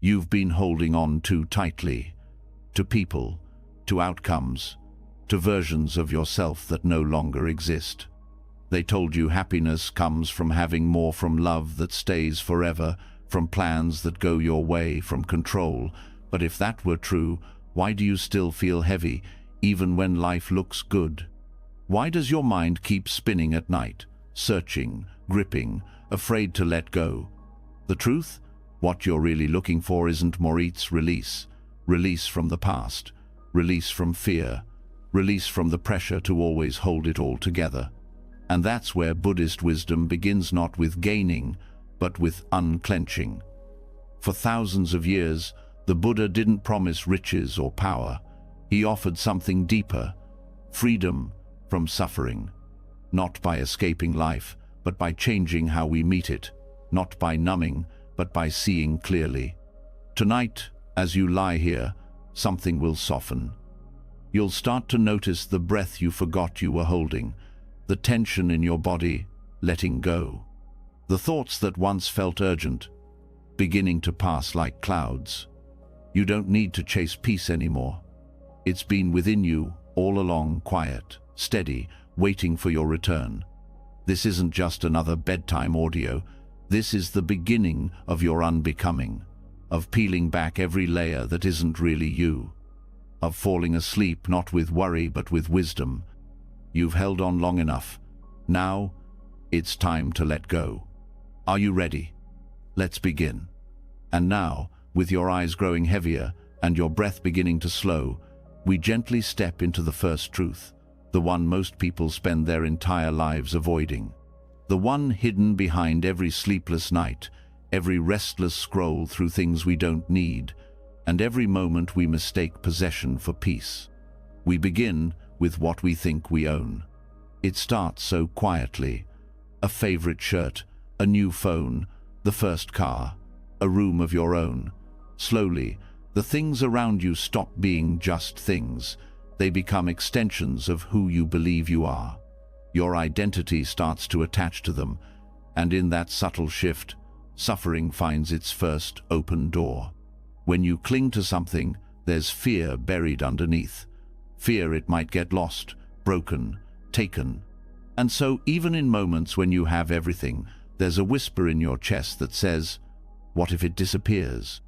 You've been holding on too tightly, to people, to outcomes, to versions of yourself that no longer exist. They told you happiness comes from having more, from love that stays forever, from plans that go your way, from control. But if that were true, why do you still feel heavy, even when life looks good? Why does your mind keep spinning at night, searching, gripping, afraid to let go? The truth? What you're really looking for isn't Morit's release. Release from the past, release from fear, release from the pressure to always hold it all together. And that's where Buddhist wisdom begins, not with gaining, but with unclenching. For thousands of years, the Buddha didn't promise riches or power. He offered something deeper, freedom from suffering, not by escaping life, but by changing how we meet it, not by numbing, but by seeing clearly. Tonight, as you lie here, something will soften. You'll start to notice the breath you forgot you were holding, the tension in your body letting go, the thoughts that once felt urgent beginning to pass like clouds. You don't need to chase peace anymore. It's been within you all along, quiet, steady, waiting for your return. This isn't just another bedtime audio. This is the beginning of your unbecoming, of peeling back every layer that isn't really you, of falling asleep not with worry but with wisdom. You've held on long enough. Now, it's time to let go. Are you ready? Let's begin. And now, with your eyes growing heavier and your breath beginning to slow, we gently step into the first truth, the one most people spend their entire lives avoiding, the one hidden behind every sleepless night, every restless scroll through things we don't need, and every moment we mistake possession for peace. We begin with what we think we own. It starts so quietly: a favorite shirt, a new phone, the first car, a room of your own. Slowly, the things around you stop being just things. They become extensions of who you believe you are. Your identity starts to attach to them, and in that subtle shift, suffering finds its first open door. When you cling to something, there's fear buried underneath. Fear it might get lost, broken, taken. And so, even in moments when you have everything, there's a whisper in your chest that says, "What if it disappears?"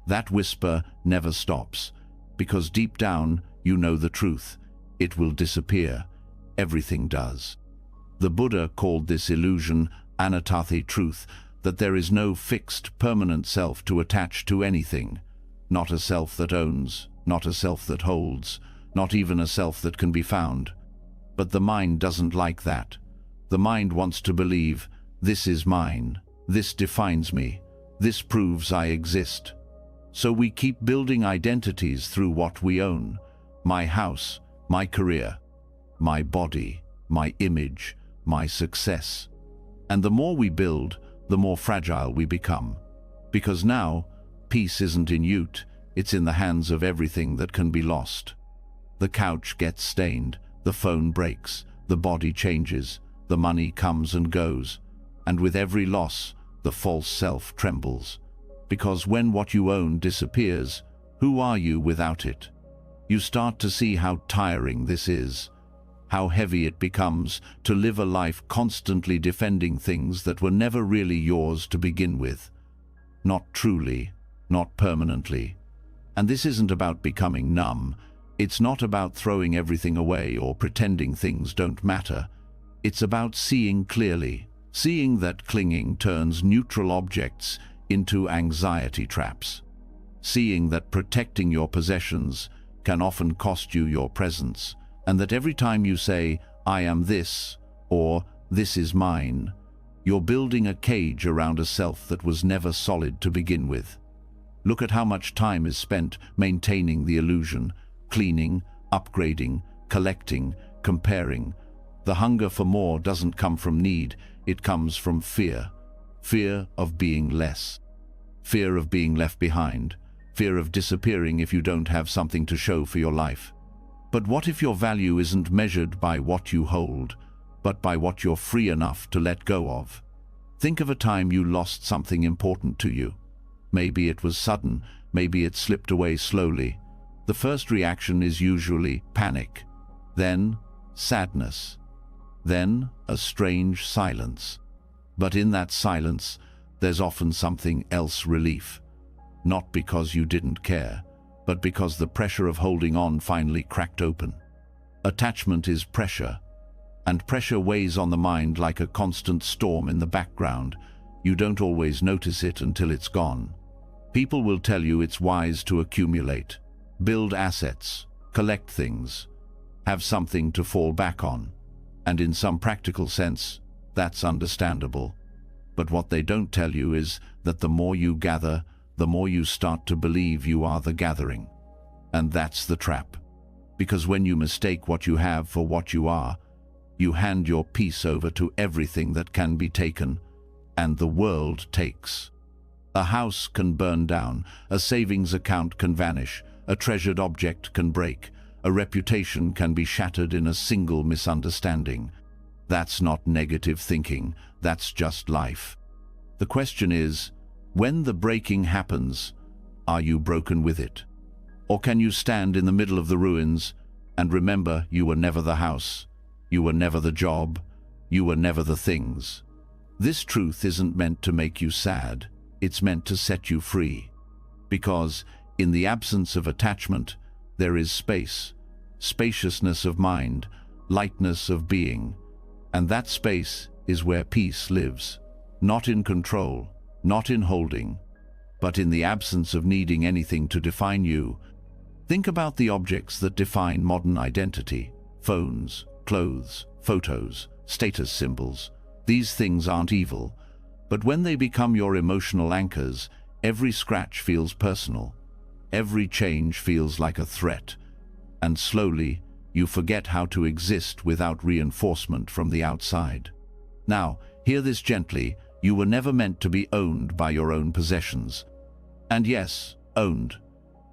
That whisper never stops, because deep down, you know the truth. It will disappear. Everything does. The Buddha called this illusion anattati, truth, that there is no fixed, permanent self to attach to anything. Not a self that owns, not a self that holds, not even a self that can be found. But the mind doesn't like that. The mind wants to believe, this is mine, this defines me, this proves I exist. So we keep building identities through what we own: my house, my career, my body, my image, my success. And the more we build, the more fragile we become. Because now, peace isn't in Ute, it's in the hands of everything that can be lost. The couch gets stained, the phone breaks, the body changes, the money comes and goes, and with every loss, the false self trembles. Because when what you own disappears, who are you without it? You start to see how tiring this is, how heavy it becomes to live a life constantly defending things that were never really yours to begin with. Not truly, not permanently. And this isn't about becoming numb. It's not about throwing everything away or pretending things don't matter. It's about seeing clearly, seeing that clinging turns neutral objects into anxiety traps. Seeing that protecting your possessions can often cost you your presence, and that every time you say, "I am this," or "this is mine," you're building a cage around a self that was never solid to begin with. Look at how much time is spent maintaining the illusion, cleaning, upgrading, collecting, comparing. The hunger for more doesn't come from need, it comes from fear. Fear of being less. Fear of being left behind. Fear of disappearing if you don't have something to show for your life. But what if your value isn't measured by what you hold, but by what you're free enough to let go of? Think of a time you lost something important to you. Maybe it was sudden, maybe it slipped away slowly. The first reaction is usually panic, then sadness, then a strange silence. But in that silence, there's often something else: relief. Not because you didn't care, but because the pressure of holding on finally cracked open. Attachment is pressure, and pressure weighs on the mind like a constant storm in the background. You don't always notice it until it's gone. People will tell you it's wise to accumulate, build assets, collect things, have something to fall back on. And in some practical sense, that's understandable. But what they don't tell you is that the more you gather, the more you start to believe you are the gathering. And that's the trap. Because when you mistake what you have for what you are, you hand your peace over to everything that can be taken, and the world takes. A house can burn down, a savings account can vanish, a treasured object can break, a reputation can be shattered in a single misunderstanding. That's not negative thinking, that's just life. The question is, when the breaking happens, are you broken with it? Or can you stand in the middle of the ruins and remember you were never the house, you were never the job, you were never the things? This truth isn't meant to make you sad, it's meant to set you free. Because in the absence of attachment, there is space, spaciousness of mind, lightness of being. And that space is where peace lives. Not in control, not in holding, but in the absence of needing anything to define you. Think about the objects that define modern identity: phones, clothes, photos, status symbols. These things aren't evil, but when they become your emotional anchors, every scratch feels personal. Every change feels like a threat, and slowly you forget how to exist without reinforcement from the outside. Now, hear this gently: you were never meant to be owned by your own possessions. And yes, owned,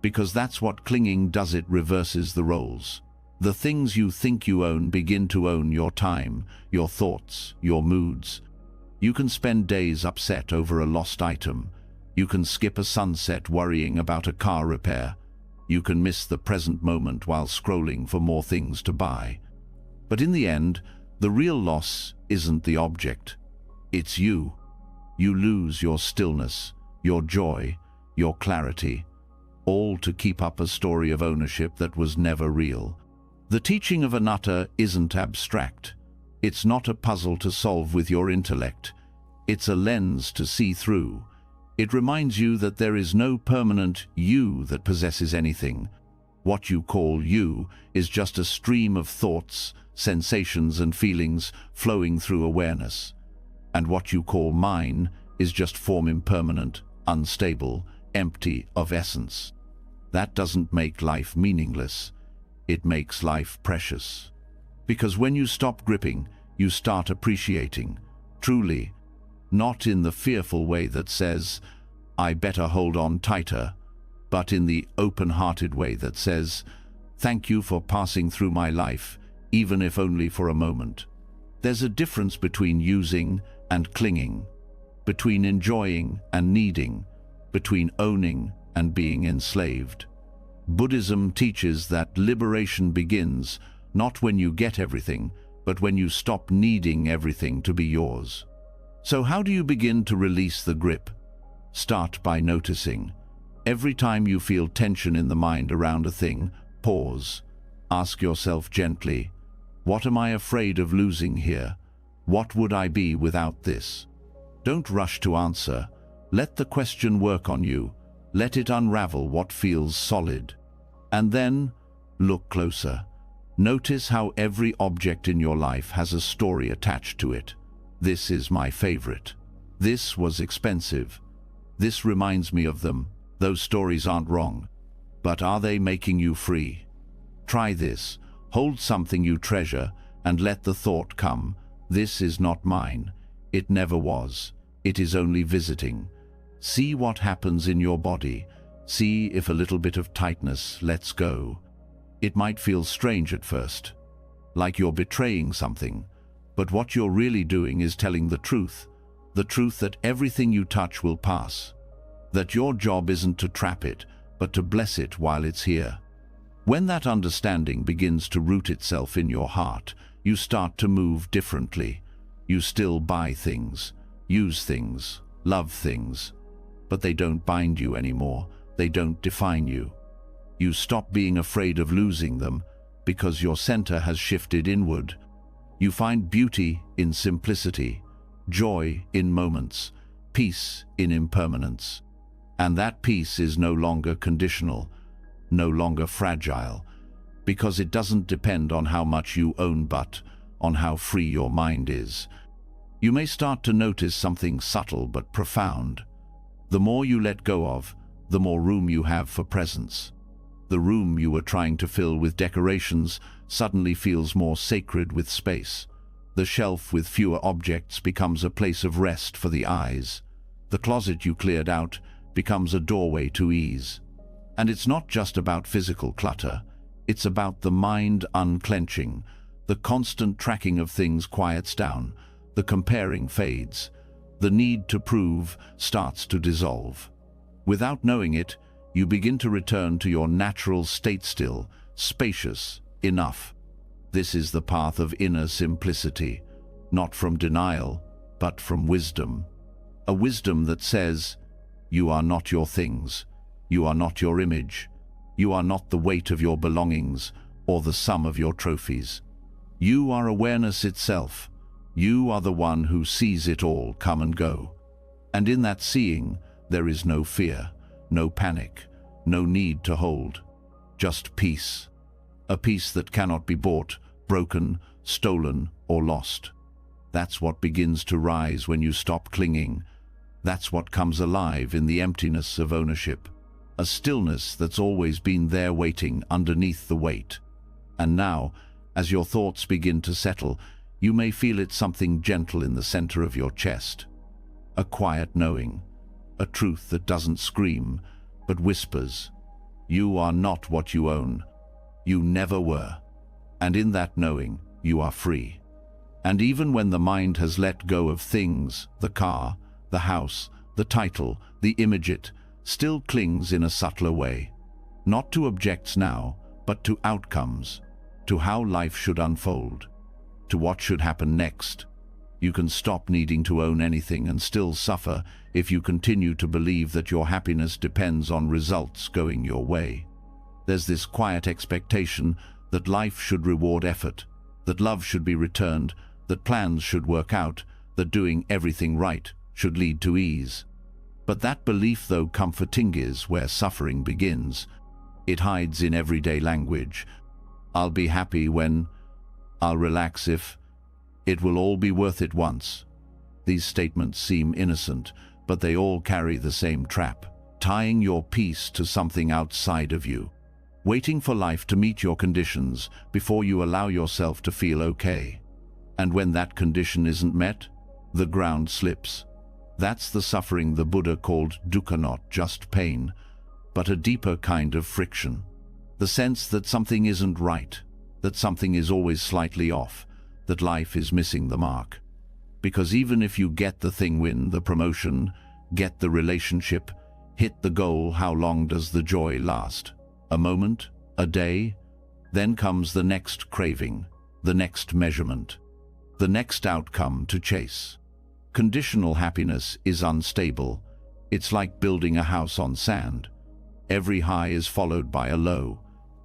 because that's what clinging does. It reverses the roles. The things you think you own begin to own your time, your thoughts, your moods. You can spend days upset over a lost item. You can skip a sunset worrying about a car repair. You can miss the present moment while scrolling for more things to buy. But in the end, the real loss isn't the object. It's you. You lose your stillness, your joy, your clarity, all to keep up a story of ownership that was never real. The teaching of anatta isn't abstract. It's not a puzzle to solve with your intellect. It's a lens to see through. It reminds you that there is no permanent you that possesses anything. What you call you is just a stream of thoughts, sensations and feelings flowing through awareness. And what you call mine is just form, impermanent, unstable, empty of essence. That doesn't make life meaningless. It makes life precious. Because when you stop gripping, you start appreciating, truly, not in the fearful way that says, I better hold on tighter, but in the open-hearted way that says, thank you for passing through my life, even if only for a moment. There's a difference between using and clinging, between enjoying and needing, between owning and being enslaved. Buddhism teaches that liberation begins not when you get everything, but when you stop needing everything to be yours. So how do you begin to release the grip? Start by noticing. Every time you feel tension in the mind around a thing, pause. Ask yourself gently, what am I afraid of losing here? What would I be without this? Don't rush to answer. Let the question work on you. Let it unravel what feels solid. And then, look closer. Notice how every object in your life has a story attached to it. This is my favorite. This was expensive. This reminds me of them. Those stories aren't wrong. But are they making you free? Try this. Hold something you treasure and let the thought come, this is not mine. It never was. It is only visiting. See what happens in your body. See if a little bit of tightness lets go. It might feel strange at first, like you're betraying something, but what you're really doing is telling the truth that everything you touch will pass. that your job isn't to trap it, but to bless it while it's here. When that understanding begins to root itself in your heart, you start to move differently. You still buy things, use things, love things, but they don't bind you anymore. They don't define you. You stop being afraid of losing them because your center has shifted inward. You find beauty in simplicity, joy in moments, peace in impermanence. And that peace is no longer conditional, no longer fragile, because it doesn't depend on how much you own but on how free your mind is. You may start to notice something subtle but profound. The more you let go of, the more room you have for presence. The room you were trying to fill with decorations suddenly feels more sacred with space. The shelf with fewer objects becomes a place of rest for the eyes. The closet you cleared out becomes a doorway to ease. And it's not just about physical clutter. It's about the mind unclenching. The constant tracking of things quiets down. The comparing fades. The need to prove starts to dissolve. Without knowing it, you begin to return to your natural state, still, spacious, enough. This is the path of inner simplicity, not from denial, but from wisdom. A wisdom that says, you are not your things, you are not your image, you are not the weight of your belongings or the sum of your trophies. You are awareness itself. You are the one who sees it all come and go. And in that seeing, there is no fear, no panic, no need to hold, just peace. A peace that cannot be bought, broken, stolen, or lost. That's what begins to rise when you stop clinging. That's what comes alive in the emptiness of ownership. A stillness that's always been there waiting underneath the weight. And now, as your thoughts begin to settle, you may feel it something gentle in the center of your chest. A quiet knowing. A truth that doesn't scream, but whispers. You are not what you own. You never were. And in that knowing, you are free. And even when the mind has let go of things, the car, the house, the title, the image, it still clings in a subtler way. Not to objects now, but to outcomes, to how life should unfold, to what should happen next. You can stop needing to own anything and still suffer if you continue to believe that your happiness depends on results going your way. There's this quiet expectation that life should reward effort, that love should be returned, that plans should work out, that doing everything right should lead to ease. But that belief, though comforting, is where suffering begins. It hides in everyday language. I'll be happy when, I'll relax if, it will all be worth it once. These statements seem innocent, but they all carry the same trap, tying your peace to something outside of you, waiting for life to meet your conditions before you allow yourself to feel okay. And when that condition isn't met, the ground slips. That's the suffering the Buddha called dukkha, not just pain, but a deeper kind of friction. The sense that something isn't right, that something is always slightly off, that life is missing the mark. Because even if you get the thing, win the promotion, get the relationship, hit the goal, how long does the joy last? A moment? A day? Then comes the next craving, the next measurement, the next outcome to chase. Conditional happiness is unstable. It's like building a house on sand. Every high is followed by a low.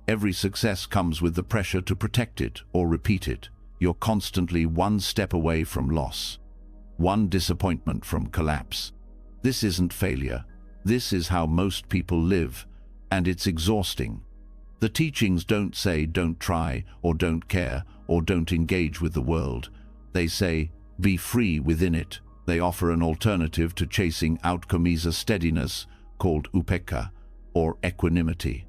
Every success comes with the pressure to protect it or repeat it. You're constantly one step away from loss, one disappointment from collapse. This isn't failure. This is how most people live, and it's exhausting. The teachings don't say don't try, or don't care, or don't engage with the world. They say be free within it. They offer an alternative to chasing outcomes, a steadiness called upekkha, or equanimity.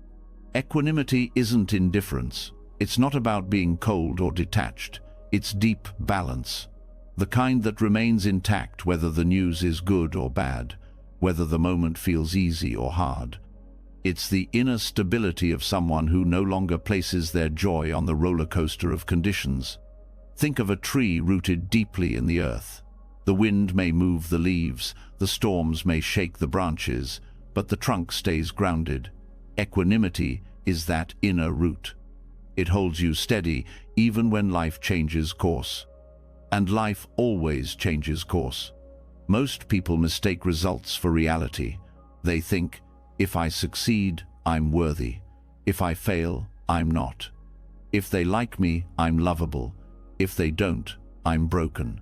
Equanimity isn't indifference. It's not about being cold or detached. It's deep balance. The kind that remains intact whether the news is good or bad, whether the moment feels easy or hard. It's the inner stability of someone who no longer places their joy on the roller coaster of conditions. Think of a tree rooted deeply in the earth. The wind may move the leaves, the storms may shake the branches, but the trunk stays grounded. Equanimity is that inner root. It holds you steady even when life changes course. And life always changes course. Most people mistake results for reality. They think, if I succeed, I'm worthy. If I fail, I'm not. If they like me, I'm lovable. If they don't, I'm broken.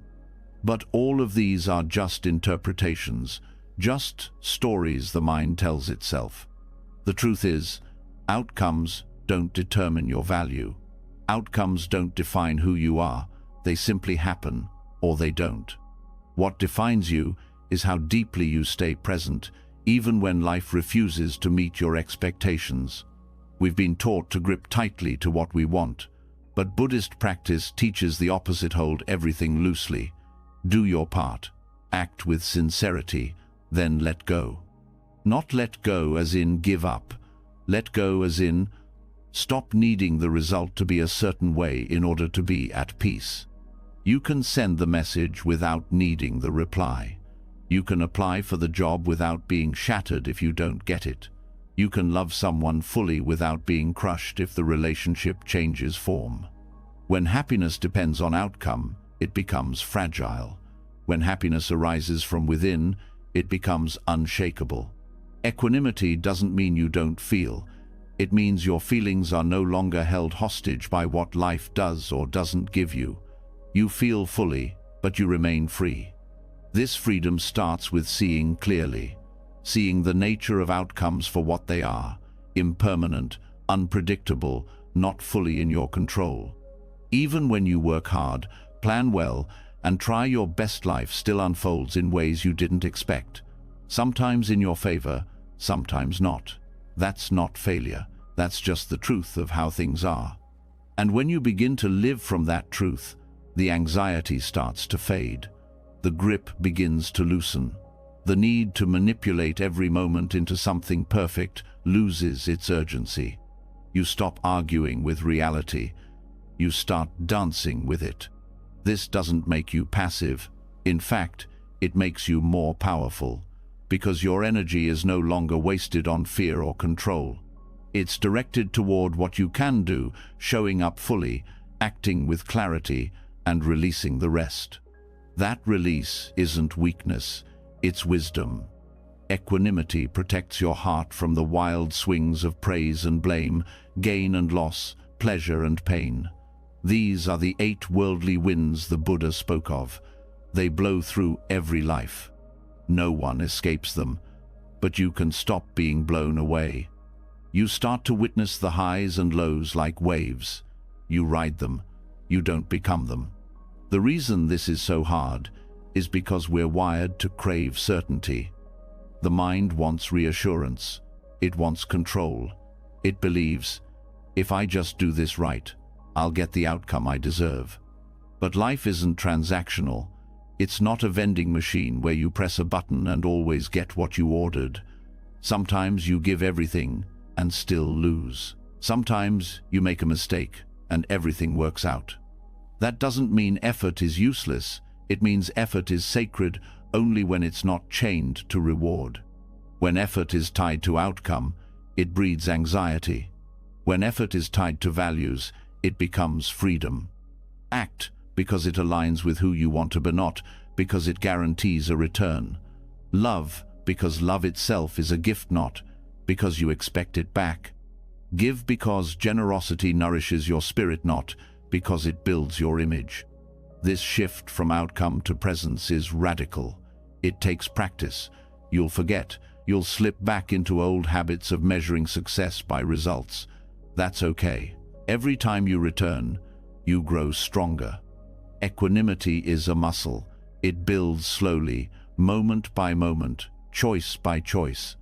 But all of these are just interpretations, just stories the mind tells itself. The truth is, outcomes don't determine your value. Outcomes don't define who you are. They simply happen, or they don't. What defines you is how deeply you stay present, even when life refuses to meet your expectations. We've been taught to grip tightly to what we want, but Buddhist practice teaches the opposite: hold everything loosely. Do your part, act with sincerity, then let go. Not let go as in give up. Let go as in stop needing the result to be a certain way in order to be at peace. You can send the message without needing the reply. You can apply for the job without being shattered if you don't get it. You can love someone fully without being crushed if the relationship changes form. When happiness depends on outcome, it becomes fragile. When happiness arises from within, it becomes unshakable. Equanimity doesn't mean you don't feel. It means your feelings are no longer held hostage by what life does or doesn't give you. You feel fully, but you remain free. This freedom starts with seeing clearly, seeing the nature of outcomes for what they are: impermanent, unpredictable, not fully in your control. Even when you work hard, plan well, and try your best, life still unfolds in ways you didn't expect. Sometimes in your favor, sometimes not. That's not failure. That's just the truth of how things are. And when you begin to live from that truth, the anxiety starts to fade. The grip begins to loosen. The need to manipulate every moment into something perfect loses its urgency. You stop arguing with reality. You start dancing with it. This doesn't make you passive. In fact, it makes you more powerful, because your energy is no longer wasted on fear or control. It's directed toward what you can do, showing up fully, acting with clarity, and releasing the rest. That release isn't weakness, it's wisdom. Equanimity protects your heart from the wild swings of praise and blame, gain and loss, pleasure and pain. These are the 8 worldly winds the Buddha spoke of. They blow through every life. No one escapes them, but you can stop being blown away. You start to witness the highs and lows like waves. You ride them, you don't become them. The reason this is so hard is because we're wired to crave certainty. The mind wants reassurance. It wants control. It believes, if I just do this right, I'll get the outcome I deserve. But life isn't transactional. It's not a vending machine where you press a button and always get what you ordered. Sometimes you give everything and still lose. Sometimes you make a mistake and everything works out. That doesn't mean effort is useless. It means effort is sacred only when it's not chained to reward. When effort is tied to outcome, it breeds anxiety. When effort is tied to values, it becomes freedom. Act because it aligns with who you want to be, not because it guarantees a return. Love because love itself is a gift, not because you expect it back. Give because generosity nourishes your spirit, not because it builds your image. This shift from outcome to presence is radical. It takes practice. You'll forget. You'll slip back into old habits of measuring success by results. That's okay. Every time you return, you grow stronger. Equanimity is a muscle. It builds slowly, moment by moment, choice by choice.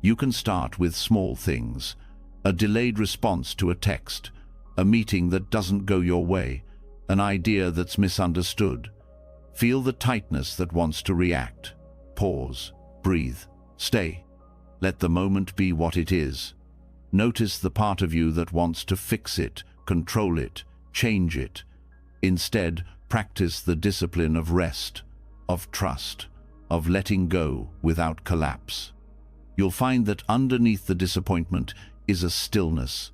You can start with small things: a delayed response to a text, a meeting that doesn't go your way, an idea that's misunderstood. Feel the tightness that wants to react. Pause, breathe, stay. Let the moment be what it is. Notice the part of you that wants to fix it, control it, change it. Instead, practice the discipline of rest. of trust, of letting go without collapse. You'll find that underneath the disappointment is a stillness,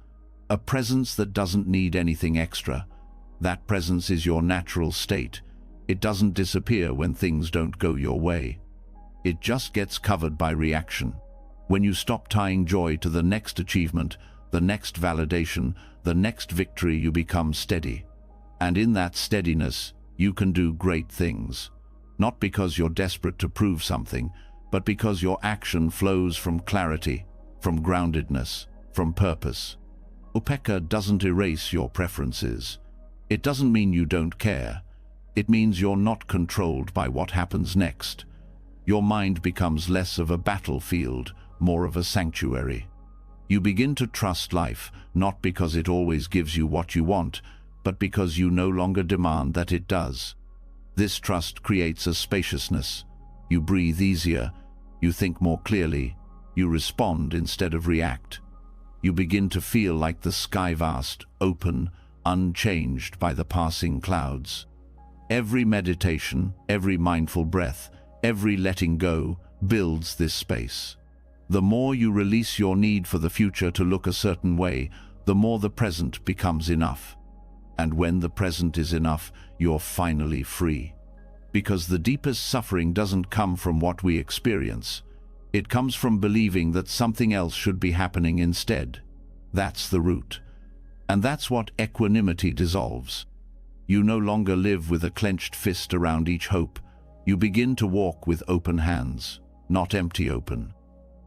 a presence that doesn't need anything extra. That presence is your natural state. It doesn't disappear when things don't go your way. It just gets covered by reaction. When you stop tying joy to the next achievement, the next validation, the next victory, you become steady. And in that steadiness, you can do great things. Not because you're desperate to prove something, but because your action flows from clarity, from groundedness, from purpose. Upekkha doesn't erase your preferences. It doesn't mean you don't care. It means you're not controlled by what happens next. Your mind becomes less of a battlefield, more of a sanctuary. You begin to trust life, not because it always gives you what you want, but because you no longer demand that it does. This trust creates a spaciousness. You breathe easier, you think more clearly, you respond instead of react. You begin to feel like the sky vast, open, unchanged by the passing clouds. Every meditation, every mindful breath, every letting go builds this space. The more you release your need for the future to look a certain way, the more the present becomes enough. And when the present is enough, you're finally free. Because the deepest suffering doesn't come from what we experience. It comes from believing that something else should be happening instead. That's the root. And that's what equanimity dissolves. You no longer live with a clenched fist around each hope. You begin to walk with open hands, not empty open.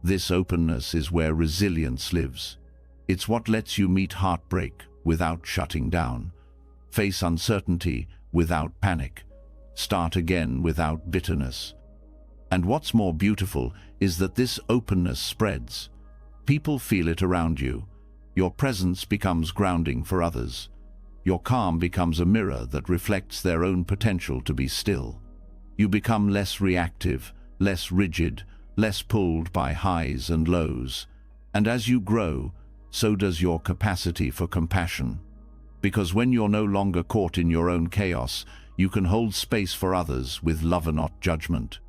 This openness is where resilience lives. It's what lets you meet heartbreak without shutting down, face uncertainty without panic, start again without bitterness. And what's more beautiful is that this openness spreads. People feel it around you. Your presence becomes grounding for others. Your calm becomes a mirror that reflects their own potential to be still. You become less reactive, less rigid, less pulled by highs and lows. And as you grow, so does your capacity for compassion. Because when you're no longer caught in your own chaos, you can hold space for others with love and not judgment.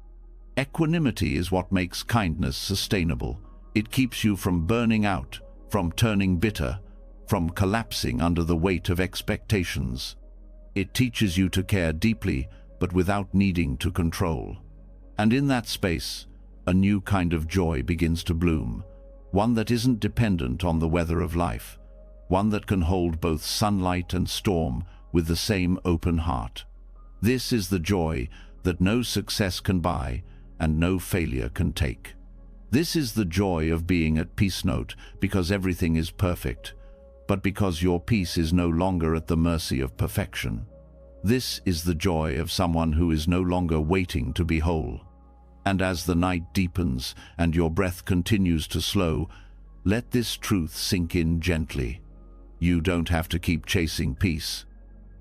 Equanimity is what makes kindness sustainable. It keeps you from burning out, from turning bitter, from collapsing under the weight of expectations. It teaches you to care deeply, but without needing to control. And in that space, a new kind of joy begins to bloom, one that isn't dependent on the weather of life, one that can hold both sunlight and storm with the same open heart. This is the joy that no success can buy and no failure can take. This is the joy of being at peace, not because everything is perfect, but because your peace is no longer at the mercy of perfection. This is the joy of someone who is no longer waiting to be whole. And as the night deepens and your breath continues to slow, let this truth sink in gently. You don't have to keep chasing peace.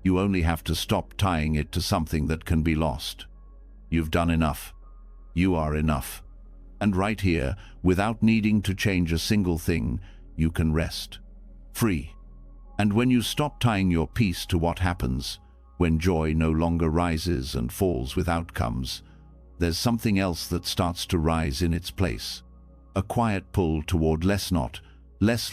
You only have to stop tying it to something that can be lost. You've done enough. You are enough. And right here, without needing to change a single thing, you can rest. Free. And when you stop tying your peace to what happens, when joy no longer rises and falls with outcomes, there's something else that starts to rise in its place. A quiet pull toward less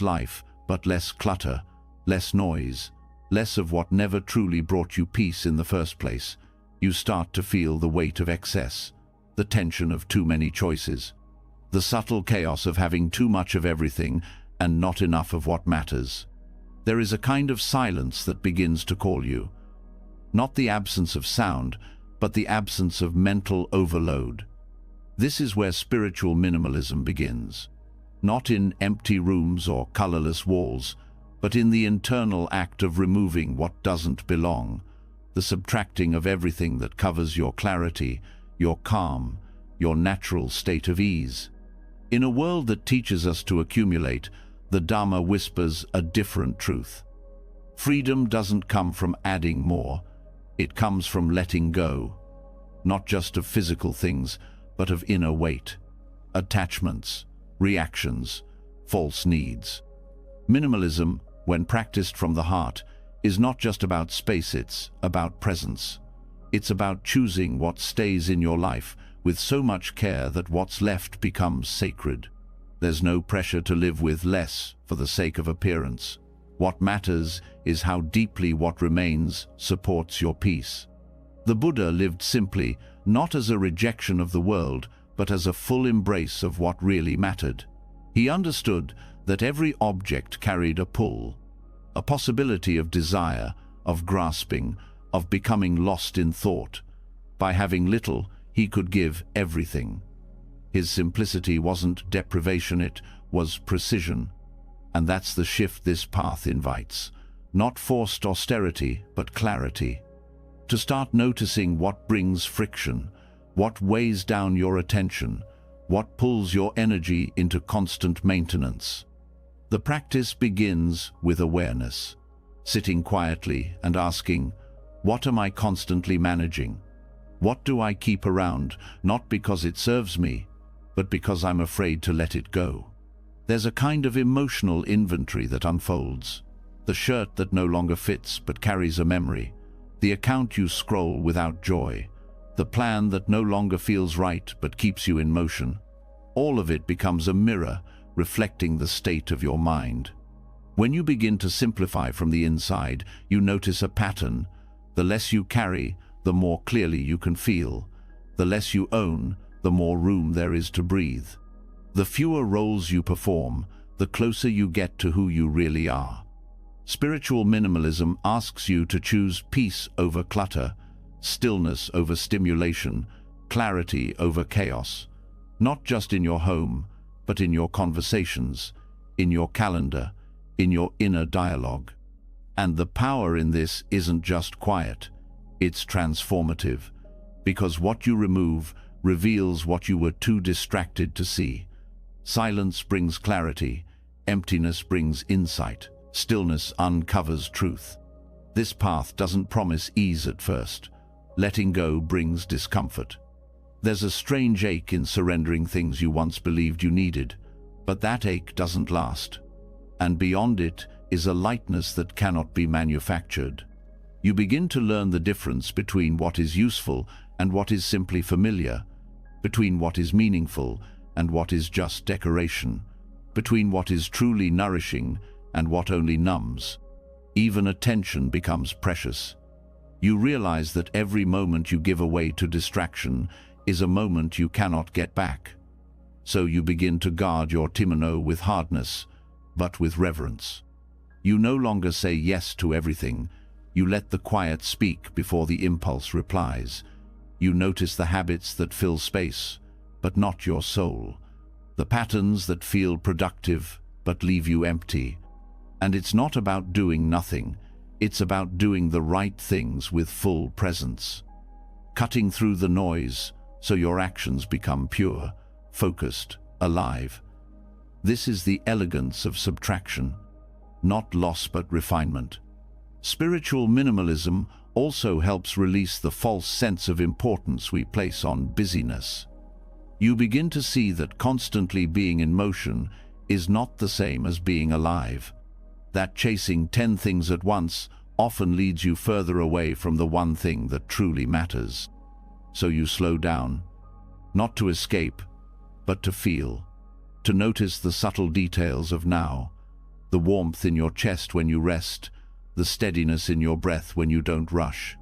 life, but less clutter, less noise, less of what never truly brought you peace in the first place. You start to feel the weight of excess, the tension of too many choices, the subtle chaos of having too much of everything and not enough of what matters. There is a kind of silence that begins to call you. Not the absence of sound, but the absence of mental overload. This is where spiritual minimalism begins. Not in empty rooms or colorless walls, but in the internal act of removing what doesn't belong, the subtracting of everything that covers your clarity, your calm, your natural state of ease. In a world that teaches us to accumulate, the Dharma whispers a different truth. Freedom doesn't come from adding more. It comes from letting go, not just of physical things, but of inner weight, attachments, reactions, false needs. Minimalism, when practiced from the heart, is not just about space, it's about presence. It's about choosing what stays in your life with so much care that what's left becomes sacred. There's no pressure to live with less for the sake of appearance. What matters is how deeply what remains supports your peace. The Buddha lived simply, not as a rejection of the world, but as a full embrace of what really mattered. He understood that every object carried a pull, a possibility of desire, of grasping, of becoming lost in thought. By having little, he could give everything. His simplicity wasn't deprivation, it was precision. And that's the shift this path invites. Not forced austerity, but clarity. To start noticing what brings friction, what weighs down your attention, what pulls your energy into constant maintenance. The practice begins with awareness, sitting quietly and asking, what am I constantly managing? What do I keep around, not because it serves me, but because I'm afraid to let it go? There's a kind of emotional inventory that unfolds. The shirt that no longer fits but carries a memory. The account you scroll without joy. The plan that no longer feels right but keeps you in motion. All of it becomes a mirror reflecting the state of your mind. When you begin to simplify from the inside, you notice a pattern. The less you carry, the more clearly you can feel. The less you own, the more room there is to breathe. The fewer roles you perform, the closer you get to who you really are. Spiritual minimalism asks you to choose peace over clutter, stillness over stimulation, clarity over chaos. Not just in your home, but in your conversations, in your calendar, in your inner dialogue. And the power in this isn't just quiet, it's transformative, because what you remove reveals what you were too distracted to see. Silence brings clarity, emptiness brings insight, stillness uncovers truth. This path doesn't promise ease at first. Letting go brings discomfort. There's a strange ache in surrendering things you once believed you needed, but that ache doesn't last. And beyond it is a lightness that cannot be manufactured. You begin to learn the difference between what is useful and what is simply familiar, between what is meaningful and what is just decoration, between what is truly nourishing and what only numbs. Even attention becomes precious. You realize that every moment you give away to distraction is a moment you cannot get back. So you begin to guard your kimono with hardness, but with reverence. You no longer say yes to everything. You let the quiet speak before the impulse replies. You notice the habits that fill space, but not your soul. The patterns that feel productive, but leave you empty. And it's not about doing nothing. It's about doing the right things with full presence. Cutting through the noise so your actions become pure, focused, alive. This is the elegance of subtraction, not loss but refinement. Spiritual minimalism also helps release the false sense of importance we place on busyness. You begin to see that constantly being in motion is not the same as being alive. That chasing 10 things at once often leads you further away from the one thing that truly matters. So you slow down, not to escape, but to feel, to notice the subtle details of now, the warmth in your chest when you rest, the steadiness in your breath when you don't rush,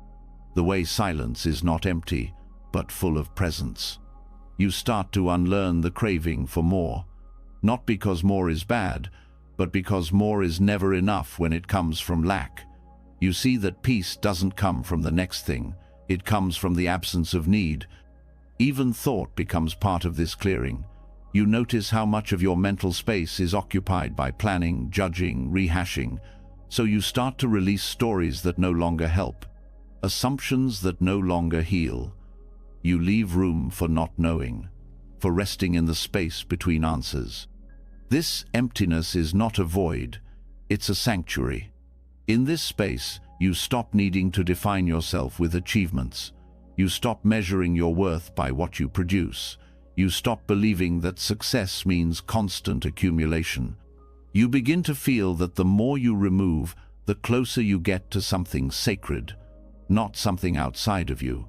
the way silence is not empty, but full of presence. You start to unlearn the craving for more, not because more is bad, but because more is never enough when it comes from lack. You see that peace doesn't come from the next thing, it comes from the absence of need. Even thought becomes part of this clearing. You notice how much of your mental space is occupied by planning, judging, rehashing. So you start to release stories that no longer help, assumptions that no longer heal. You leave room for not knowing, for resting in the space between answers. This emptiness is not a void, it's a sanctuary. In this space, you stop needing to define yourself with achievements. You stop measuring your worth by what you produce. You stop believing that success means constant accumulation. You begin to feel that the more you remove, the closer you get to something sacred, not something outside of you,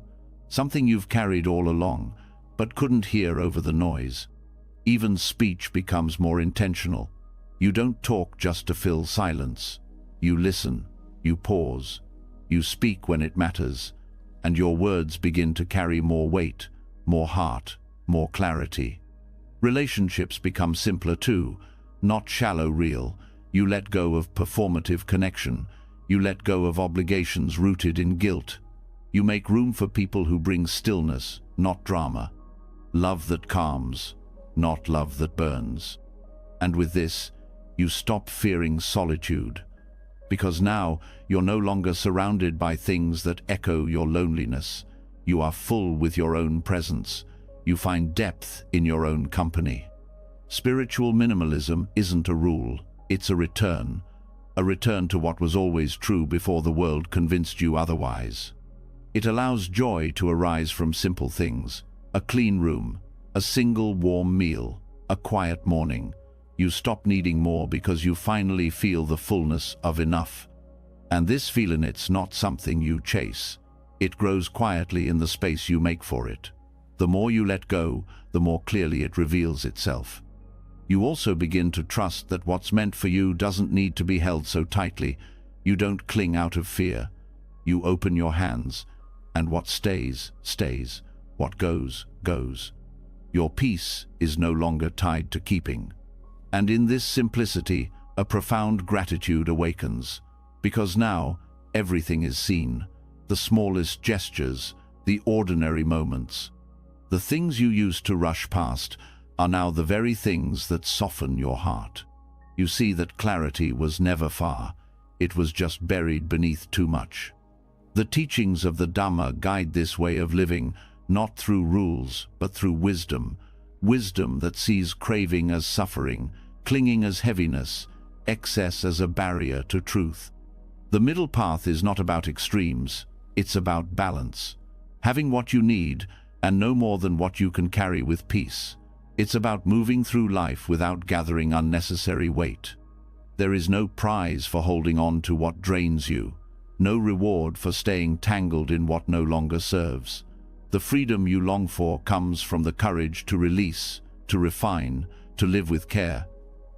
something you've carried all along, but couldn't hear over the noise. Even speech becomes more intentional. You don't talk just to fill silence. You listen, you pause, you speak when it matters, and your words begin to carry more weight, more heart, more clarity. Relationships become simpler too, not shallow real. You let go of performative connection. You let go of obligations rooted in guilt. You make room for people who bring stillness, not drama. Love that calms, not love that burns. And with this, you stop fearing solitude. Because now, you're no longer surrounded by things that echo your loneliness. You are full with your own presence. You find depth in your own company. Spiritual minimalism isn't a rule, it's a return to what was always true before the world convinced you otherwise. It allows joy to arise from simple things: a clean room, a single warm meal, a quiet morning. You stop needing more because you finally feel the fullness of enough. And this feeling, it's not something you chase. It grows quietly in the space you make for it. The more you let go, the more clearly it reveals itself. You also begin to trust that what's meant for you doesn't need to be held so tightly. You don't cling out of fear. You open your hands, and what stays, stays. What goes, goes. Your peace is no longer tied to keeping. And in this simplicity, a profound gratitude awakens. Because now, everything is seen. The smallest gestures, the ordinary moments. The things you used to rush past are now the very things that soften your heart. You see that clarity was never far. It was just buried beneath too much. The teachings of the Dhamma guide this way of living, not through rules, but through wisdom. Wisdom that sees craving as suffering, clinging as heaviness, excess as a barrier to truth. The middle path is not about extremes, it's about balance. Having what you need, and no more than what you can carry with peace. It's about moving through life without gathering unnecessary weight. There is no prize for holding on to what drains you, no reward for staying tangled in what no longer serves. The freedom you long for comes from the courage to release, to refine, to live with care.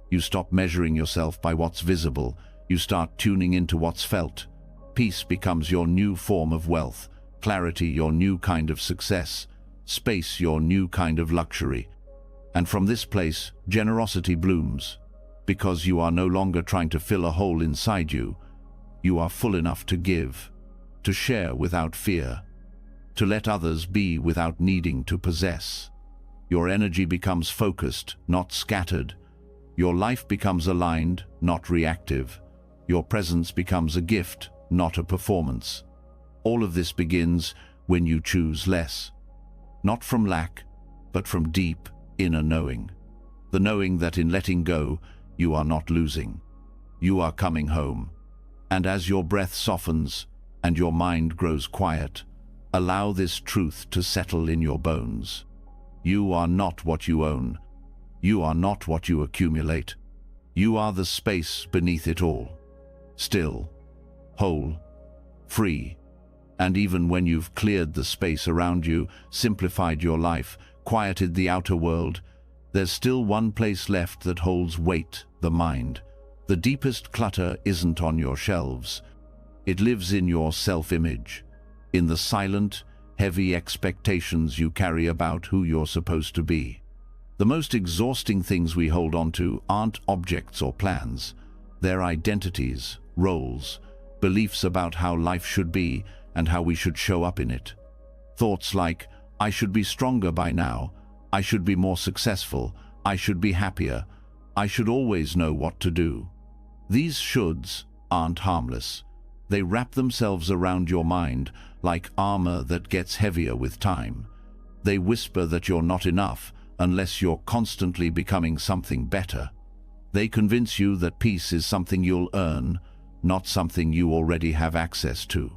You stop measuring yourself by what's visible. You start tuning into what's felt. Peace becomes your new form of wealth, clarity your new kind of success, space your new kind of luxury. And from this place, generosity blooms. Because you are no longer trying to fill a hole inside you. You are full enough to give, to share without fear, to let others be without needing to possess. Your energy becomes focused, not scattered. Your life becomes aligned, not reactive. Your presence becomes a gift, not a performance. All of this begins when you choose less. Not from lack, but from deep, inner knowing. The knowing that in letting go, you are not losing. You are coming home. And as your breath softens and your mind grows quiet, allow this truth to settle in your bones. You are not what you own. You are not what you accumulate. You are the space beneath it all. Still, whole, free. And even when you've cleared the space around you, simplified your life, quieted the outer world, there's still one place left that holds weight, the mind. The deepest clutter isn't on your shelves. It lives in your self-image, in the silent, heavy expectations you carry about who you're supposed to be. The most exhausting things we hold on to aren't objects or plans. They're identities, roles, beliefs about how life should be and how we should show up in it. Thoughts like, I should be stronger by now, I should be more successful, I should be happier, I should always know what to do. These shoulds aren't harmless. They wrap themselves around your mind like armor that gets heavier with time. They whisper that you're not enough unless you're constantly becoming something better. They convince you that peace is something you'll earn, not something you already have access to.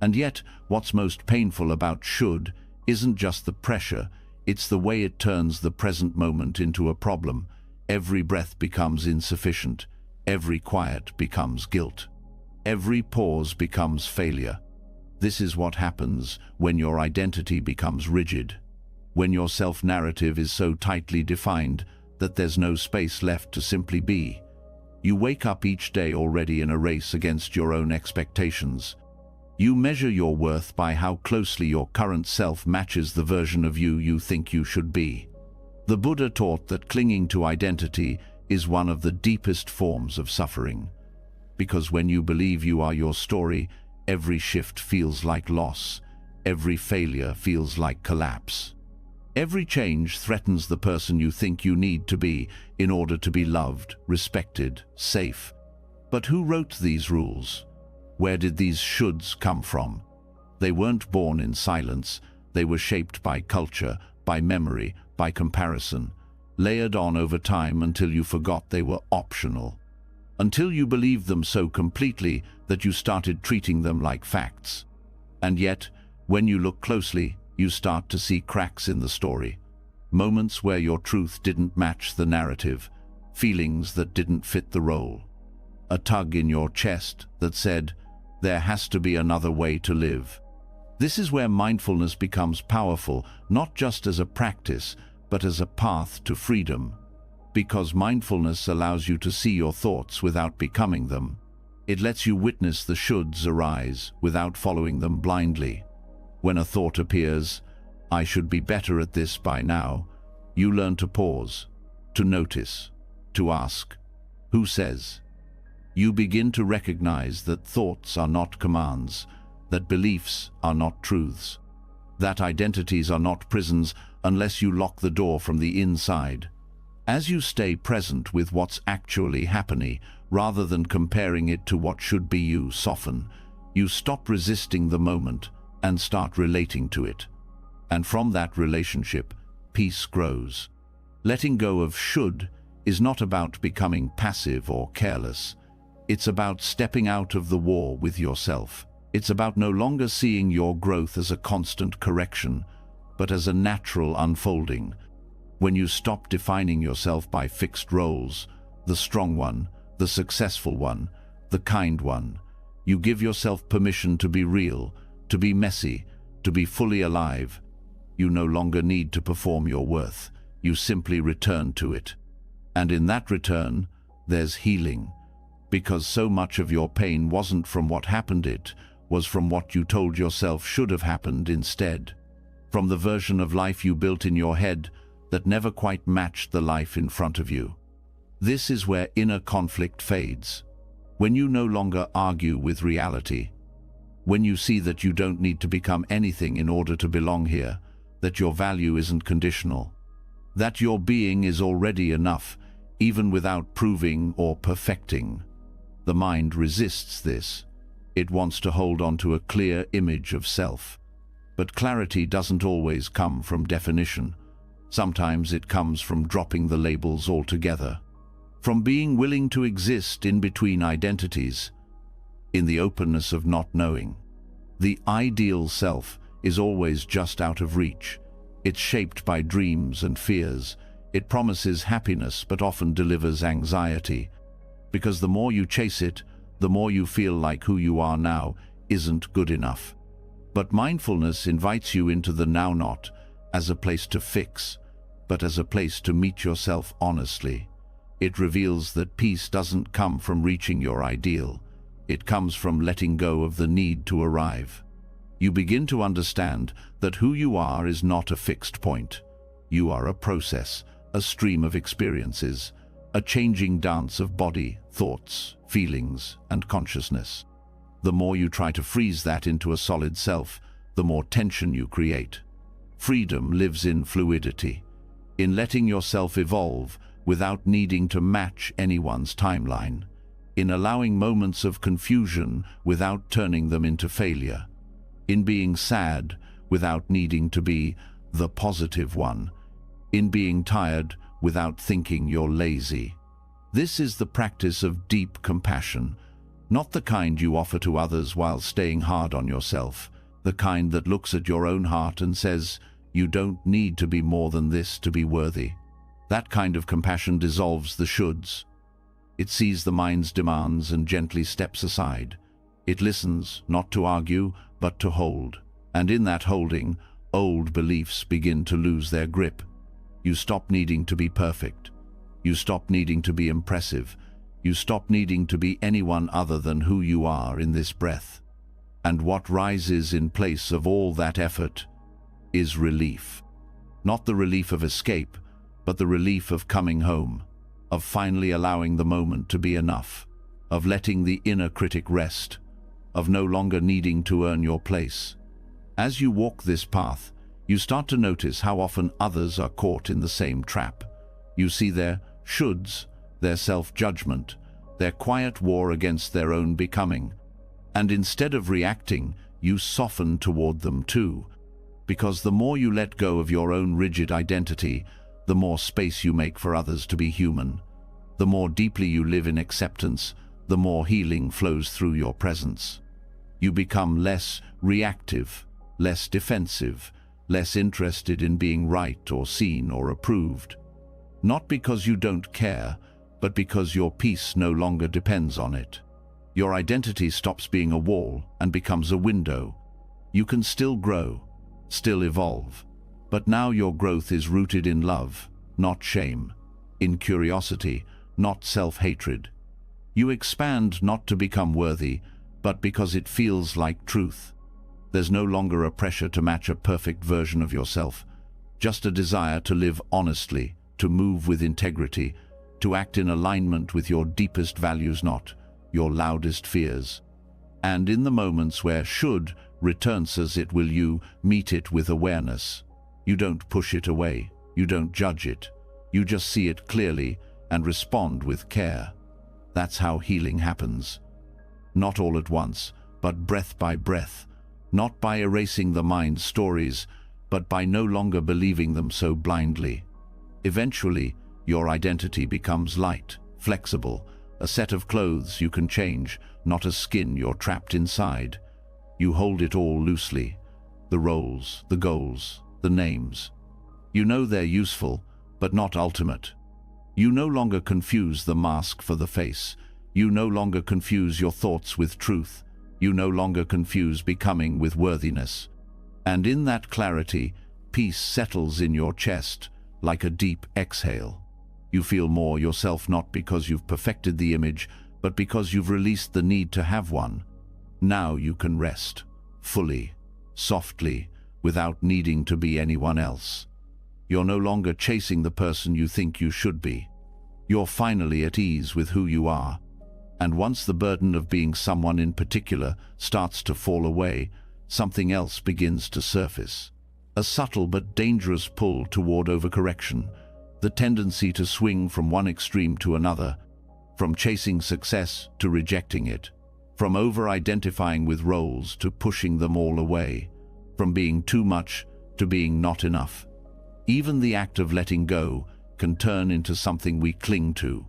And yet, what's most painful about should isn't just the pressure, it's the way it turns the present moment into a problem. Every breath becomes insufficient. Every quiet becomes guilt. Every pause becomes failure. This is what happens when your identity becomes rigid, when your self-narrative is so tightly defined that there's no space left to simply be. You wake up each day already in a race against your own expectations. You measure your worth by how closely your current self matches the version of you you think you should be. The Buddha taught that clinging to identity is one of the deepest forms of suffering, because when you believe you are your story, every shift feels like loss, every failure feels like collapse. Every change threatens the person you think you need to be in order to be loved, respected, safe. But who wrote these rules? Where did these shoulds come from? They weren't born in silence. They were shaped by culture, by memory, by comparison, layered on over time until you forgot they were optional. Until you believed them so completely that you started treating them like facts. And yet, when you look closely, you start to see cracks in the story. Moments where your truth didn't match the narrative, feelings that didn't fit the role. A tug in your chest that said, there has to be another way to live. This is where mindfulness becomes powerful, not just as a practice, but as a path to freedom. Because mindfulness allows you to see your thoughts without becoming them. It lets you witness the shoulds arise without following them blindly. When a thought appears, I should be better at this by now, you learn to pause, to notice, to ask, who says? You begin to recognize that thoughts are not commands, that beliefs are not truths, that identities are not prisons unless you lock the door from the inside. As you stay present with what's actually happening, rather than comparing it to what should be, you soften. You stop resisting the moment and start relating to it. And from that relationship, peace grows. Letting go of should is not about becoming passive or careless. It's about stepping out of the war with yourself. It's about no longer seeing your growth as a constant correction, but as a natural unfolding. When you stop defining yourself by fixed roles, the strong one, the successful one, the kind one, you give yourself permission to be real, to be messy, to be fully alive. You no longer need to perform your worth. You simply return to it. And in that return, there's healing. Because so much of your pain wasn't from what happened, it was from what you told yourself should have happened instead. From the version of life you built in your head that never quite matched the life in front of you. This is where inner conflict fades. When you no longer argue with reality. When you see that you don't need to become anything in order to belong here, that your value isn't conditional, that your being is already enough, even without proving or perfecting. The mind resists this. It wants to hold on to a clear image of self. But clarity doesn't always come from definition. Sometimes it comes from dropping the labels altogether. From being willing to exist in between identities, in the openness of not knowing. The ideal self is always just out of reach. It's shaped by dreams and fears. It promises happiness but often delivers anxiety. Because the more you chase it, the more you feel like who you are now isn't good enough. But mindfulness invites you into the now, not as a place to fix, but as a place to meet yourself honestly. It reveals that peace doesn't come from reaching your ideal. It comes from letting go of the need to arrive. You begin to understand that who you are is not a fixed point. You are a process, a stream of experiences, a changing dance of body, thoughts, feelings, and consciousness. The more you try to freeze that into a solid self, the more tension you create. Freedom lives in fluidity, in letting yourself evolve without needing to match anyone's timeline, in allowing moments of confusion without turning them into failure, in being sad without needing to be the positive one, in being tired without thinking you're lazy. This is the practice of deep compassion, not the kind you offer to others while staying hard on yourself, the kind that looks at your own heart and says, you don't need to be more than this to be worthy. That kind of compassion dissolves the shoulds. It sees the mind's demands and gently steps aside. It listens, not to argue, but to hold. And in that holding, old beliefs begin to lose their grip. You stop needing to be perfect. You stop needing to be impressive. You stop needing to be anyone other than who you are in this breath. And what rises in place of all that effort is relief. Not the relief of escape, but the relief of coming home, of finally allowing the moment to be enough, of letting the inner critic rest, of no longer needing to earn your place. As you walk this path, you start to notice how often others are caught in the same trap. You see their shoulds, their self-judgment, their quiet war against their own becoming. And instead of reacting, you soften toward them too. Because the more you let go of your own rigid identity, the more space you make for others to be human. The more deeply you live in acceptance, the more healing flows through your presence. You become less reactive, less defensive, less interested in being right or seen or approved. Not because you don't care, but because your peace no longer depends on it. Your identity stops being a wall and becomes a window. You can still grow, still evolve, but now your growth is rooted in love, not shame, in curiosity, not self-hatred. You expand not to become worthy, but because it feels like truth. There's no longer a pressure to match a perfect version of yourself, just a desire to live honestly, to move with integrity, to act in alignment with your deepest values, not your loudest fears. And in the moments where should returns as it will, you meet it with awareness. You don't push it away, you don't judge it, you just see it clearly and respond with care. That's how healing happens. Not all at once, but breath by breath, not by erasing the mind's stories, but by no longer believing them so blindly. Eventually, your identity becomes light, flexible, a set of clothes you can change, not a skin you're trapped inside. You hold it all loosely, the roles, the goals, the names. You know they're useful, but not ultimate. You no longer confuse the mask for the face. You no longer confuse your thoughts with truth. You no longer confuse becoming with worthiness. And in that clarity, peace settles in your chest like a deep exhale. You feel more yourself, not because you've perfected the image, but because you've released the need to have one. Now you can rest, fully, softly, without needing to be anyone else. You're no longer chasing the person you think you should be. You're finally at ease with who you are. And once the burden of being someone in particular starts to fall away, something else begins to surface. A subtle but dangerous pull toward overcorrection, the tendency to swing from one extreme to another, from chasing success to rejecting it, from over-identifying with roles to pushing them all away, from being too much to being not enough. Even the act of letting go can turn into something we cling to.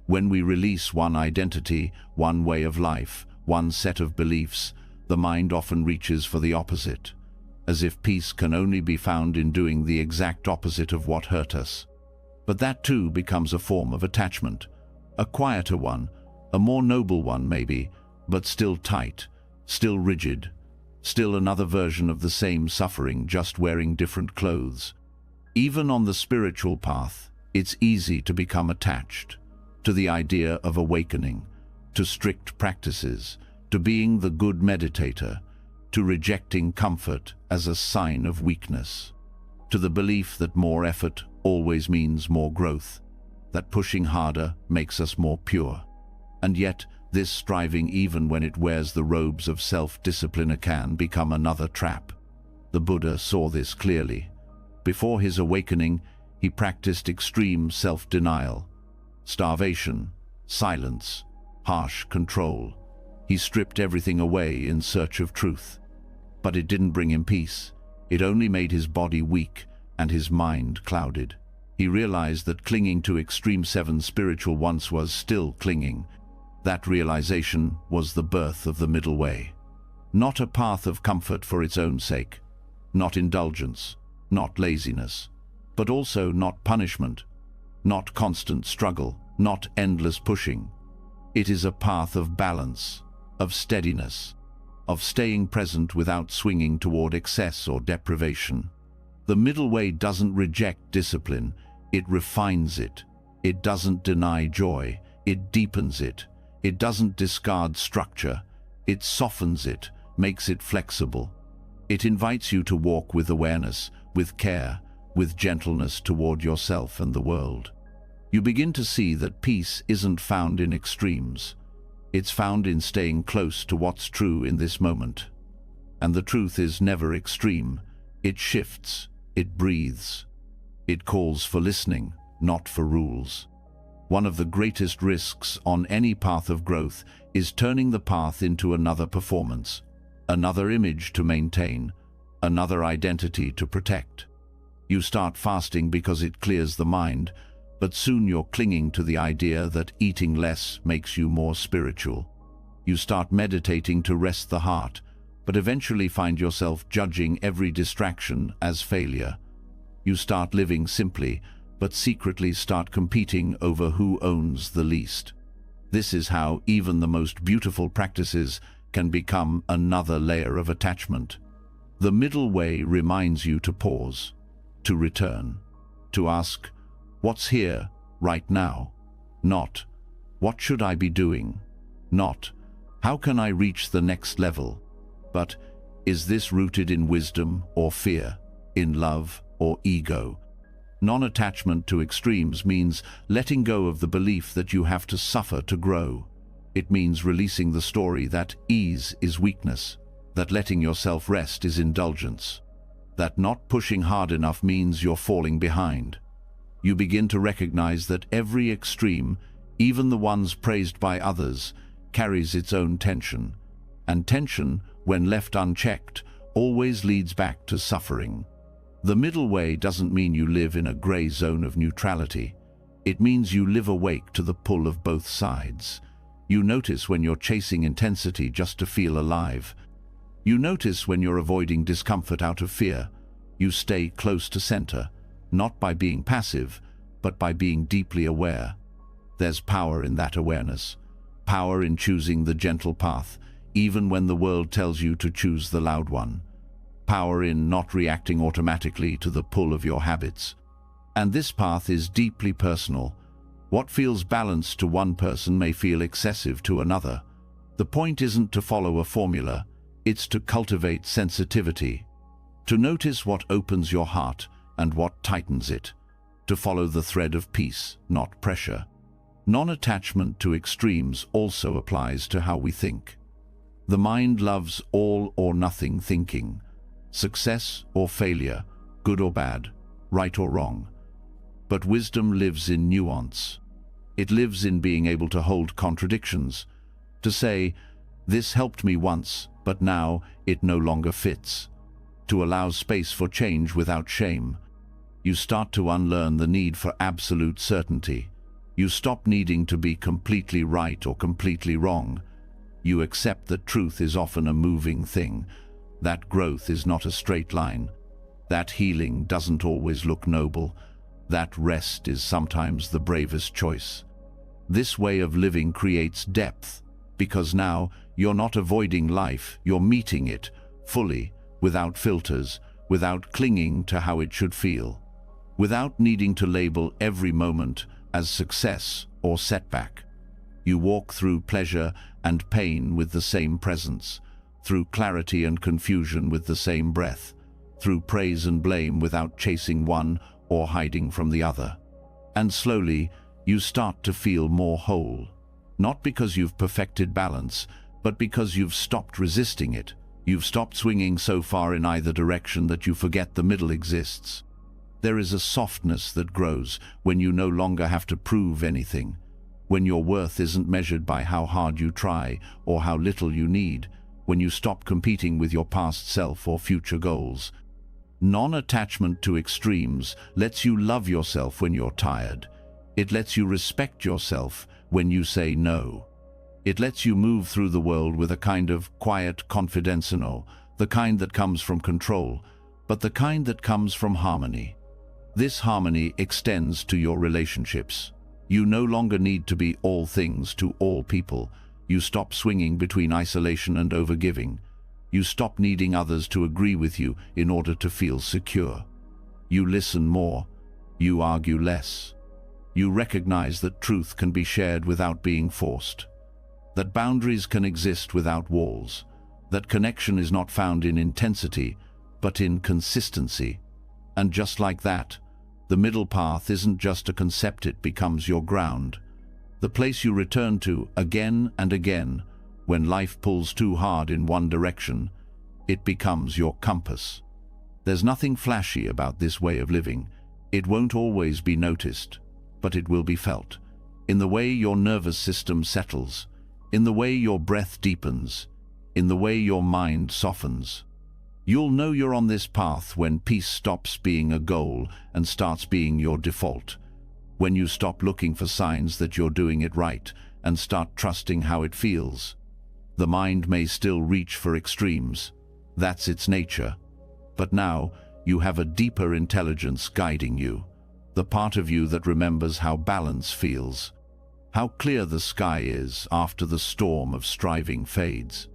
When we release one identity, one way of life, one set of beliefs, the mind often reaches for the opposite, as if peace can only be found in doing the exact opposite of what hurt us. But that too becomes a form of attachment, a quieter one, a more noble one maybe, but still tight, still rigid, still another version of the same suffering, just wearing different clothes. Even on the spiritual path, it's easy to become attached to the idea of awakening, to strict practices, to being the good meditator, to rejecting comfort as a sign of weakness, to the belief that more effort always means more growth, that pushing harder makes us more pure. And yet, this striving, even when it wears the robes of self-discipline, can become another trap. The Buddha saw this clearly. Before his awakening, he practiced extreme self-denial, starvation, silence, harsh control. He stripped everything away in search of truth. But it didn't bring him peace. It only made his body weak and his mind clouded. He realized that clinging to extreme seven spiritual once was still clinging. That realization was the birth of the middle way. Not a path of comfort for its own sake, not indulgence, not laziness, but also not punishment, not constant struggle, not endless pushing. It is a path of balance, of steadiness, of staying present without swinging toward excess or deprivation. The middle way doesn't reject discipline, it refines it. It doesn't deny joy, it deepens it. It doesn't discard structure, it softens it, makes it flexible. It invites you to walk with awareness, with care, with gentleness toward yourself and the world. You begin to see that peace isn't found in extremes. It's found in staying close to what's true in this moment. And the truth is never extreme. It shifts, it breathes. It calls for listening, not for rules. One of the greatest risks on any path of growth is turning the path into another performance, another image to maintain, another identity to protect. You start fasting because it clears the mind, but soon you're clinging to the idea that eating less makes you more spiritual. You start meditating to rest the heart, but eventually find yourself judging every distraction as failure. You start living simply, but secretly start competing over who owns the least. This is how even the most beautiful practices can become another layer of attachment. The middle way reminds you to pause, to return, to ask, what's here, right now? Not, what should I be doing? Not, how can I reach the next level? But, is this rooted in wisdom or fear, in love or ego? Non-attachment to extremes means letting go of the belief that you have to suffer to grow. It means releasing the story that ease is weakness, that letting yourself rest is indulgence, that not pushing hard enough means you're falling behind. You begin to recognize that every extreme, even the ones praised by others, carries its own tension. And tension, when left unchecked, always leads back to suffering. The middle way doesn't mean you live in a gray zone of neutrality. It means you live awake to the pull of both sides. You notice when you're chasing intensity just to feel alive. You notice when you're avoiding discomfort out of fear. You stay close to center, not by being passive, but by being deeply aware. There's power in that awareness, power in choosing the gentle path, even when the world tells you to choose the loud one. Power in not reacting automatically to the pull of your habits. And this path is deeply personal. What feels balanced to one person may feel excessive to another. The point isn't to follow a formula, it's to cultivate sensitivity, to notice what opens your heart and what tightens it, to follow the thread of peace, not pressure. Non-attachment to extremes also applies to how we think. The mind loves all or nothing thinking. Success or failure, good or bad, right or wrong. But wisdom lives in nuance. It lives in being able to hold contradictions, to say, this helped me once, but now it no longer fits. To allow space for change without shame. You start to unlearn the need for absolute certainty. You stop needing to be completely right or completely wrong. You accept that truth is often a moving thing, that growth is not a straight line, that healing doesn't always look noble, that rest is sometimes the bravest choice. This way of living creates depth, because now you're not avoiding life, you're meeting it fully, without filters, without clinging to how it should feel, without needing to label every moment as success or setback. You walk through pleasure and pain with the same presence, through clarity and confusion with the same breath, through praise and blame without chasing one or hiding from the other. And slowly, you start to feel more whole, not because you've perfected balance, but because you've stopped resisting it. You've stopped swinging so far in either direction that you forget the middle exists. There is a softness that grows when you no longer have to prove anything, when your worth isn't measured by how hard you try or how little you need, when you stop competing with your past self or future goals. Non-attachment to extremes lets you love yourself when you're tired. It lets you respect yourself when you say no. It lets you move through the world with a kind of quiet confidence, the kind that comes from control, but the kind that comes from harmony. This harmony extends to your relationships. You no longer need to be all things to all people. You stop swinging between isolation and overgiving. You stop needing others to agree with you in order to feel secure. You listen more. You argue less. You recognize that truth can be shared without being forced, that boundaries can exist without walls, that connection is not found in intensity, but in consistency. And just like that, the middle path isn't just a concept, it becomes your ground, the place you return to again and again. When life pulls too hard in one direction, it becomes your compass. There's nothing flashy about this way of living. It won't always be noticed, but it will be felt. In the way your nervous system settles, in the way your breath deepens, in the way your mind softens. You'll know you're on this path when peace stops being a goal and starts being your default. When you stop looking for signs that you're doing it right and start trusting how it feels. The mind may still reach for extremes. That's its nature. But now, you have a deeper intelligence guiding you, the part of you that remembers how balance feels, how clear the sky is after the storm of striving fades.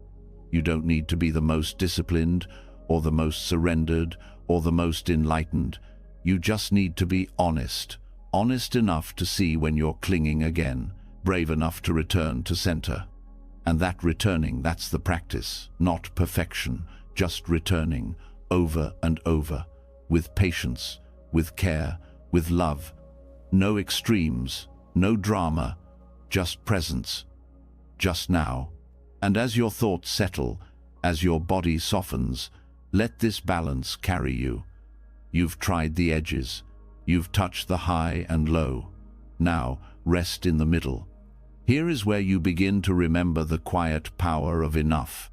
You don't need to be the most disciplined, or the most surrendered, or the most enlightened. You just need to be honest enough to see when you're clinging again, brave enough to return to center. And that returning, that's the practice, not perfection, just returning, over and over, with patience, with care, with love. No extremes, no drama, just presence, just now. And as your thoughts settle, as your body softens, let this balance carry you. You've tried the edges, you've touched the high and low. Now, rest in the middle. Here is where you begin to remember the quiet power of enough.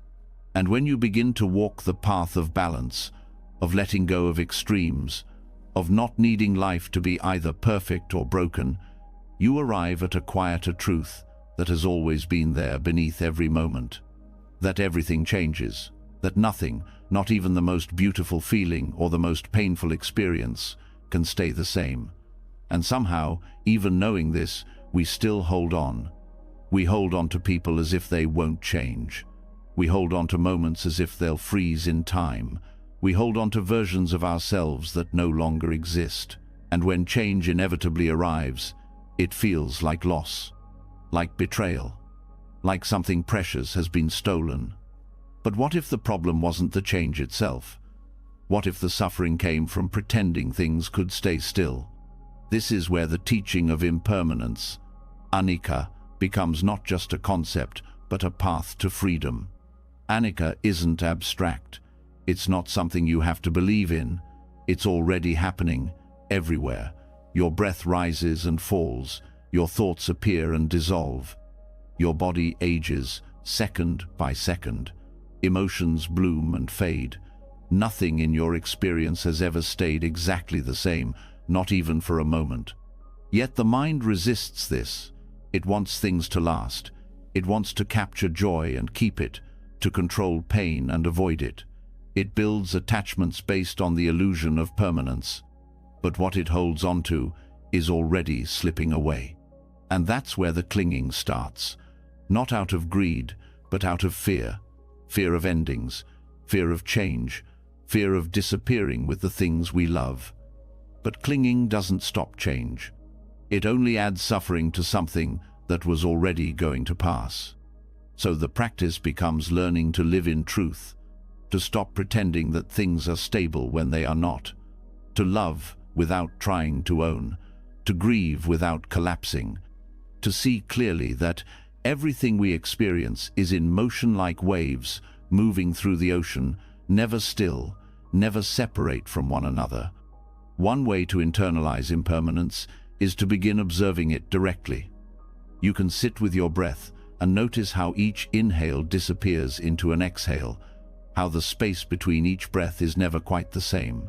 And when you begin to walk the path of balance, of letting go of extremes, of not needing life to be either perfect or broken, you arrive at a quieter truth that has always been there beneath every moment. That everything changes, that nothing, not even the most beautiful feeling or the most painful experience, can stay the same. And somehow, even knowing this, we still hold on. We hold on to people as if they won't change. We hold on to moments as if they'll freeze in time. We hold on to versions of ourselves that no longer exist. And when change inevitably arrives, it feels like loss, like betrayal, like something precious has been stolen. But what if the problem wasn't the change itself? What if the suffering came from pretending things could stay still? This is where the teaching of impermanence, anicca, becomes not just a concept, but a path to freedom. Anicca isn't abstract. It's not something you have to believe in. It's already happening, everywhere. Your breath rises and falls. Your thoughts appear and dissolve. Your body ages, second by second. Emotions bloom and fade. Nothing in your experience has ever stayed exactly the same, not even for a moment. Yet the mind resists this. It wants things to last. It wants to capture joy and keep it, to control pain and avoid it. It builds attachments based on the illusion of permanence. But what it holds onto is already slipping away. And that's where the clinging starts. Not out of greed, but out of fear. Fear of endings, fear of change, fear of disappearing with the things we love. But clinging doesn't stop change. It only adds suffering to something that was already going to pass. So the practice becomes learning to live in truth, to stop pretending that things are stable when they are not, to love without trying to own, to grieve without collapsing, to see clearly that everything we experience is in motion like waves moving through the ocean, never still, never separate from one another. One way to internalize impermanence is to begin observing it directly. You can sit with your breath and notice how each inhale disappears into an exhale, how the space between each breath is never quite the same,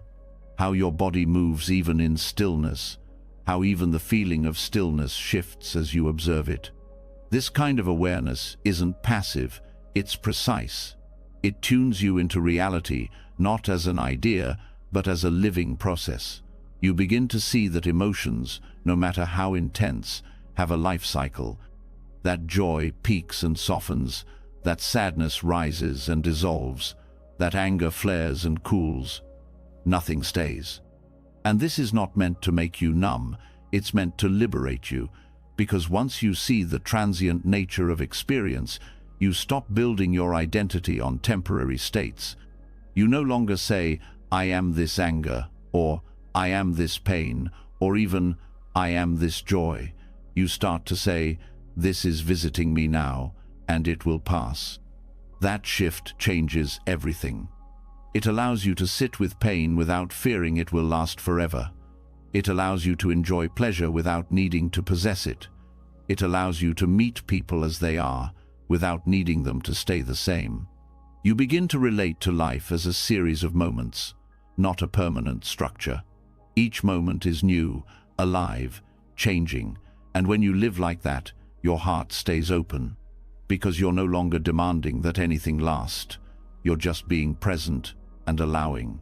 how your body moves even in stillness, how even the feeling of stillness shifts as you observe it. This kind of awareness isn't passive, it's precise. It tunes you into reality, not as an idea, but as a living process. You begin to see that emotions, no matter how intense, have a life cycle. That joy peaks and softens, that sadness rises and dissolves, That anger flares and cools. Nothing stays. And this is not meant to make you numb, it's meant to liberate you, because once you see the transient nature of experience, you stop building your identity on temporary states. You no longer say, I am this anger, or I am this pain, or even, I am this joy. You start to say, this is visiting me now, and it will pass. That shift changes everything. It allows you to sit with pain without fearing it will last forever. It allows you to enjoy pleasure without needing to possess it. It allows you to meet people as they are, without needing them to stay the same. You begin to relate to life as a series of moments, not a permanent structure. Each moment is new, alive, changing, and when you live like that, your heart stays open, because you're no longer demanding that anything last. You're just being present and allowing.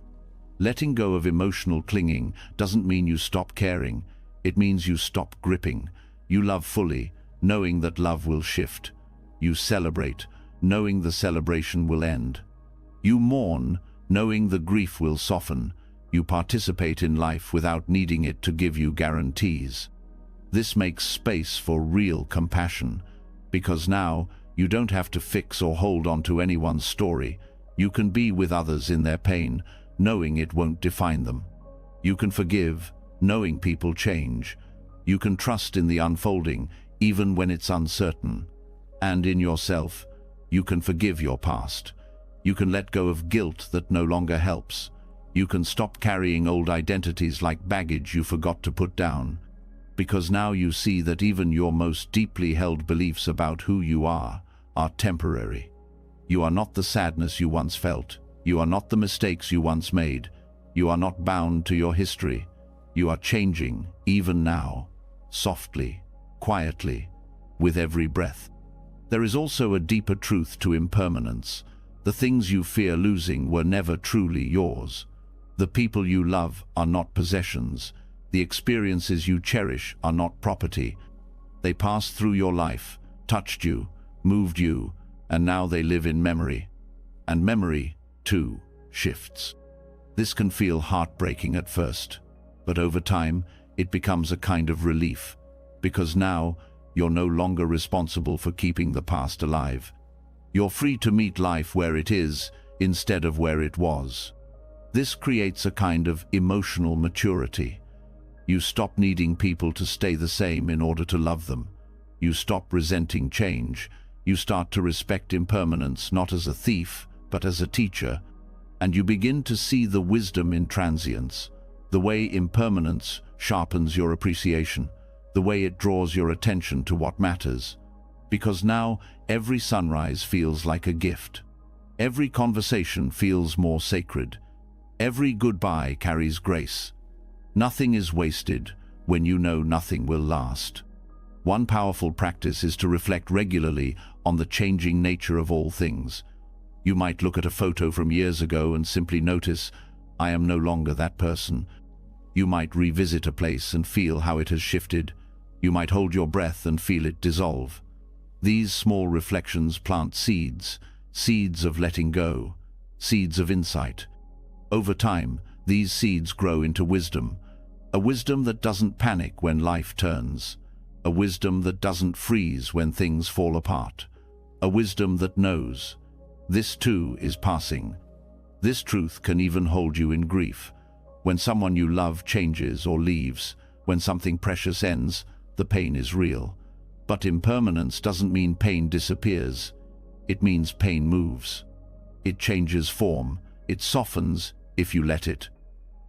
Letting go of emotional clinging doesn't mean you stop caring. It means you stop gripping. You love fully, knowing that love will shift. You celebrate, knowing the celebration will end. You mourn, knowing the grief will soften. You participate in life without needing it to give you guarantees. This makes space for real compassion, because now you don't have to fix or hold on to anyone's story. You can be with others in their pain, knowing it won't define them. You can forgive, knowing people change. You can trust in the unfolding, even when it's uncertain. And in yourself, you can forgive your past. You can let go of guilt that no longer helps. You can stop carrying old identities like baggage you forgot to put down, because now you see that even your most deeply held beliefs about who you are temporary. You are not the sadness you once felt. You are not the mistakes you once made. You are not bound to your history. You are changing, even now, softly, quietly, with every breath. There is also a deeper truth to impermanence. The things you fear losing were never truly yours. The people you love are not possessions. The experiences you cherish are not property. They passed through your life, touched you, moved you, and now they live in memory. And memory, too, shifts. This can feel heartbreaking at first, but over time, it becomes a kind of relief, because now you're no longer responsible for keeping the past alive. You're free to meet life where it is, instead of where it was. This creates a kind of emotional maturity. You stop needing people to stay the same in order to love them. You stop resenting change. You start to respect impermanence not as a thief, but as a teacher. And you begin to see the wisdom in transience, the way impermanence sharpens your appreciation, the way it draws your attention to what matters. Because now every sunrise feels like a gift. Every conversation feels more sacred. Every goodbye carries grace. Nothing is wasted when you know nothing will last. One powerful practice is to reflect regularly on the changing nature of all things. You might look at a photo from years ago and simply notice, I am no longer that person. You might revisit a place and feel how it has shifted. You might hold your breath and feel it dissolve. These small reflections plant seeds, seeds of letting go, seeds of insight. Over time, these seeds grow into wisdom, a wisdom that doesn't panic when life turns, a wisdom that doesn't freeze when things fall apart, a wisdom that knows, this too is passing. This truth can even hold you in grief. When someone you love changes or leaves, when something precious ends, the pain is real. But impermanence doesn't mean pain disappears. It means pain moves. It changes form. It softens if you let it.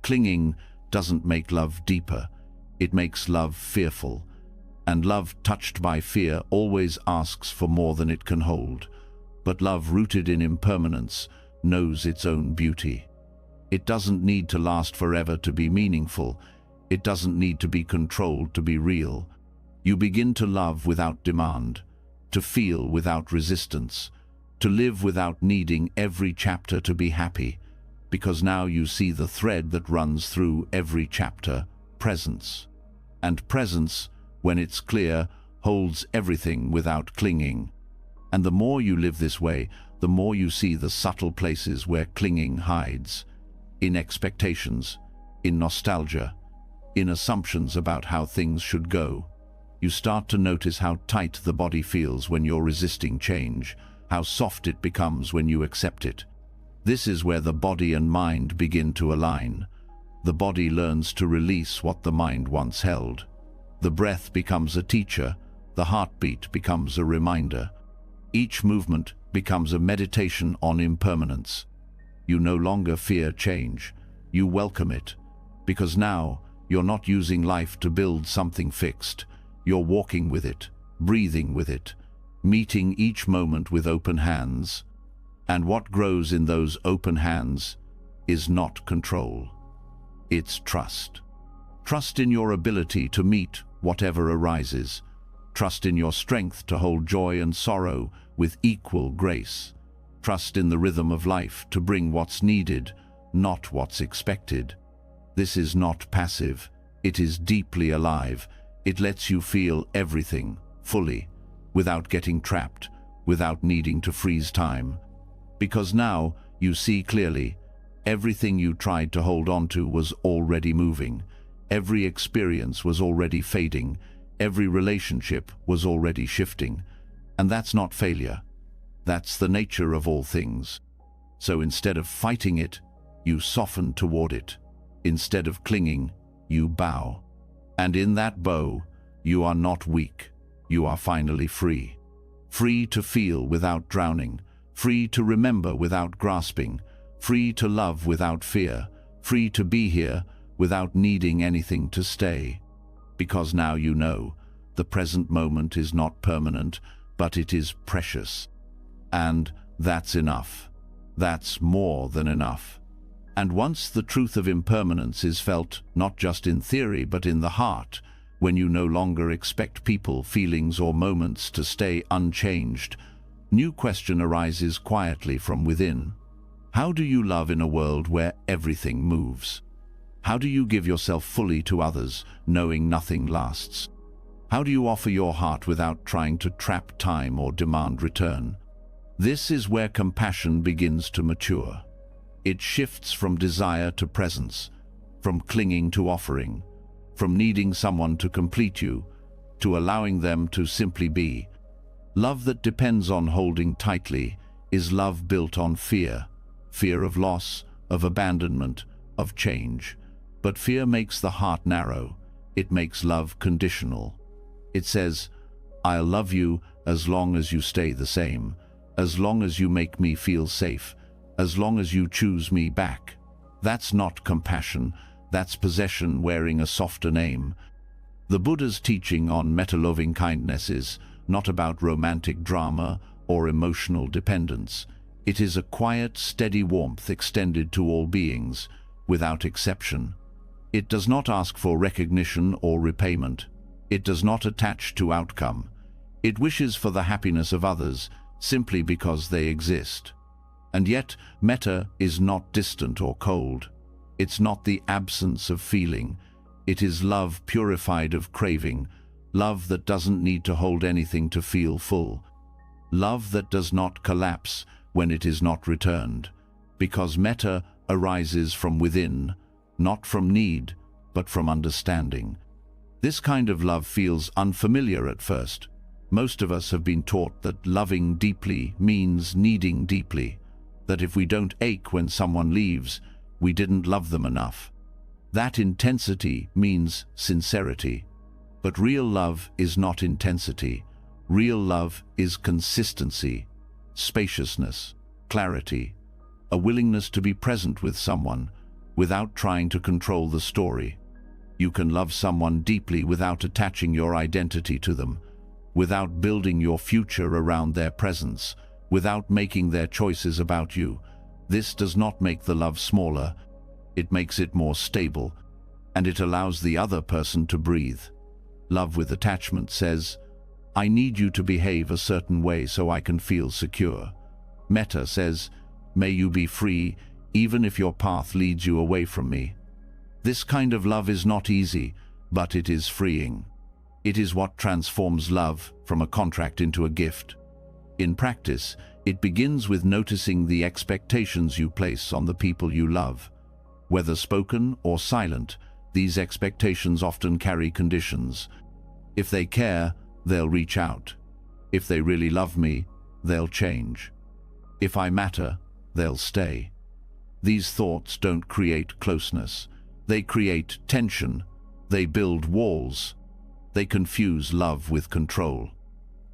Clinging doesn't make love deeper. It makes love fearful. And love touched by fear always asks for more than it can hold. But love rooted in impermanence knows its own beauty. It doesn't need to last forever to be meaningful. It doesn't need to be controlled to be real. You begin to love without demand, to feel without resistance, to live without needing every chapter to be happy, because now you see the thread that runs through every chapter, presence. And presence, when it's clear, holds everything without clinging. And the more you live this way, the the more you see the subtle places where clinging hides, in expectations, in nostalgia, in assumptions about how things should go. You start to notice how tight the body feels when you're resisting change, how soft it becomes when you accept it. This is where the body and mind begin to align. The body learns to release what the mind once held. The breath becomes a teacher, the heartbeat becomes a reminder. Each movement becomes a meditation on impermanence. You no longer fear change, you welcome it, because now you're not using life to build something fixed. You're walking with it, breathing with it, meeting each moment with open hands. And what grows in those open hands is not control. It's trust. Trust in your ability to meet whatever arises. Trust in your strength to hold joy and sorrow with equal grace. Trust in the rhythm of life to bring what's needed, not what's expected. This is not passive. It is deeply alive. It lets you feel everything, fully, without getting trapped, without needing to freeze time. Because now you see clearly, everything you tried to hold on to was already moving. Every experience was already fading. Every relationship was already shifting. And that's not failure. That's the nature of all things. So instead of fighting it, you soften toward it. Instead of clinging, you bow. And in that bow, you are not weak. You are finally free. Free to feel without drowning. Free to remember without grasping. Free to love without fear. Free to be here without needing anything to stay. Because now you know, the present moment is not permanent, but it is precious. And that's enough. That's more than enough. And once the truth of impermanence is felt, not just in theory, but in the heart, when you no longer expect people, feelings, or moments to stay unchanged, new question arises quietly from within. How do you love in a world where everything moves? How do you give yourself fully to others, knowing nothing lasts? How do you offer your heart without trying to trap time or demand return? This is where compassion begins to mature. It shifts from desire to presence, from clinging to offering, from needing someone to complete you, to allowing them to simply be. Love that depends on holding tightly is love built on fear. Fear of loss, of abandonment, of change. But fear makes the heart narrow. It makes love conditional. It says, I'll love you as long as you stay the same, as long as you make me feel safe, as long as you choose me back. That's not compassion, that's possession wearing a softer name. The Buddha's teaching on meta-loving kindness is not about romantic drama or emotional dependence. It is a quiet, steady warmth extended to all beings, without exception. It does not ask for recognition or repayment. It does not attach to outcome. It wishes for the happiness of others simply because they exist. And yet, metta is not distant or cold. It's not the absence of feeling. It is love purified of craving, love that doesn't need to hold anything to feel full, love that does not collapse when it is not returned, because metta arises from within, not from need, but from understanding. This kind of love feels unfamiliar at first. Most of us have been taught that loving deeply means needing deeply, that if we don't ache when someone leaves, we didn't love them enough. That intensity means sincerity. But real love is not intensity. Real love is consistency, spaciousness, clarity, a willingness to be present with someone without trying to control the story. You can love someone deeply without attaching your identity to them, without building your future around their presence, without making their choices about you. This does not make the love smaller. It makes it more stable, and it allows the other person to breathe. Love with attachment says, I need you to behave a certain way so I can feel secure. Metta says, may you be free even if your path leads you away from me. This kind of love is not easy, but it is freeing. It is what transforms love from a contract into a gift. In practice, It begins with noticing the expectations you place on the people you love. Whether spoken or silent, these expectations often carry conditions. If they care, they'll reach out. If they really love me, they'll change. If I matter, they'll stay. These thoughts don't create closeness. They create tension. They build walls. They confuse love with control.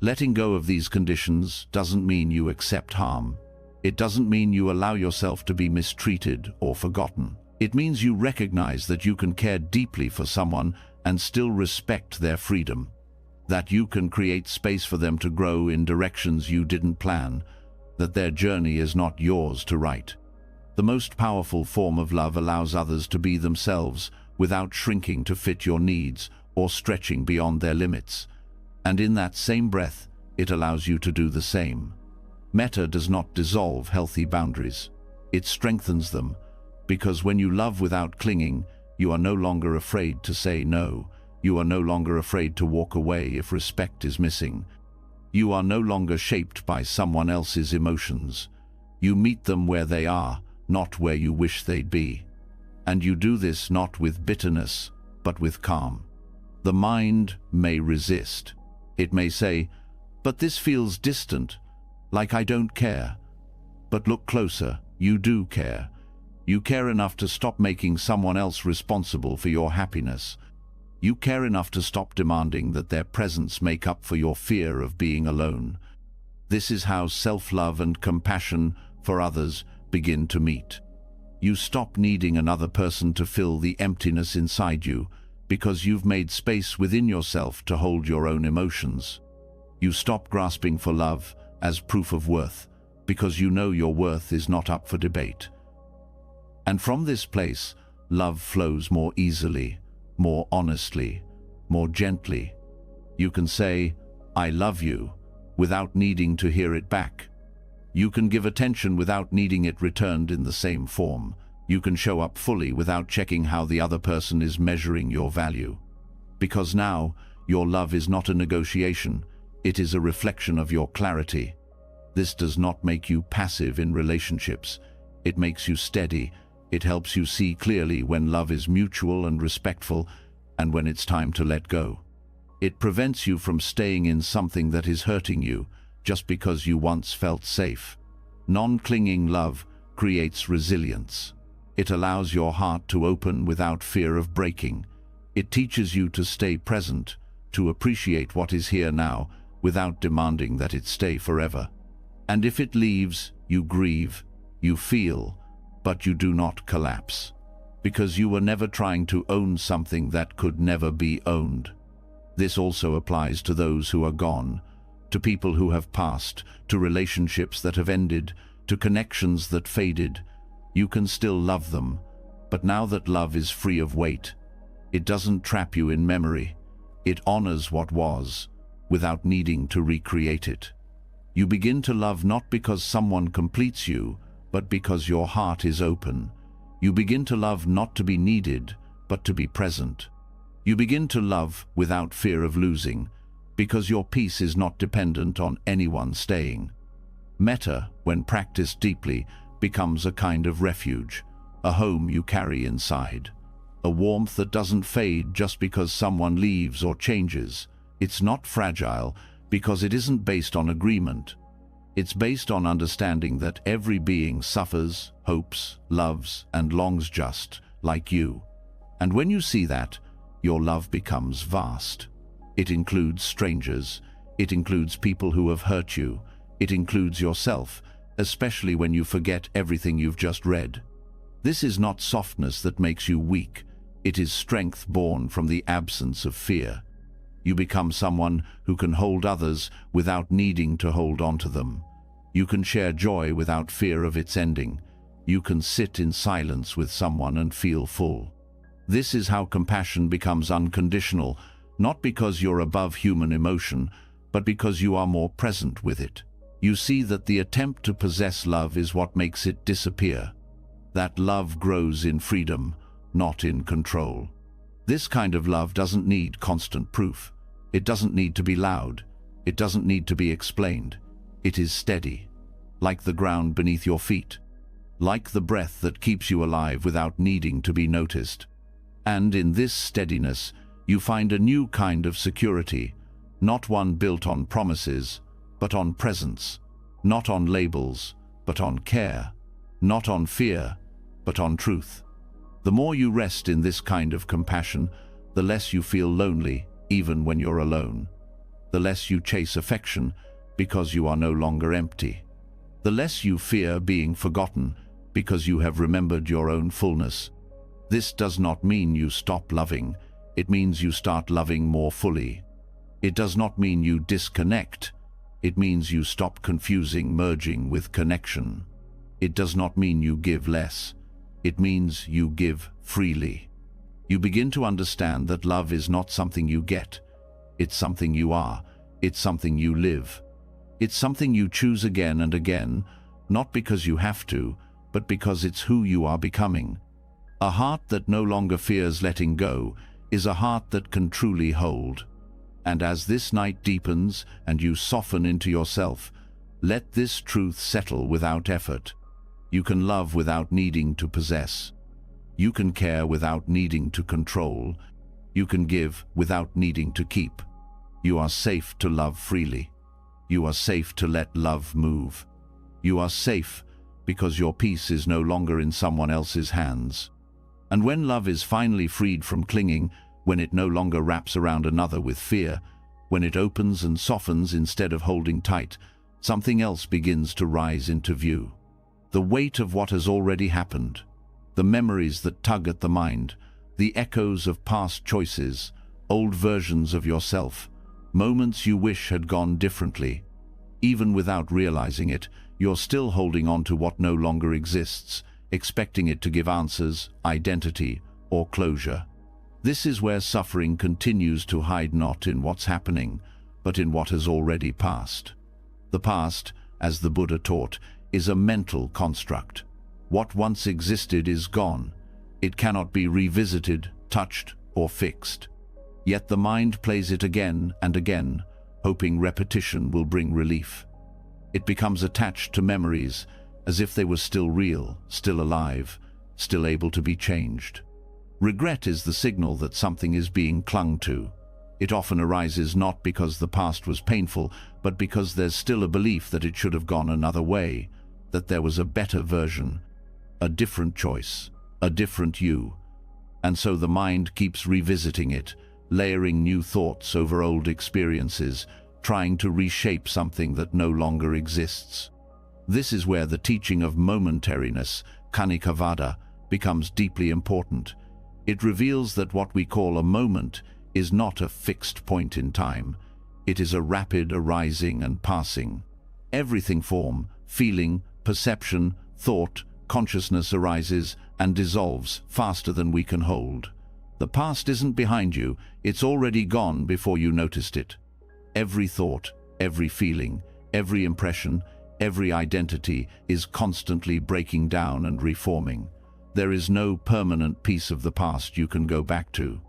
Letting go of these conditions doesn't mean you accept harm. It doesn't mean you allow yourself to be mistreated or forgotten. It means you recognize that you can care deeply for someone and still respect their freedom. That you can create space for them to grow in directions you didn't plan. That their journey is not yours to write. The most powerful form of love allows others to be themselves without shrinking to fit your needs or stretching beyond their limits. And in that same breath, it allows you to do the same. Metta does not dissolve healthy boundaries. It strengthens them, because when you love without clinging, you are no longer afraid to say no. You are no longer afraid to walk away if respect is missing. You are no longer shaped by someone else's emotions. You meet them where they are, not where you wish they'd be. And you do this not with bitterness, but with calm. The mind may resist. It may say, "But this feels distant, like I don't care." But look closer, you do care. You care enough to stop making someone else responsible for your happiness. You care enough to stop demanding that their presence make up for your fear of being alone. This is how self-love and compassion for others begin to meet. You stop needing another person to fill the emptiness inside you, because you've made space within yourself to hold your own emotions. You stop grasping for love as proof of worth, because you know your worth is not up for debate. And from this place, love flows more easily, more honestly, more gently. You can say, "I love you," without needing to hear it back. You can give attention without needing it returned in the same form. You can show up fully without checking how the other person is measuring your value. Because now, your love is not a negotiation, it is a reflection of your clarity. This does not make you passive in relationships. It makes you steady. It helps you see clearly when love is mutual and respectful, and when it's time to let go. It prevents you from staying in something that is hurting you, just because you once felt safe. Non-clinging love creates resilience. It allows your heart to open without fear of breaking. It teaches you to stay present, to appreciate what is here now, without demanding that it stay forever. And if it leaves, you grieve, you feel, but you do not collapse, because you were never trying to own something that could never be owned. This also applies to those who are gone, to people who have passed, to relationships that have ended, to connections that faded. You can still love them, but now that love is free of weight, it doesn't trap you in memory. It honors what was, without needing to recreate it. You begin to love not because someone completes you, but because your heart is open. You begin to love not to be needed, but to be present. You begin to love without fear of losing, because your peace is not dependent on anyone staying. Metta, when practiced deeply, becomes a kind of refuge, a home you carry inside. A warmth that doesn't fade just because someone leaves or changes. It's not fragile because it isn't based on agreement. It's based on understanding that every being suffers, hopes, loves, and longs just like you. And when you see that, your love becomes vast. It includes strangers. It includes people who have hurt you. It includes yourself, especially when you forget everything you've just read. This is not softness that makes you weak. It is strength born from the absence of fear. You become someone who can hold others without needing to hold on to them. You can share joy without fear of its ending. You can sit in silence with someone and feel full. This is how compassion becomes unconditional, not because you're above human emotion, but because you are more present with it. You see that the attempt to possess love is what makes it disappear. That love grows in freedom, not in control. This kind of love doesn't need constant proof. It doesn't need to be loud. It doesn't need to be explained. It is steady. like the ground beneath your feet, like the breath that keeps you alive without needing to be noticed. And in this steadiness, you find a new kind of security, not one built on promises, but on presence, not on labels, but on care, not on fear, but on truth. The more you rest in this kind of compassion, the less you feel lonely, even when you're alone. The less you chase affection, because you are no longer empty. The less you fear being forgotten, because you have remembered your own fullness. This does not mean you stop loving. It means you start loving more fully. It does not mean you disconnect. It means you stop confusing merging with connection. It does not mean you give less. It means you give freely. You begin to understand that love is not something you get. It's something you are. It's something you live. It's something you choose again and again, not because you have to, but because it's who you are becoming. A heart that no longer fears letting go is a heart that can truly hold. And as this night deepens and you soften into yourself, let this truth settle without effort. You can love without needing to possess. You can care without needing to control. You can give without needing to keep. You are safe to love freely. You are safe to let love move. You are safe because your peace is no longer in someone else's hands. And when love is finally freed from clinging, when it no longer wraps around another with fear, when it opens and softens instead of holding tight, something else begins to rise into view. The weight of what has already happened, the memories that tug at the mind, the echoes of past choices, old versions of yourself, moments you wish had gone differently. Even without realizing it, you're still holding on to what no longer exists, expecting it to give answers, identity, or closure. This is where suffering continues to hide not in what's happening, but in what has already passed. The past, as the Buddha taught, is a mental construct. What once existed is gone. It cannot be revisited, touched, or fixed. Yet the mind plays it again and again, hoping repetition will bring relief. It becomes attached to memories, as if they were still real, still alive, still able to be changed. Regret is the signal that something is being clung to. It often arises not because the past was painful, but because there's still a belief that it should have gone another way, that there was a better version, a different choice, a different you. And so the mind keeps revisiting it, layering new thoughts over old experiences, trying to reshape something that no longer exists. This is where the teaching of momentariness, Kanikavada, becomes deeply important. It reveals that what we call a moment is not a fixed point in time. It is a rapid arising and passing. Everything form, feeling, perception, thought, consciousness arises and dissolves faster than we can hold. The past isn't behind you, it's already gone before you noticed it. Every thought, every feeling, every impression, every identity is constantly breaking down and reforming. There is no permanent piece of the past you can go back to.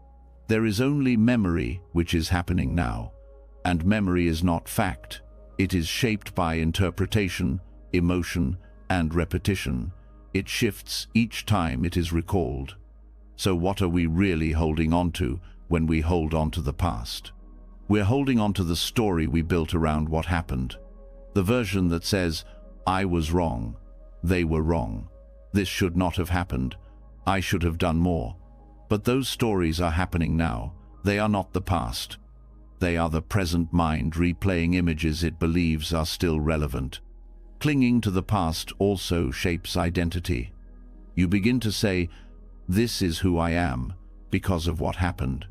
There is only memory, which is happening now. And memory is not fact. It is shaped by interpretation, emotion, and repetition. It shifts each time it is recalled. So what are we really holding on to when we hold on to the past? We're holding on to the story we built around what happened. The version that says, I was wrong, they were wrong, this should not have happened, I should have done more. But those stories are happening now. They are not the past. They are the present mind replaying images it believes are still relevant. Clinging to the past also shapes identity. You begin to say, this is who I am because of what happened.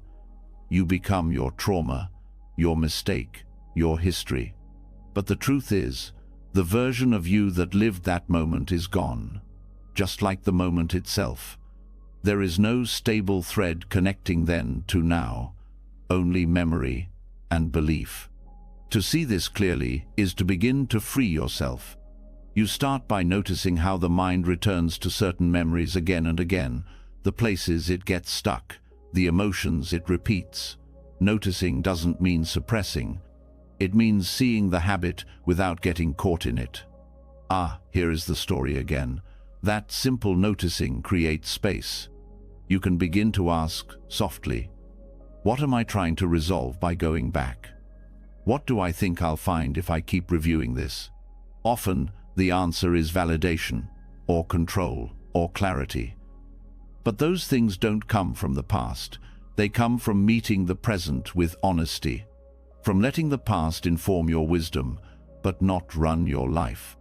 You become your trauma, your mistake, your history. But the truth is, the version of you that lived that moment is gone, just like the moment itself. There is no stable thread connecting then to now, only memory and belief. To see this clearly is to begin to free yourself. You start by noticing how the mind returns to certain memories again and again, the places it gets stuck, the emotions it repeats. Noticing doesn't mean suppressing. It means seeing the habit without getting caught in it. Ah, here is the story again. That simple noticing creates space. You can begin to ask, softly, what am I trying to resolve by going back? What do I think I'll find if I keep reviewing this? Often, the answer is validation, or control, or clarity. But those things don't come from the past. They come from meeting the present with honesty, from letting the past inform your wisdom, but not run your life.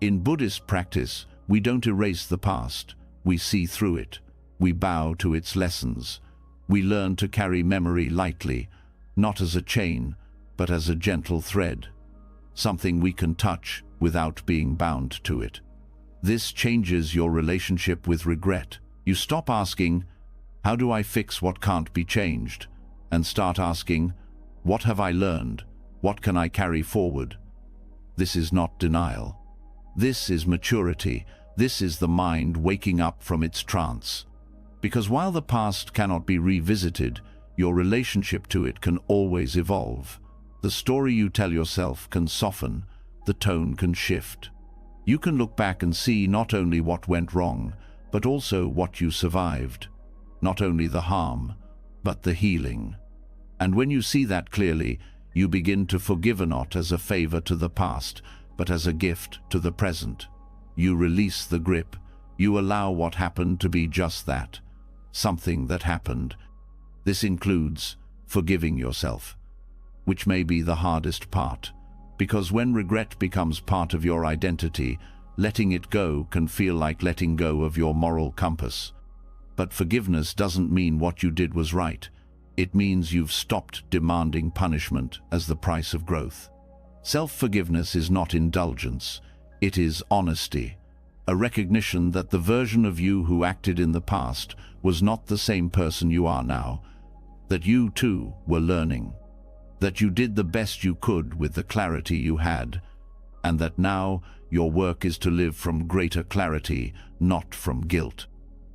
In Buddhist practice, we don't erase the past. We see through it. We bow to its lessons. We learn to carry memory lightly, not as a chain, but as a gentle thread, something we can touch without being bound to it. This changes your relationship with regret. You stop asking, how do I fix what can't be changed? And start asking, what have I learned? What can I carry forward? This is not denial. This is maturity. This is the mind waking up from its trance. Because while the past cannot be revisited, your relationship to it can always evolve. The story you tell yourself can soften, the tone can shift. You can look back and see not only what went wrong, but also what you survived. Not only the harm, but the healing. And when you see that clearly, you begin to forgive not as a favor to the past, but as a gift to the present. You release the grip. You allow what happened to be just that, something that happened. This includes forgiving yourself, which may be the hardest part, because when regret becomes part of your identity, letting it go can feel like letting go of your moral compass. But forgiveness doesn't mean what you did was right. It means you've stopped demanding punishment as the price of growth. Self-forgiveness is not indulgence. It is honesty, a recognition that the version of you who acted in the past was not the same person you are now, that you too were learning, that you did the best you could with the clarity you had, and that now your work is to live from greater clarity, not from guilt.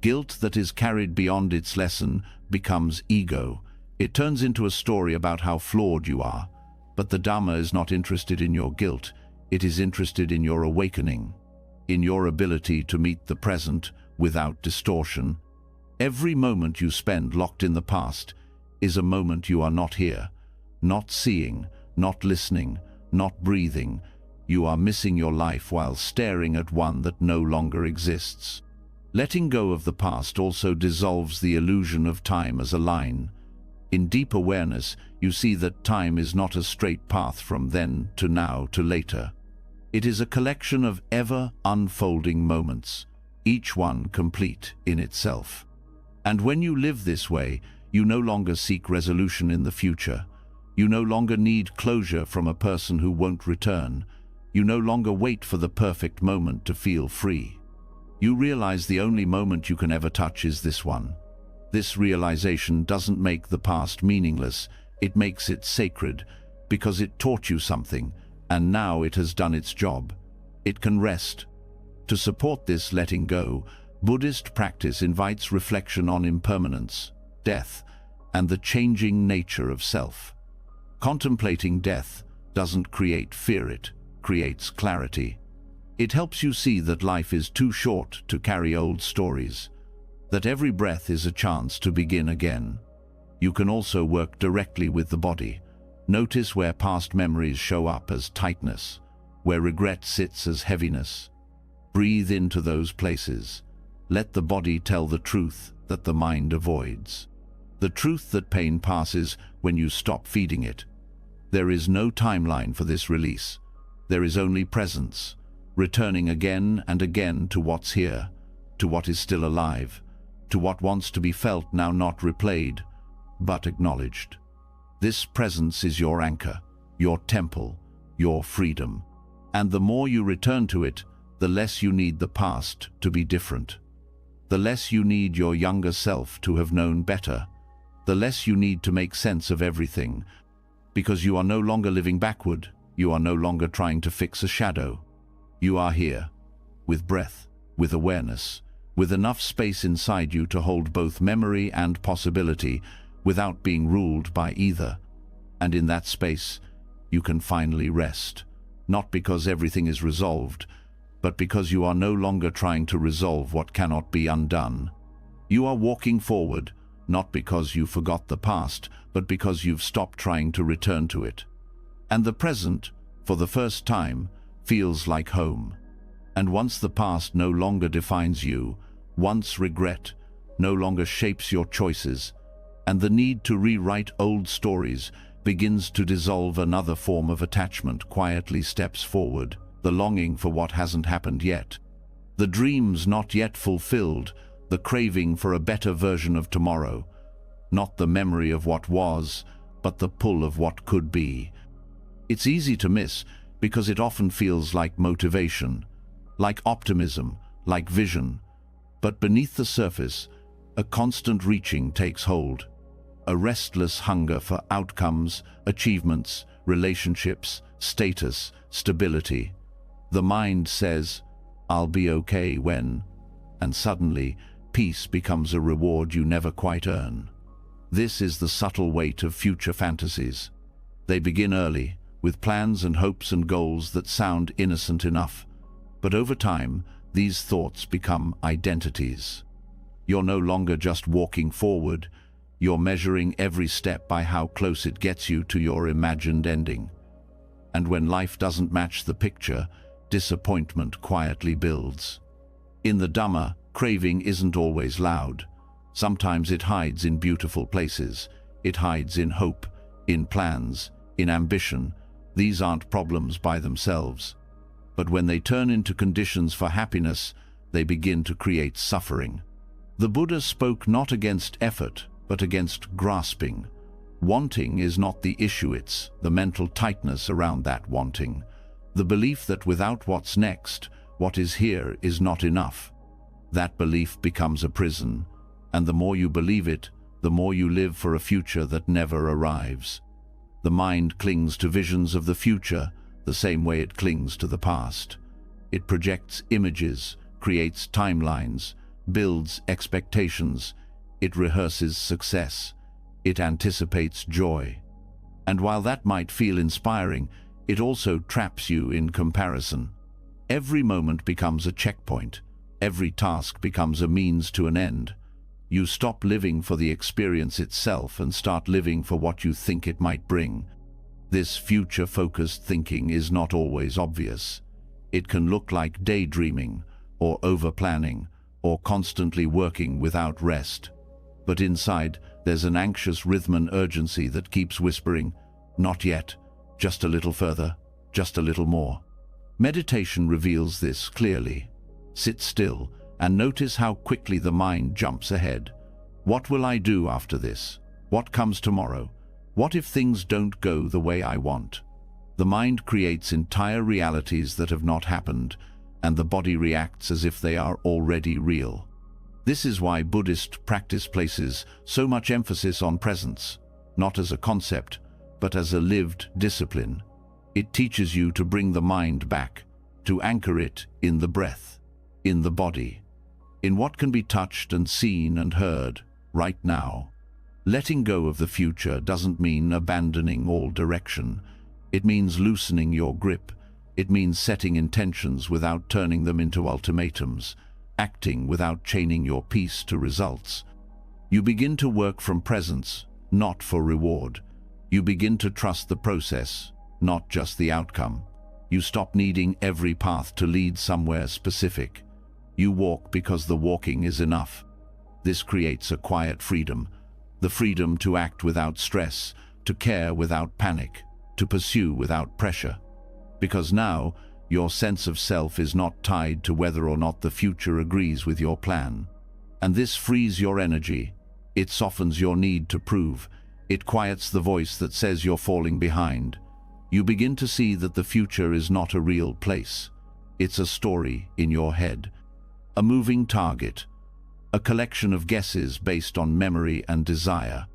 Guilt that is carried beyond its lesson becomes ego. It turns into a story about how flawed you are. But the Dhamma is not interested in your guilt. It is interested in your awakening, in your ability to meet the present without distortion. Every moment you spend locked in the past is a moment you are not here, not seeing, not listening, not breathing. You are missing your life while staring at one that no longer exists. Letting go of the past also dissolves the illusion of time as a line. In deep awareness, you see that time is not a straight path from then to now to later. It is a collection of ever unfolding moments, each one complete in itself. And when you live this way, you no longer seek resolution in the future. You no longer need closure from a person who won't return. You no longer wait for the perfect moment to feel free. You realize the only moment you can ever touch is this one. This realization doesn't make the past meaningless. It makes it sacred, because it taught you something, and now it has done its job. It can rest. To support this letting go, Buddhist practice invites reflection on impermanence, death, and the changing nature of self. Contemplating death doesn't create fear, it creates clarity. It helps you see that life is too short to carry old stories, that every breath is a chance to begin again. You can also work directly with the body. Notice where past memories show up as tightness, where regret sits as heaviness. Breathe into those places. Let the body tell the truth that the mind avoids. The truth that pain passes when you stop feeding it. There is no timeline for this release. There is only presence, returning again and again to what's here, to what is still alive, to what wants to be felt now, not replayed, but acknowledged. This presence is your anchor, your temple, your freedom. And the more you return to it, the less you need the past to be different. The less you need your younger self to have known better. The less you need to make sense of everything, because you are no longer living backward. You are no longer trying to fix a shadow. You are here, with breath, with awareness, with enough space inside you to hold both memory and possibility without being ruled by either. And in that space, you can finally rest, not because everything is resolved, but because you are no longer trying to resolve what cannot be undone. You are walking forward, not because you forgot the past, but because you've stopped trying to return to it. And the present, for the first time, feels like home. And once the past no longer defines you, once regret no longer shapes your choices, and the need to rewrite old stories begins to dissolve, another form of attachment quietly steps forward, the longing for what hasn't happened yet, the dreams not yet fulfilled, the craving for a better version of tomorrow, not the memory of what was, but the pull of what could be. It's easy to miss because it often feels like motivation, like optimism, like vision. But beneath the surface, a constant reaching takes hold, a restless hunger for outcomes, achievements, relationships, status, stability. The mind says, "I'll be okay when," and suddenly, peace becomes a reward you never quite earn. This is the subtle weight of future fantasies. They begin early, with plans and hopes and goals that sound innocent enough. But over time, these thoughts become identities. You're no longer just walking forward, you're measuring every step by how close it gets you to your imagined ending. And when life doesn't match the picture, disappointment quietly builds. In the Dhamma, craving isn't always loud. Sometimes it hides in beautiful places. It hides in hope, in plans, in ambition. These aren't problems by themselves. But when they turn into conditions for happiness, they begin to create suffering. The Buddha spoke not against effort, but against grasping. Wanting is not the issue, it's the mental tightness around that wanting. The belief that without what's next, what is here is not enough. That belief becomes a prison, and the more you believe it, the more you live for a future that never arrives. The mind clings to visions of the future, the same way it clings to the past. It projects images, creates timelines, builds expectations. It rehearses success. It anticipates joy. And while that might feel inspiring, it also traps you in comparison. Every moment becomes a checkpoint. Every task becomes a means to an end. You stop living for the experience itself and start living for what you think it might bring. This future-focused thinking is not always obvious. It can look like daydreaming, or over-planning, or constantly working without rest. But inside, there's an anxious rhythm and urgency that keeps whispering, "Not yet, just a little further, just a little more." Meditation reveals this clearly. Sit still and notice how quickly the mind jumps ahead. What will I do after this? What comes tomorrow? What if things don't go the way I want? The mind creates entire realities that have not happened, and the body reacts as if they are already real. This is why Buddhist practice places so much emphasis on presence, not as a concept, but as a lived discipline. It teaches you to bring the mind back, to anchor it in the breath, in the body, in what can be touched and seen and heard right now. Letting go of the future doesn't mean abandoning all direction. It means loosening your grip. It means setting intentions without turning them into ultimatums, acting without chaining your peace to results. You begin to work from presence, not for reward. You begin to trust the process, not just the outcome. You stop needing every path to lead somewhere specific. You walk because the walking is enough. This creates a quiet freedom, the freedom to act without stress, to care without panic, to pursue without pressure. Because now, your sense of self is not tied to whether or not the future agrees with your plan. And this frees your energy. It softens your need to prove. It quiets the voice that says you're falling behind. You begin to see that the future is not a real place. It's a story in your head, a moving target, a collection of guesses based on memory and desire.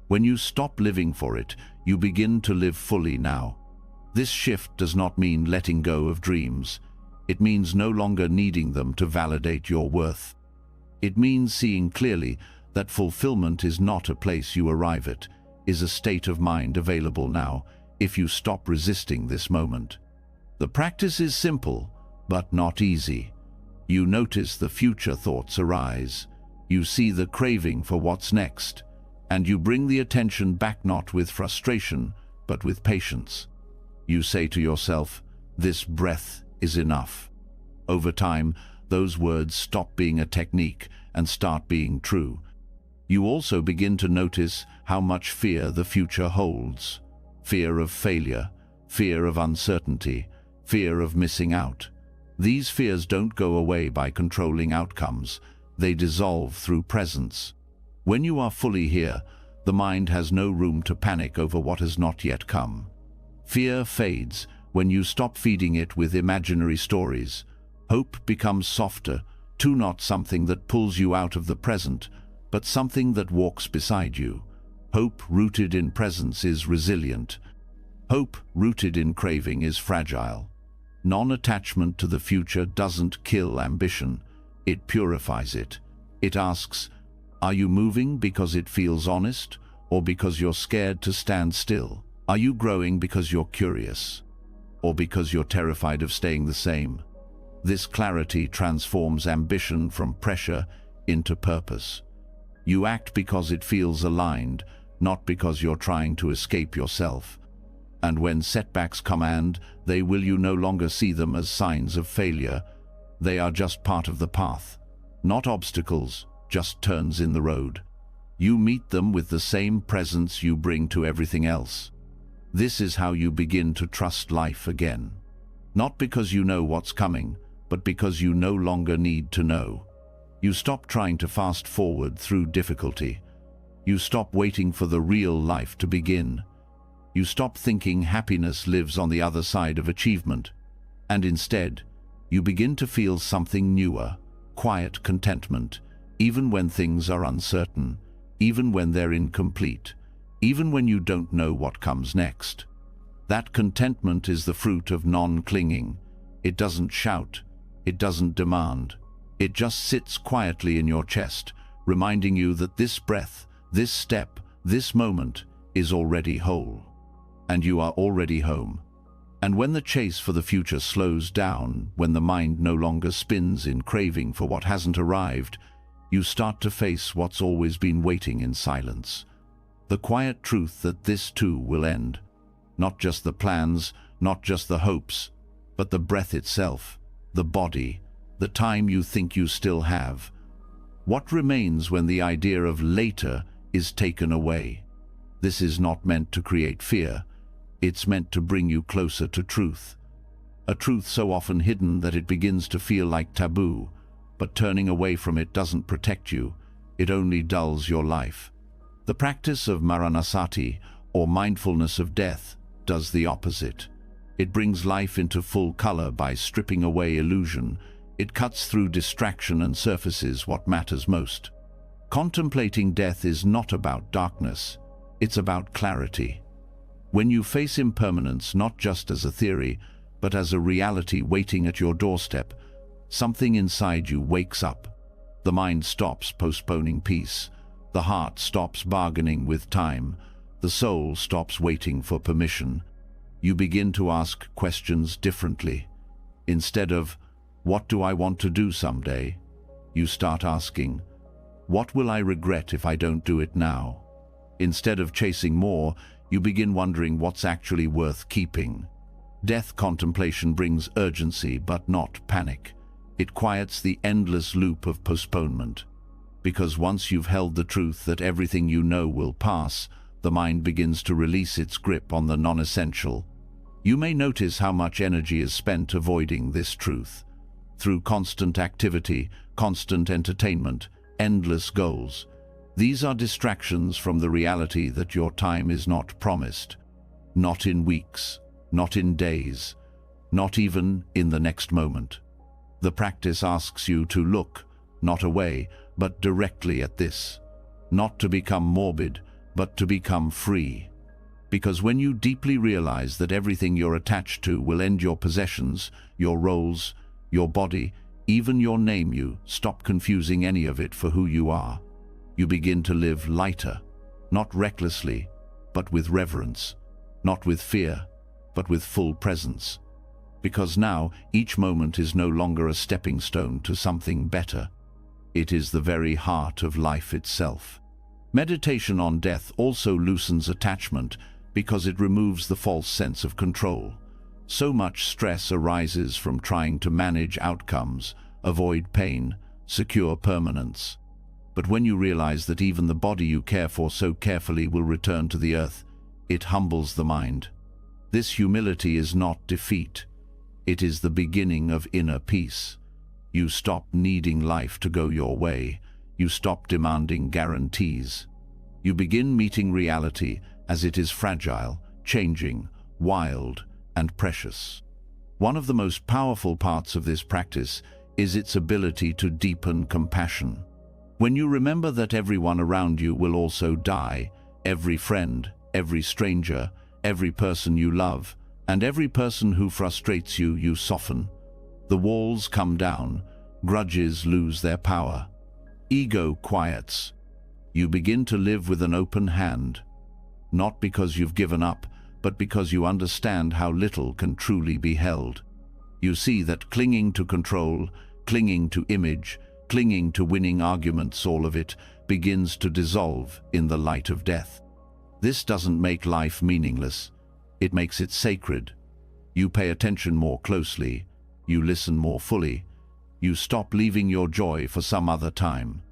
When you stop living for it, you begin to live fully now. This shift does not mean letting go of dreams. It means no longer needing them to validate your worth. It means seeing clearly that fulfillment is not a place you arrive at, is a state of mind available now, if you stop resisting this moment. The practice is simple. but not easy. You notice the future thoughts arise. You see the craving for what's next, and you bring the attention back not with frustration, but with patience. You say to yourself, "This breath is enough." Over time, those words stop being a technique and start being true. You also begin to notice how much fear the future holds. Fear of failure, fear of uncertainty, fear of missing out. These fears don't go away by controlling outcomes. They dissolve through presence. When you are fully here, the mind has no room to panic over what has not yet come. Fear fades when you stop feeding it with imaginary stories. Hope becomes softer, too, not something that pulls you out of the present, but something that walks beside you. Hope rooted in presence is resilient. Hope rooted in craving is fragile. Non-attachment to the future doesn't kill ambition, it purifies it. It asks, are you moving because it feels honest, or because you're scared to stand still? Are you growing because you're curious, or because you're terrified of staying the same? This clarity transforms ambition from pressure into purpose. You act because it feels aligned, not because you're trying to escape yourself. And when setbacks come, you no longer see them as signs of failure. They are just part of the path. Not obstacles, just turns in the road. You meet them with the same presence you bring to everything else. This is how you begin to trust life again. Not because you know what's coming, but because you no longer need to know. You stop trying to fast forward through difficulty. You stop waiting for the real life to begin. You stop thinking happiness lives on the other side of achievement. And instead, you begin to feel something newer, quiet contentment, even when things are uncertain, even when they're incomplete, even when you don't know what comes next. That contentment is the fruit of non-clinging. It doesn't shout, it doesn't demand. It just sits quietly in your chest, reminding you that this breath, this step, this moment is already whole. And you are already home. And when the chase for the future slows down, when the mind no longer spins in craving for what hasn't arrived, you start to face what's always been waiting in silence. The quiet truth that this too will end. Not just the plans, not just the hopes, but the breath itself, the body, the time you think you still have. What remains when the idea of later is taken away? This is not meant to create fear. It's meant to bring you closer to truth. A truth so often hidden that it begins to feel like taboo, but turning away from it doesn't protect you, it only dulls your life. The practice of Maranasati, or mindfulness of death, does the opposite. It brings life into full color by stripping away illusion. It cuts through distraction and surfaces what matters most. Contemplating death is not about darkness, it's about clarity. When you face impermanence not just as a theory, but as a reality waiting at your doorstep, something inside you wakes up. The mind stops postponing peace. The heart stops bargaining with time. The soul stops waiting for permission. You begin to ask questions differently. Instead of, "What do I want to do someday?" you start asking, "What will I regret if I don't do it now?" Instead of chasing more, you begin wondering what's actually worth keeping. Death contemplation brings urgency, but not panic. It quiets the endless loop of postponement. Because once you've held the truth that everything you know will pass, the mind begins to release its grip on the non-essential. You may notice how much energy is spent avoiding this truth. Through constant activity, constant entertainment, endless goals. These are distractions from the reality that your time is not promised. Not in weeks, not in days, not even in the next moment. The practice asks you to look, not away, but directly at this. Not to become morbid, but to become free. Because when you deeply realize that everything you're attached to will end, your possessions, your roles, your body, even your name, you stop confusing any of it for who you are. You begin to live lighter, not recklessly, but with reverence, not with fear, but with full presence. Because now each moment is no longer a stepping stone to something better. It is the very heart of life itself. Meditation on death also loosens attachment because it removes the false sense of control. So much stress arises from trying to manage outcomes, avoid pain, secure permanence. But when you realize that even the body you care for so carefully will return to the earth, it humbles the mind. This humility is not defeat. It is the beginning of inner peace. You stop needing life to go your way. You stop demanding guarantees. You begin meeting reality as it is fragile, changing, wild, and precious. One of the most powerful parts of this practice is its ability to deepen compassion. When you remember that everyone around you will also die, every friend, every stranger, every person you love, and every person who frustrates you, you soften. The walls come down, grudges lose their power. Ego quiets. You begin to live with an open hand, not because you've given up, but because you understand how little can truly be held. You see that clinging to control, clinging to image, clinging to winning arguments, all of it begins to dissolve in the light of death. This doesn't make life meaningless. It makes it sacred. You pay attention more closely. You listen more fully. You stop leaving your joy for some other time.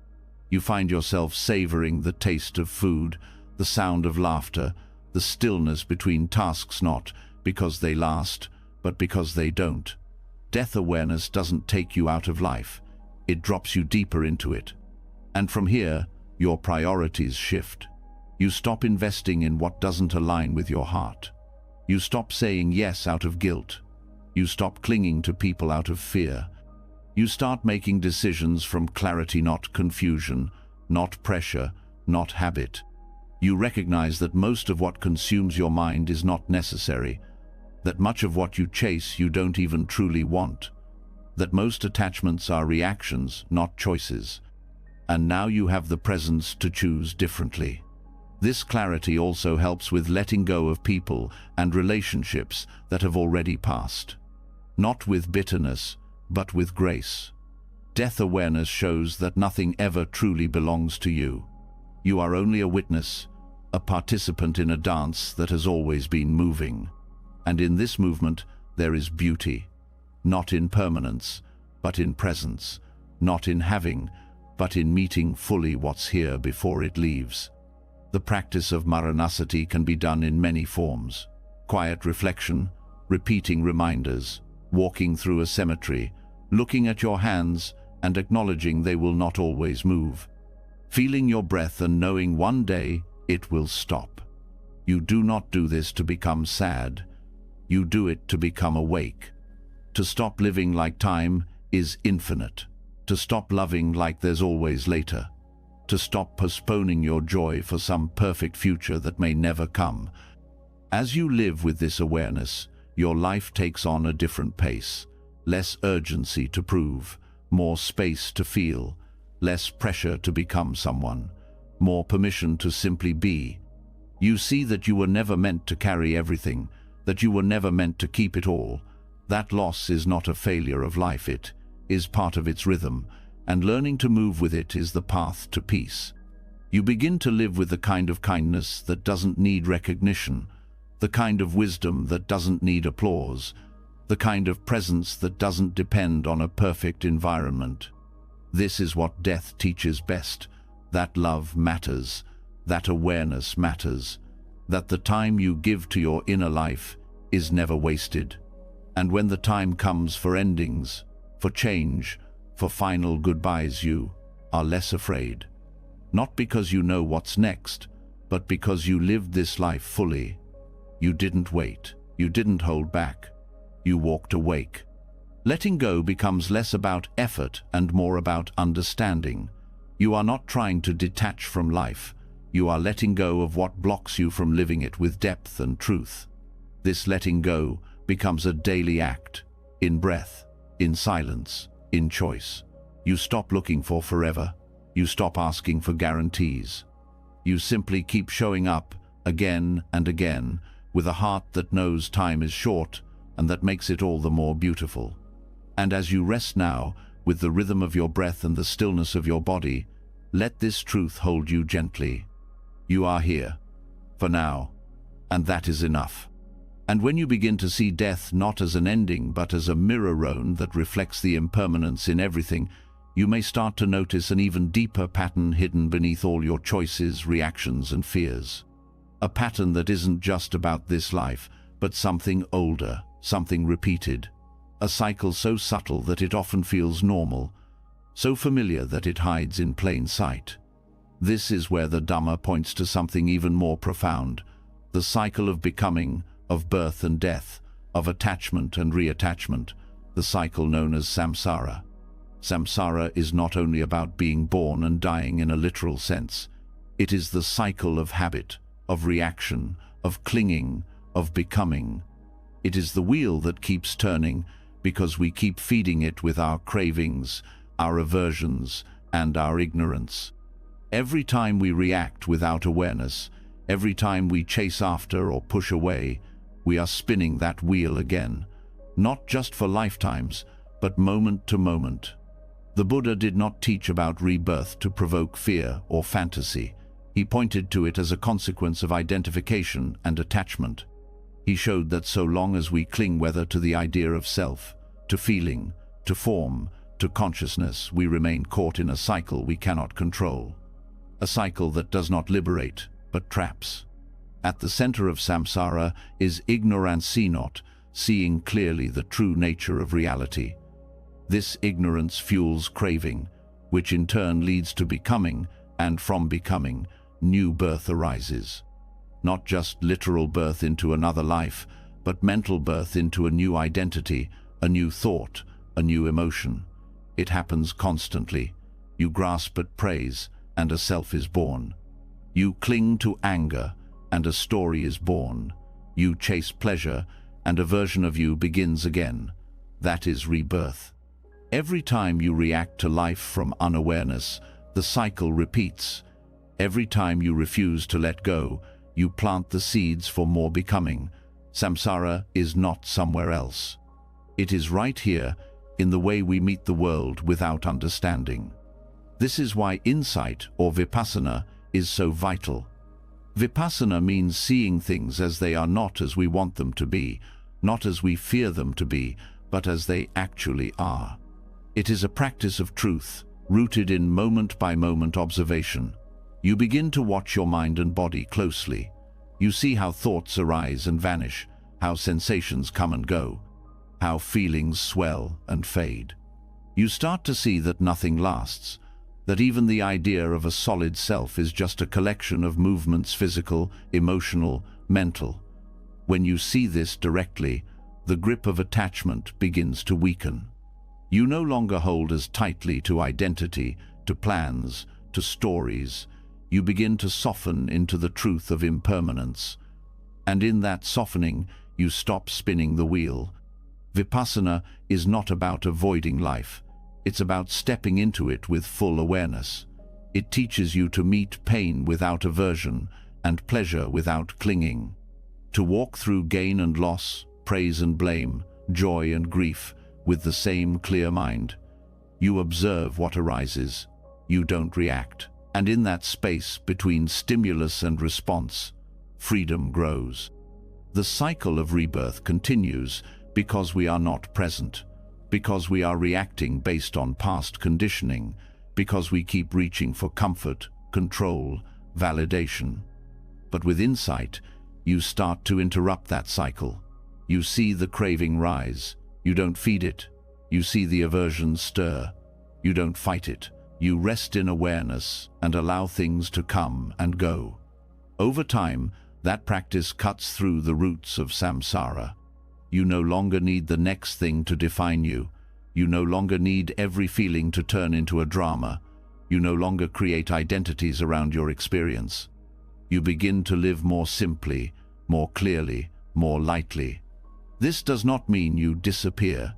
You find yourself savoring the taste of food, the sound of laughter, the stillness between tasks, not because they last, but because they don't. Death awareness doesn't take you out of life. It drops you deeper into it. And from here, your priorities shift. You stop investing in what doesn't align with your heart. You stop saying yes out of guilt. You stop clinging to people out of fear. You start making decisions from clarity, not confusion, not pressure, not habit. You recognize that most of what consumes your mind is not necessary, that much of what you chase you don't even truly want, that most attachments are reactions, not choices. And now you have the presence to choose differently. This clarity also helps with letting go of people and relationships that have already passed. Not with bitterness, but with grace. Death awareness shows that nothing ever truly belongs to you. You are only a witness, a participant in a dance that has always been moving. And in this movement, there is beauty. Not in permanence, but in presence. Not in having, but in meeting fully what's here before it leaves. The practice of Maranasati can be done in many forms. Quiet reflection, repeating reminders, walking through a cemetery, looking at your hands and acknowledging they will not always move. Feeling your breath and knowing one day it will stop. You do not do this to become sad. You do it to become awake. To stop living like time is infinite. To stop loving like there's always later. To stop postponing your joy for some perfect future that may never come. As you live with this awareness, your life takes on a different pace. Less urgency to prove, more space to feel, less pressure to become someone, more permission to simply be. You see that you were never meant to carry everything, that you were never meant to keep it all. That loss is not a failure of life, it is part of its rhythm, and learning to move with it is the path to peace. You begin to live with the kind of kindness that doesn't need recognition, the kind of wisdom that doesn't need applause, the kind of presence that doesn't depend on a perfect environment. This is what death teaches best, that love matters, that awareness matters, that the time you give to your inner life is never wasted. And when the time comes for endings, for change, for final goodbyes, you are less afraid. Not because you know what's next, but because you lived this life fully. You didn't wait. You didn't hold back. You walked awake. Letting go becomes less about effort and more about understanding. You are not trying to detach from life. You are letting go of what blocks you from living it with depth and truth. This letting go becomes a daily act, in breath, in silence, in choice. You stop looking for forever. You stop asking for guarantees. You simply keep showing up again and again with a heart that knows time is short and that makes it all the more beautiful. And as you rest now, with the rhythm of your breath and the stillness of your body, let this truth hold you gently. You are here, for now, and that is enough. And when you begin to see death not as an ending but as a mirror that reflects the impermanence in everything, you may start to notice an even deeper pattern hidden beneath all your choices, reactions, and fears. A pattern that isn't just about this life, but something older, something repeated. A cycle so subtle that it often feels normal, so familiar that it hides in plain sight. This is where the Dhamma points to something even more profound, the cycle of becoming, of birth and death, of attachment and reattachment, the cycle known as samsara. Samsara is not only about being born and dying in a literal sense. It is the cycle of habit, of reaction, of clinging, of becoming. It is the wheel that keeps turning because we keep feeding it with our cravings, our aversions, and our ignorance. Every time we react without awareness, every time we chase after or push away, we are spinning that wheel again, not just for lifetimes, but moment to moment. The Buddha did not teach about rebirth to provoke fear or fantasy. He pointed to it as a consequence of identification and attachment. He showed that so long as we cling whether to the idea of self, to feeling, to form, to consciousness, we remain caught in a cycle we cannot control. A cycle that does not liberate, but traps. At the center of samsara is ignorance, not seeing clearly the true nature of reality. This ignorance fuels craving, which in turn leads to becoming, and from becoming, new birth arises. Not just literal birth into another life, but mental birth into a new identity, a new thought, a new emotion. It happens constantly. You grasp at praise, and a self is born. You cling to anger, and a story is born. You chase pleasure, and a version of you begins again. That is rebirth. Every time you react to life from unawareness, the cycle repeats. Every time you refuse to let go, you plant the seeds for more becoming. Samsara is not somewhere else. It is right here, in the way we meet the world without understanding. This is why insight, or vipassana, is so vital. Vipassana means seeing things as they are, not as we want them to be, not as we fear them to be, but as they actually are. It is a practice of truth, rooted in moment-by-moment observation. You begin to watch your mind and body closely. You see how thoughts arise and vanish, how sensations come and go, how feelings swell and fade. You start to see that nothing lasts, that even the idea of a solid self is just a collection of movements, physical, emotional, mental. When you see this directly, the grip of attachment begins to weaken. You no longer hold as tightly to identity, to plans, to stories. You begin to soften into the truth of impermanence. And in that softening, you stop spinning the wheel. Vipassana is not about avoiding life. It's about stepping into it with full awareness. It teaches you to meet pain without aversion and pleasure without clinging. To walk through gain and loss, praise and blame, joy and grief, with the same clear mind. You observe what arises. You don't react. And in that space between stimulus and response, freedom grows. The cycle of rebirth continues because we are not present, because we are reacting based on past conditioning, because we keep reaching for comfort, control, validation. But with insight, you start to interrupt that cycle. You see the craving rise. You don't feed it. You see the aversion stir. You don't fight it. You rest in awareness and allow things to come and go. Over time, that practice cuts through the roots of samsara. You no longer need the next thing to define you. You no longer need every feeling to turn into a drama. You no longer create identities around your experience. You begin to live more simply, more clearly, more lightly. This does not mean you disappear.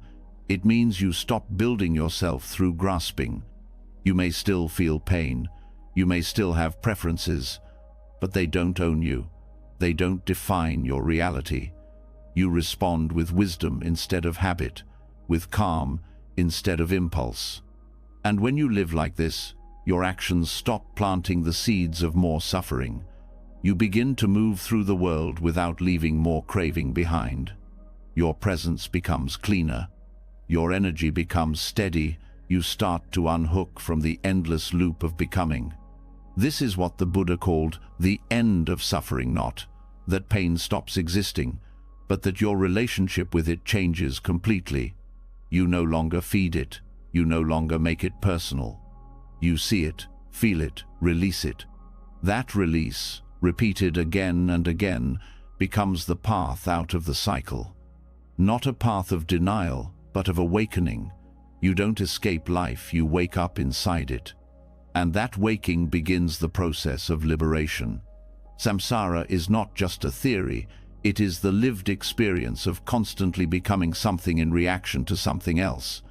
It means you stop building yourself through grasping. You may still feel pain. You may still have preferences, but they don't own you. They don't define your reality. You respond with wisdom instead of habit, with calm instead of impulse. And when you live like this, your actions stop planting the seeds of more suffering. You begin to move through the world without leaving more craving behind. Your presence becomes cleaner. Your energy becomes steady. You start to unhook from the endless loop of becoming. This is what the Buddha called the end of suffering, not that pain stops existing, but that your relationship with it changes completely. You no longer feed it. You no longer make it personal. You see it, feel it, release it. That release, repeated again and again, becomes the path out of the cycle. Not a path of denial, but of awakening. You don't escape life, you wake up inside it. And that waking begins the process of liberation. Samsara is not just a theory, it is the lived experience of constantly becoming something in reaction to something else.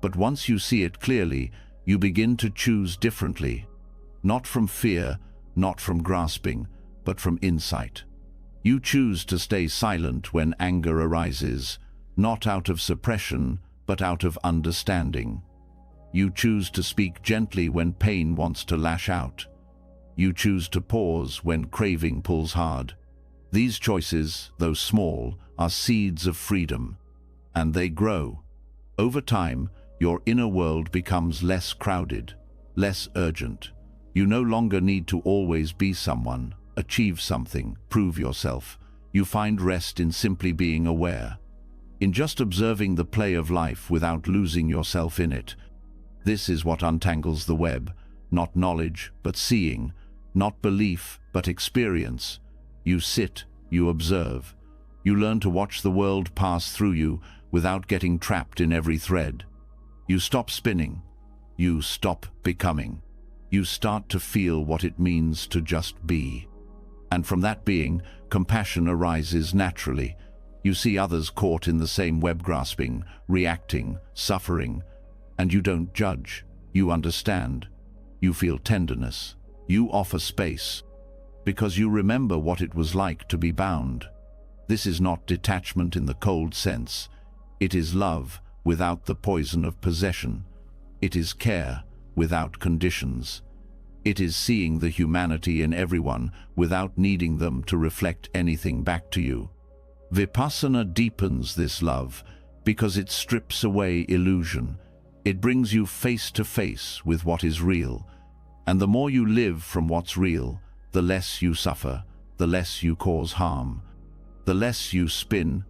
But once you see it clearly, you begin to choose differently. Not from fear, not from grasping, but from insight. You choose to stay silent when anger arises, not out of suppression, but out of understanding. You choose to speak gently when pain wants to lash out. You choose to pause when craving pulls hard. These choices, though small, are seeds of freedom, and they grow. Over time, your inner world becomes less crowded, less urgent. You no longer need to always be someone, achieve something, prove yourself. You find rest in simply being aware, in just observing the play of life without losing yourself in it. This is what untangles the web, not knowledge, but seeing, not belief, but experience. You sit, you observe. You learn to watch the world pass through you without getting trapped in every thread. You stop spinning. You stop becoming. You start to feel what it means to just be. And from that being, compassion arises naturally. You see others caught in the same web, grasping, reacting, suffering, and you don't judge. You understand. You feel tenderness. You offer space, because you remember what it was like to be bound. This is not detachment in the cold sense. It is love without the poison of possession. It is care without conditions. It is seeing the humanity in everyone without needing them to reflect anything back to you. Vipassana deepens this love because it strips away illusion. It brings you face to face with what is real. And the more you live from what's real, the less you suffer, the less you cause harm, the less you spin.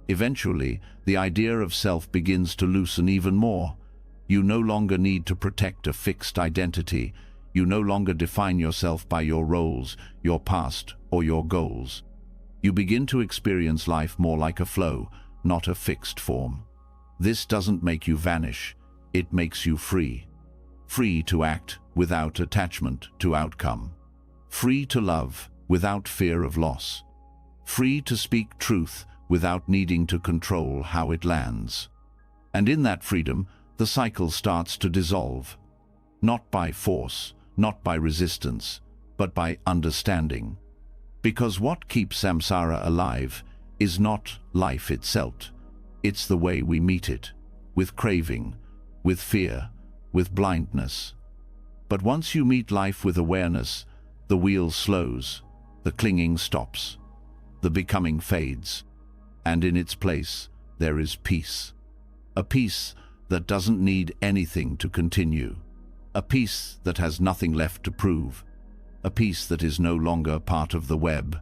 Eventually, the idea of self begins to loosen even more. You no longer need to protect a fixed identity. You no longer define yourself by your roles, your past, or your goals. You begin to experience life more like a flow, not a fixed form. This doesn't make you vanish. It makes you free. Free to act without attachment to outcome. Free to love without fear of loss. Free to speak truth without needing to control how it lands. And in that freedom, the cycle starts to dissolve. Not by force, not by resistance, but by understanding. Because what keeps samsara alive is not life itself. It's the way we meet it, with craving, with fear, with blindness. But once you meet life with awareness, the wheel slows, the clinging stops, the becoming fades, and in its place there is peace. A peace that doesn't need anything to continue. A peace that has nothing left to prove. A peace that is no longer part of the web.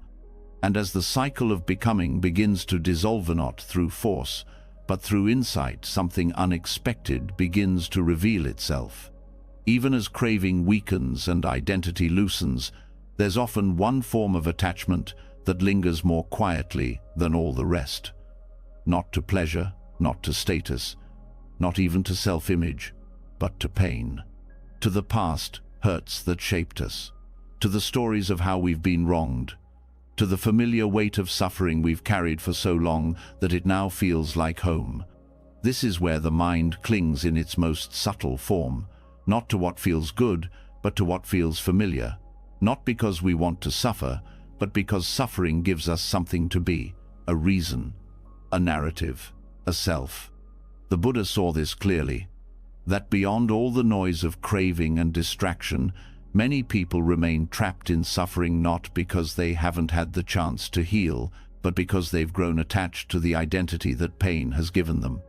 And as the cycle of becoming begins to dissolve, not through force, but through insight, something unexpected begins to reveal itself. Even as craving weakens and identity loosens, there's often one form of attachment that lingers more quietly than all the rest. Not to pleasure, not to status, not even to self-image, but to pain. To the past hurts that shaped us. To the stories of how we've been wronged. To the familiar weight of suffering we've carried for so long that it now feels like home. This is where the mind clings in its most subtle form, not to what feels good, but to what feels familiar. Not because we want to suffer, but because suffering gives us something to be, a reason, a narrative, a self. The Buddha saw this clearly, that beyond all the noise of craving and distraction, many people remain trapped in suffering not because they haven't had the chance to heal, but because they've grown attached to the identity that pain has given them.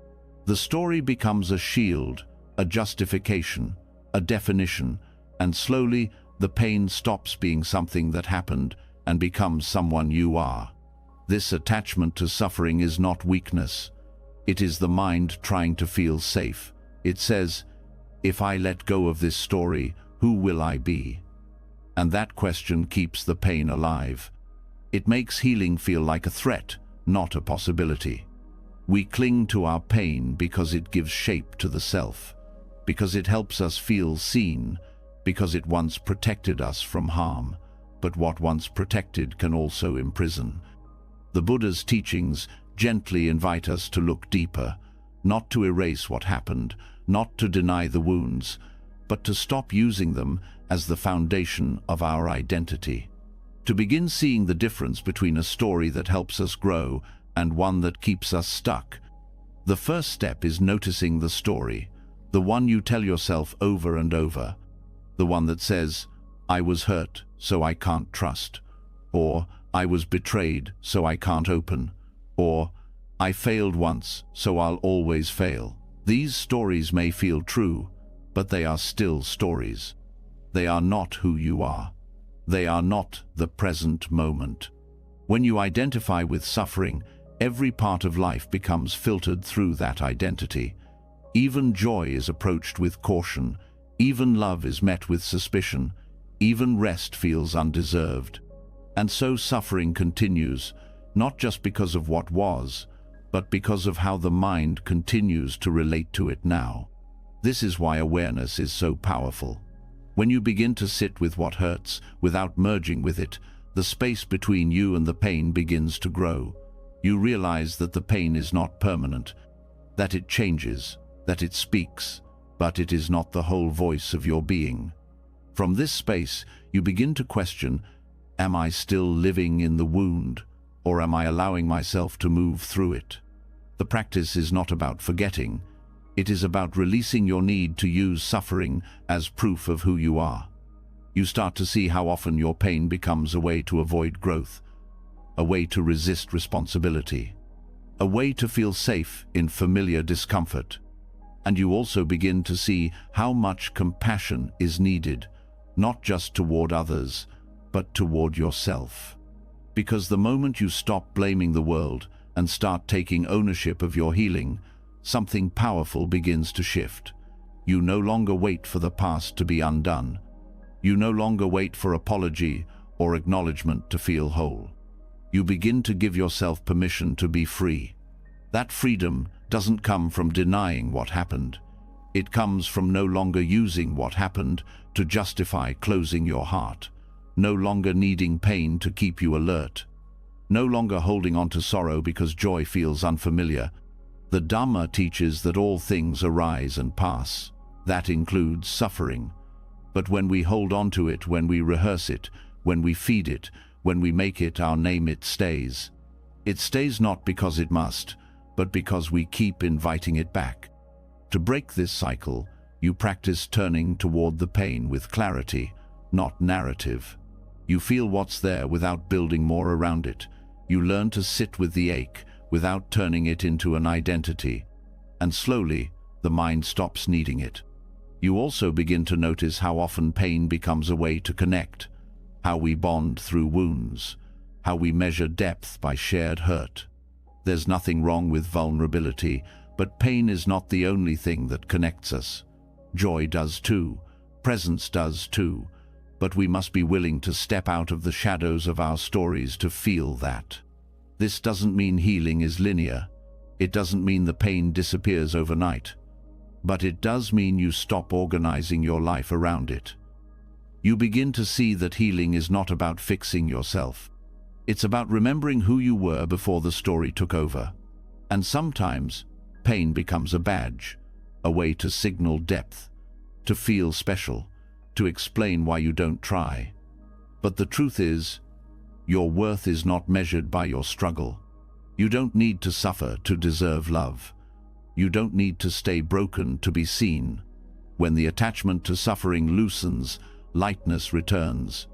The story becomes a shield, a justification, a definition, and slowly the pain stops being something that happened and becomes someone you are. This attachment to suffering is not weakness. It is the mind trying to feel safe. It says, if I let go of this story, who will I be? And that question keeps the pain alive. It makes healing feel like a threat, not a possibility. We cling to our pain because it gives shape to the self, because it helps us feel seen, because it once protected us from harm. But what once protected can also imprison. The Buddha's teachings gently invite us to look deeper, not to erase what happened, not to deny the wounds, but to stop using them as the foundation of our identity. To begin seeing the difference between a story that helps us grow and one that keeps us stuck. The first step is noticing the story, the one you tell yourself over and over, the one that says, I was hurt, so I can't trust, or I was betrayed, so I can't open, or I failed once, so I'll always fail. These stories may feel true, but they are still stories. They are not who you are. They are not the present moment. When you identify with suffering, every part of life becomes filtered through that identity. Even joy is approached with caution. Even love is met with suspicion. Even rest feels undeserved. And so suffering continues, not just because of what was, but because of how the mind continues to relate to it now. This is why awareness is so powerful. When you begin to sit with what hurts without merging with it, the space between you and the pain begins to grow. You realize that the pain is not permanent, that it changes, that it speaks, but it is not the whole voice of your being. From this space, you begin to question, am I still living in the wound, or am I allowing myself to move through it? The practice is not about forgetting. It is about releasing your need to use suffering as proof of who you are. You start to see how often your pain becomes a way to avoid growth, a way to resist responsibility, a way to feel safe in familiar discomfort. And you also begin to see how much compassion is needed, not just toward others, but toward yourself. Because the moment you stop blaming the world and start taking ownership of your healing, something powerful begins to shift. You no longer wait for the past to be undone. You no longer wait for apology or acknowledgement to feel whole. You begin to give yourself permission to be free. That freedom doesn't come from denying what happened. It comes from no longer using what happened to justify closing your heart, no longer needing pain to keep you alert, no longer holding on to sorrow because joy feels unfamiliar. The Dhamma teaches that all things arise and pass. That includes suffering. But when we hold on to it, when we rehearse it, when we feed it, when we make it our name, it stays. It stays not because it must, but because we keep inviting it back. To break this cycle, you practice turning toward the pain with clarity, not narrative. You feel what's there without building more around it. You learn to sit with the ache without turning it into an identity. And slowly, the mind stops needing it. You also begin to notice how often pain becomes a way to connect, how we bond through wounds, how we measure depth by shared hurt. There's nothing wrong with vulnerability, but pain is not the only thing that connects us. Joy does too, presence does too, but we must be willing to step out of the shadows of our stories to feel that. This doesn't mean healing is linear. It doesn't mean the pain disappears overnight. But it does mean you stop organizing your life around it. You begin to see that healing is not about fixing yourself. It's about remembering who you were before the story took over. And sometimes, pain becomes a badge, a way to signal depth, to feel special, to explain why you don't try. But the truth is, your worth is not measured by your struggle. You don't need to suffer to deserve love. You don't need to stay broken to be seen. When the attachment to suffering loosens, lightness returns.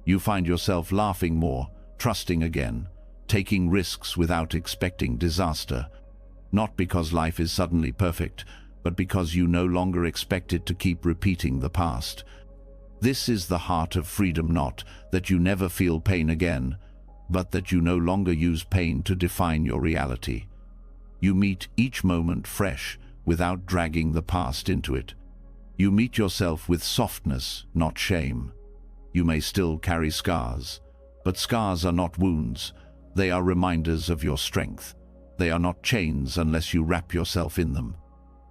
You find yourself laughing more, trusting again, taking risks without expecting disaster. Not because life is suddenly perfect, but because you no longer expect it to keep repeating the past. This is the heart of freedom, not that you never feel pain again, but that you no longer use pain to define your reality. You meet each moment fresh, without dragging the past into it. You meet yourself with softness, not shame. You may still carry scars, but scars are not wounds. They are reminders of your strength. They are not chains unless you wrap yourself in them.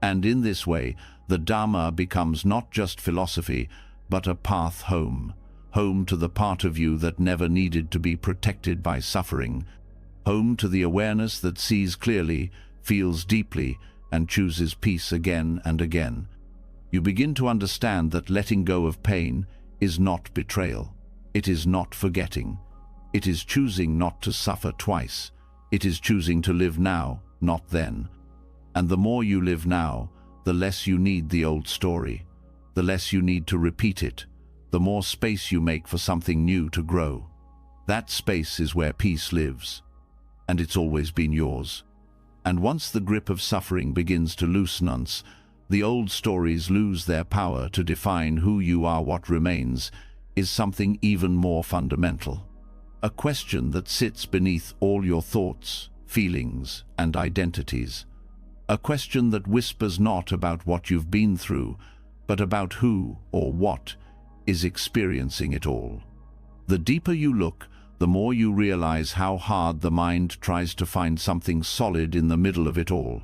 And in this way, the Dharma becomes not just philosophy, but a path home. Home to the part of you that never needed to be protected by suffering. Home to the awareness that sees clearly, feels deeply, and chooses peace again and again. You begin to understand that letting go of pain is not betrayal. It is not forgetting. It is choosing not to suffer twice. It is choosing to live now, not then. And the more you live now, the less you need the old story. The less you need to repeat it. The more space you make for something new to grow. That space is where peace lives. And it's always been yours. And once the grip of suffering begins to loosen us, the old stories lose their power to define who you are. What remains is something even more fundamental. A question that sits beneath all your thoughts, feelings, and identities. A question that whispers not about what you've been through, but about who or what is experiencing it all. The deeper you look, the more you realize how hard the mind tries to find something solid in the middle of it all.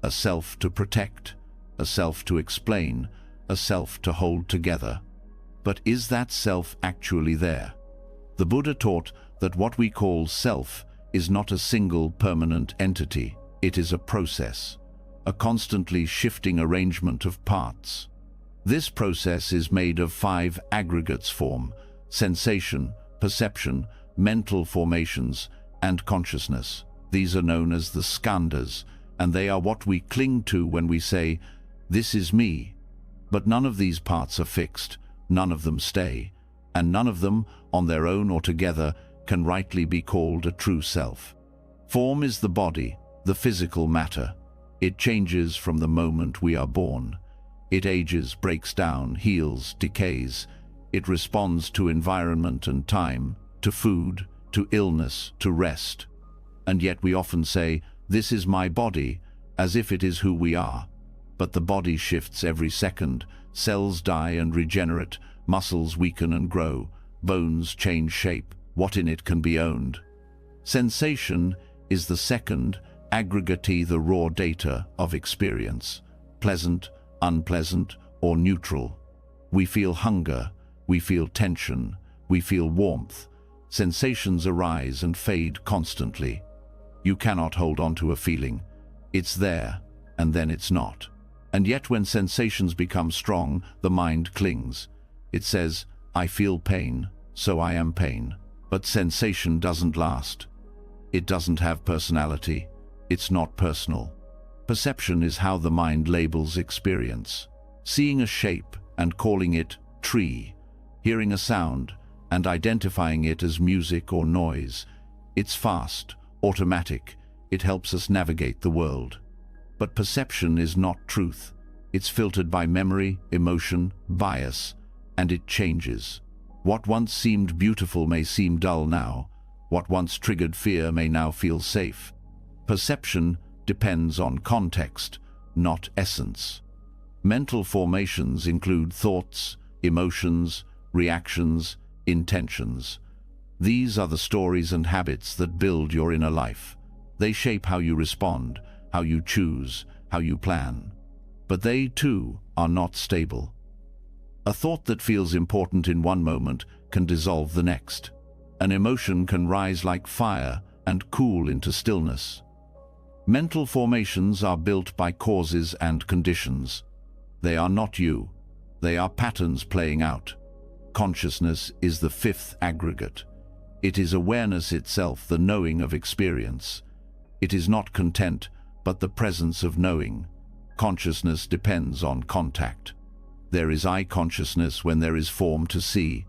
A self to protect, a self to explain, a self to hold together. But is that self actually there? The Buddha taught that what we call self is not a single permanent entity. It is a process, a constantly shifting arrangement of parts. This process is made of 5 aggregates: form, sensation, perception, mental formations, and consciousness. These are known as the skandhas, and they are what we cling to when we say, "This is me." But none of these parts are fixed, none of them stay, and none of them, on their own or together, can rightly be called a true self. Form is the body, the physical matter. It changes from the moment we are born. It ages, breaks down, heals, decays. It responds to environment and time, to food, to illness, to rest. And yet we often say, "This is my body," as if it is who we are. But the body shifts every second. Cells die and regenerate, muscles weaken and grow, bones change shape. What in it can be owned? Sensation is the second aggregate, the raw data of experience. Pleasant, unpleasant, or neutral. We feel hunger, we feel tension, we feel warmth. Sensations arise and fade constantly. You cannot hold on to a feeling. It's there, and then it's not. And yet when sensations become strong, the mind clings. It says, "I feel pain, so I am pain." But sensation doesn't last. It doesn't have personality. It's not personal. Perception is how the mind labels experience. Seeing a shape and calling it tree, hearing a sound and identifying it as music or noise. It's fast, automatic. It helps us navigate the world. But perception is not truth. It's filtered by memory, emotion, bias, and it changes. What once seemed beautiful may seem dull now. What once triggered fear may now feel safe. Perception depends on context, not essence. Mental formations include thoughts, emotions, reactions, intentions. These are the stories and habits that build your inner life. They shape how you respond, how you choose, how you plan. But they, too, are not stable. A thought that feels important in one moment can dissolve the next. An emotion can rise like fire and cool into stillness. Mental formations are built by causes and conditions. They are not you. They are patterns playing out. Consciousness is the 5th aggregate. It is awareness itself, the knowing of experience. It is not content, but the presence of knowing. Consciousness depends on contact. There is eye consciousness when there is form to see.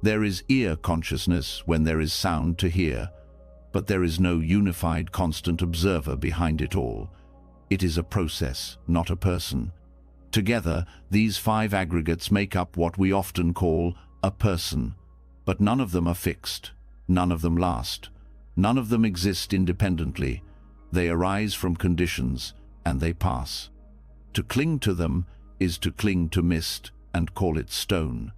There is ear consciousness when there is sound to hear. But there is no unified constant observer behind it all. It is a process, not a person. Together, these 5 aggregates make up what we often call a person. But none of them are fixed. None of them last. None of them exist independently. They arise from conditions, and they pass. To cling to them is to cling to mist and call it stone.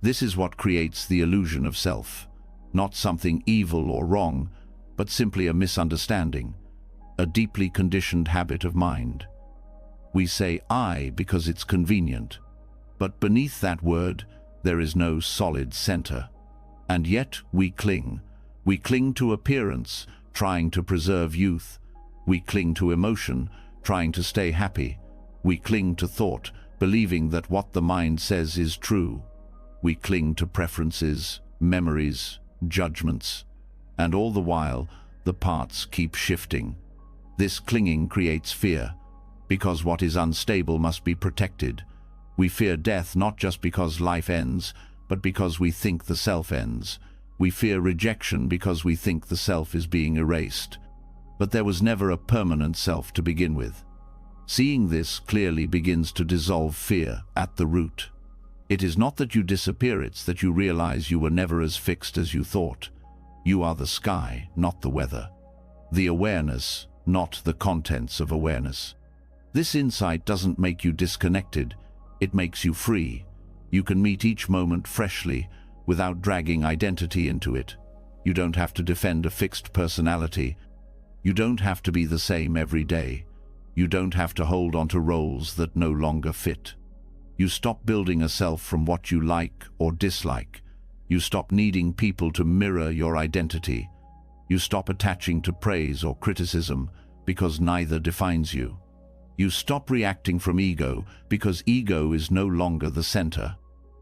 This is what creates the illusion of self. Not something evil or wrong, but simply a misunderstanding, a deeply conditioned habit of mind. We say I because it's convenient, but beneath that word there is no solid center. And yet we cling. We cling to appearance, trying to preserve youth. We cling to emotion, trying to stay happy. We cling to thought, believing that what the mind says is true. We cling to preferences, memories, judgments. And all the while, the parts keep shifting. This clinging creates fear, because what is unstable must be protected. We fear death not just because life ends, but because we think the self ends. We fear rejection because we think the self is being erased. But there was never a permanent self to begin with. Seeing this clearly begins to dissolve fear at the root. It is not that you disappear, it's that you realize you were never as fixed as you thought. You are the sky, not the weather. The awareness, not the contents of awareness. This insight doesn't make you disconnected, it makes you free. You can meet each moment freshly, without dragging identity into it. You don't have to defend a fixed personality. You don't have to be the same every day. You don't have to hold on to roles that no longer fit. You stop building a self from what you like or dislike. You stop needing people to mirror your identity. You stop attaching to praise or criticism because neither defines you. You stop reacting from ego because ego is no longer the center.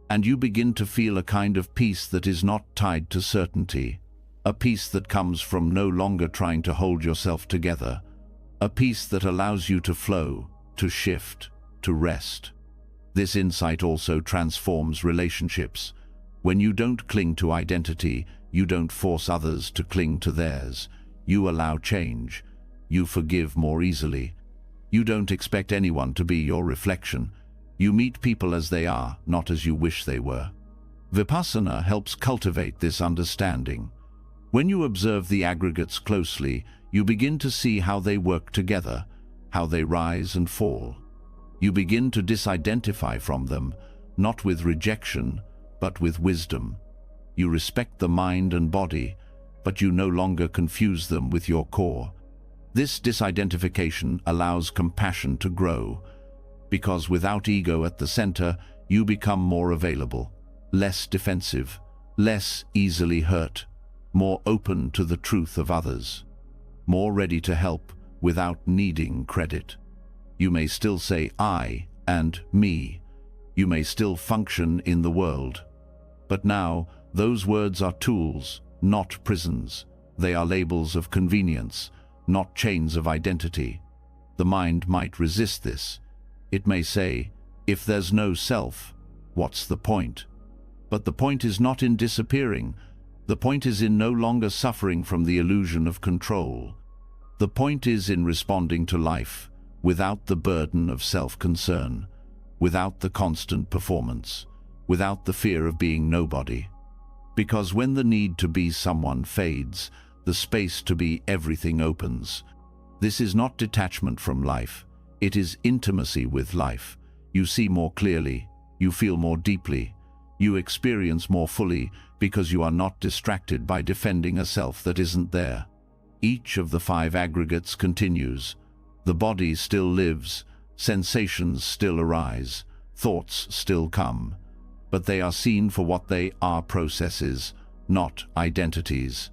And you begin to feel a kind of peace that is not tied to certainty. A peace that comes from no longer trying to hold yourself together. A peace that allows you to flow, to shift, to rest. This insight also transforms relationships. When you don't cling to identity, you don't force others to cling to theirs. You allow change. You forgive more easily. You don't expect anyone to be your reflection. You meet people as they are, not as you wish they were. Vipassana helps cultivate this understanding. When you observe the aggregates closely, you begin to see how they work together, how they rise and fall. You begin to disidentify from them, not with rejection, but with wisdom. You respect the mind and body, but you no longer confuse them with your core. This disidentification allows compassion to grow, because without ego at the center, you become more available, less defensive, less easily hurt, more open to the truth of others, more ready to help without needing credit. You may still say I and me. You may still function in the world. But now, those words are tools, not prisons. They are labels of convenience, not chains of identity. The mind might resist this. It may say, if there's no self, what's the point? But the point is not in disappearing. The point is in no longer suffering from the illusion of control. The point is in responding to life without the burden of self-concern, without the constant performance, without the fear of being nobody. Because when the need to be someone fades, the space to be everything opens. This is not detachment from life. It is intimacy with life. You see more clearly. You feel more deeply. You experience more fully because you are not distracted by defending a self that isn't there. Each of the 5 aggregates continues. The body still lives. Sensations still arise. Thoughts still come. But they are seen for what they are: processes, not identities.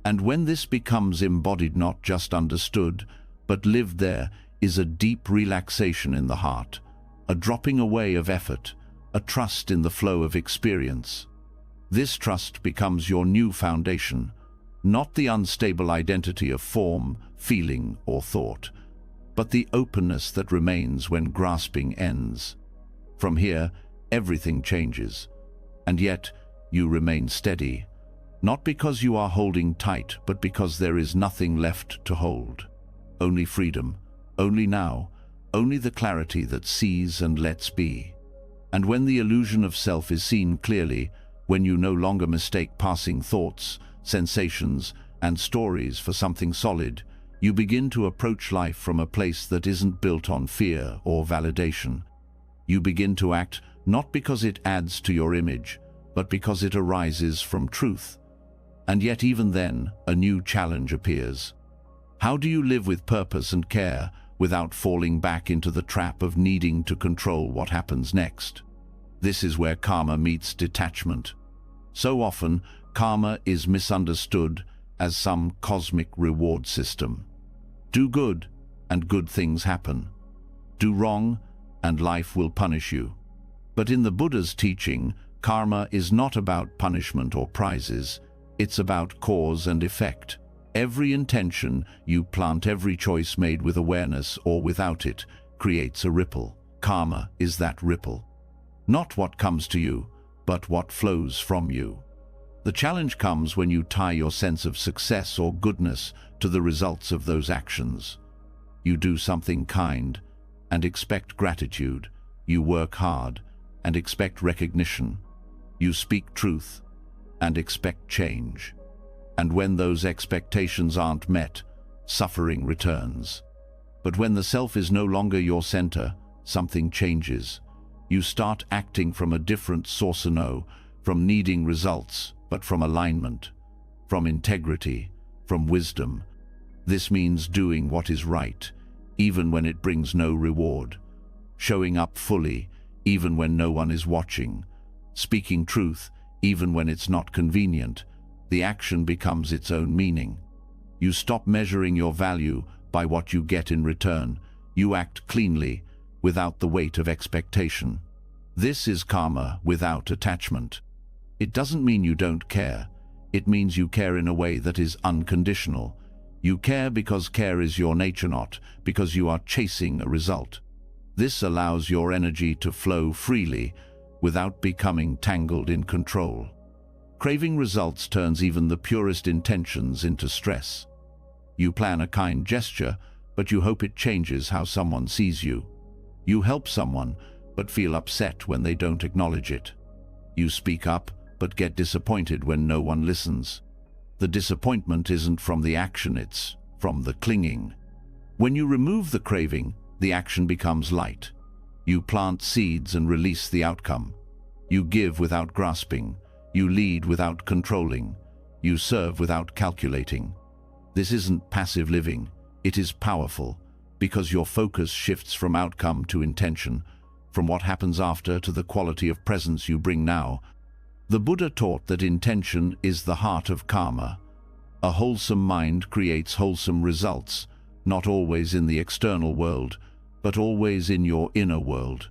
And when this becomes embodied, not just understood, but lived, there is a deep relaxation in the heart, a dropping away of effort, a trust in the flow of experience. This trust becomes your new foundation, not the unstable identity of form, feeling, or thought, but the openness that remains when grasping ends. From here, everything changes, and yet you remain steady, not because you are holding tight, but because there is nothing left to hold. Only freedom, only now, only the clarity that sees and lets be. And when the illusion of self is seen clearly, when you no longer mistake passing thoughts, sensations, and stories for something solid, you begin to approach life from a place that isn't built on fear or validation. You begin to act not because it adds to your image, but because it arises from truth. And yet even then, a new challenge appears. How do you live with purpose and care without falling back into the trap of needing to control what happens next? This is where karma meets detachment. So often, karma is misunderstood as some cosmic reward system. Do good, and good things happen. Do wrong, and life will punish you. But in the Buddha's teaching, karma is not about punishment or prizes. It's about cause and effect. Every intention you plant, every choice made with awareness or without it, creates a ripple. Karma is that ripple. Not what comes to you, but what flows from you. The challenge comes when you tie your sense of success or goodness to the results of those actions. You do something kind and expect gratitude. You work hard and expect recognition. You speak truth and expect change. And when those expectations aren't met, suffering returns. But when the self is no longer your center, something changes. You start acting from a different source, from needing results, but from alignment, from integrity, from wisdom. This means doing what is right, even when it brings no reward. Showing up fully, even when no one is watching. Speaking truth, even when it's not convenient. The action becomes its own meaning. You stop measuring your value by what you get in return. You act cleanly, without the weight of expectation. This is karma without attachment. It doesn't mean you don't care. It means you care in a way that is unconditional. You care because care is your nature, not because you are chasing a result. This allows your energy to flow freely without becoming tangled in control. Craving results turns even the purest intentions into stress. You plan a kind gesture, but you hope it changes how someone sees you. You help someone, but feel upset when they don't acknowledge it. You speak up, but get disappointed when no one listens. The disappointment isn't from the action, it's from the clinging. When you remove the craving, the action becomes light. You plant seeds and release the outcome. You give without grasping. You lead without controlling. You serve without calculating. This isn't passive living. It is powerful, because your focus shifts from outcome to intention, from what happens after to the quality of presence you bring now. The Buddha taught that intention is the heart of karma. A wholesome mind creates wholesome results, not always in the external world, but always in your inner world.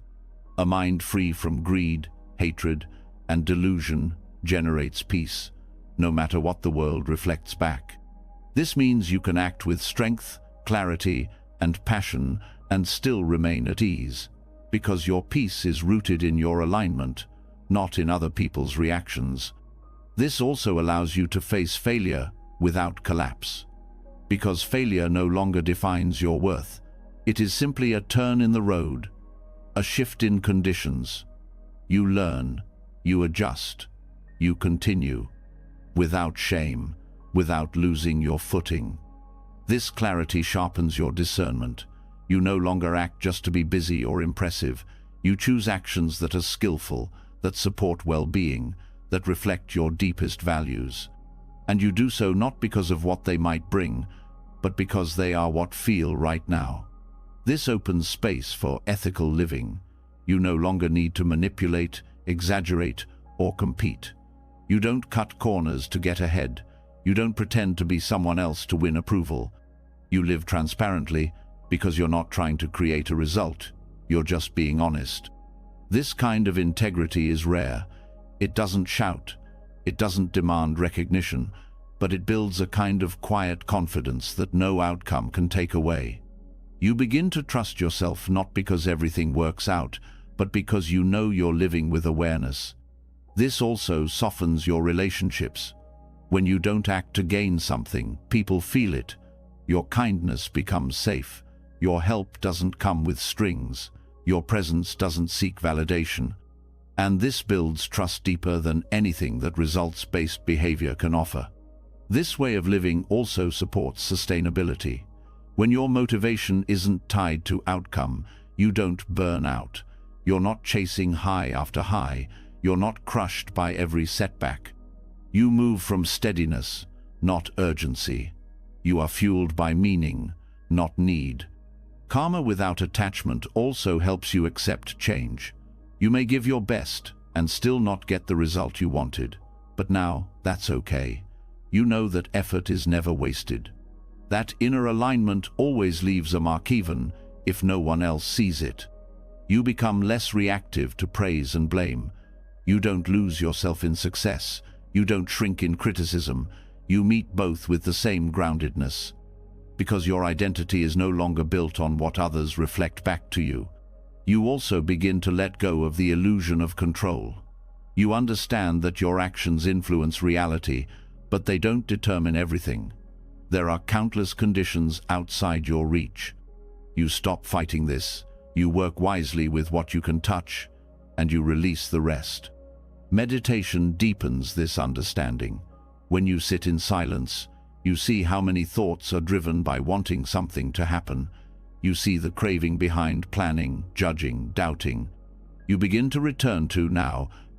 A mind free from greed, hatred, and delusion generates peace, no matter what the world reflects back. This means you can act with strength, clarity, and passion and still remain at ease, because your peace is rooted in your alignment, not in other people's reactions. This also allows you to face failure without collapse, because failure no longer defines your worth. It is simply a turn in the road, a shift in conditions. You learn, you adjust, you continue, without shame, without losing your footing. This clarity sharpens your discernment. You no longer act just to be busy or impressive. You choose actions that are skillful, that support well-being, that reflect your deepest values. And you do so not because of what they might bring, but because they are what feel right now. This opens space for ethical living. You no longer need to manipulate, exaggerate, or compete. You don't cut corners to get ahead. You don't pretend to be someone else to win approval. You live transparently because you're not trying to create a result. You're just being honest. This kind of integrity is rare. It doesn't shout. It doesn't demand recognition, but it builds a kind of quiet confidence that no outcome can take away. You begin to trust yourself not because everything works out, but because you know you're living with awareness. This also softens your relationships. When you don't act to gain something, people feel it. Your kindness becomes safe. Your help doesn't come with strings. Your presence doesn't seek validation. And this builds trust deeper than anything that results-based behavior can offer. This way of living also supports sustainability. When your motivation isn't tied to outcome, you don't burn out. You're not chasing high after high. You're not crushed by every setback. You move from steadiness, not urgency. You are fueled by meaning, not need. Karma without attachment also helps you accept change. You may give your best and still not get the result you wanted, but now that's okay. You know that effort is never wasted. That inner alignment always leaves a mark even if no one else sees it. You become less reactive to praise and blame. You don't lose yourself in success. You don't shrink in criticism. You meet both with the same groundedness. Because your identity is no longer built on what others reflect back to you. You also begin to let go of the illusion of control. You understand that your actions influence reality, but they don't determine everything. There are countless conditions outside your reach. You stop fighting this, you work wisely with what you can touch, and you release the rest. Meditation deepens this understanding. When you sit in silence, you see how many thoughts are driven by wanting something to happen. You see the craving behind planning, judging, doubting. You begin to return to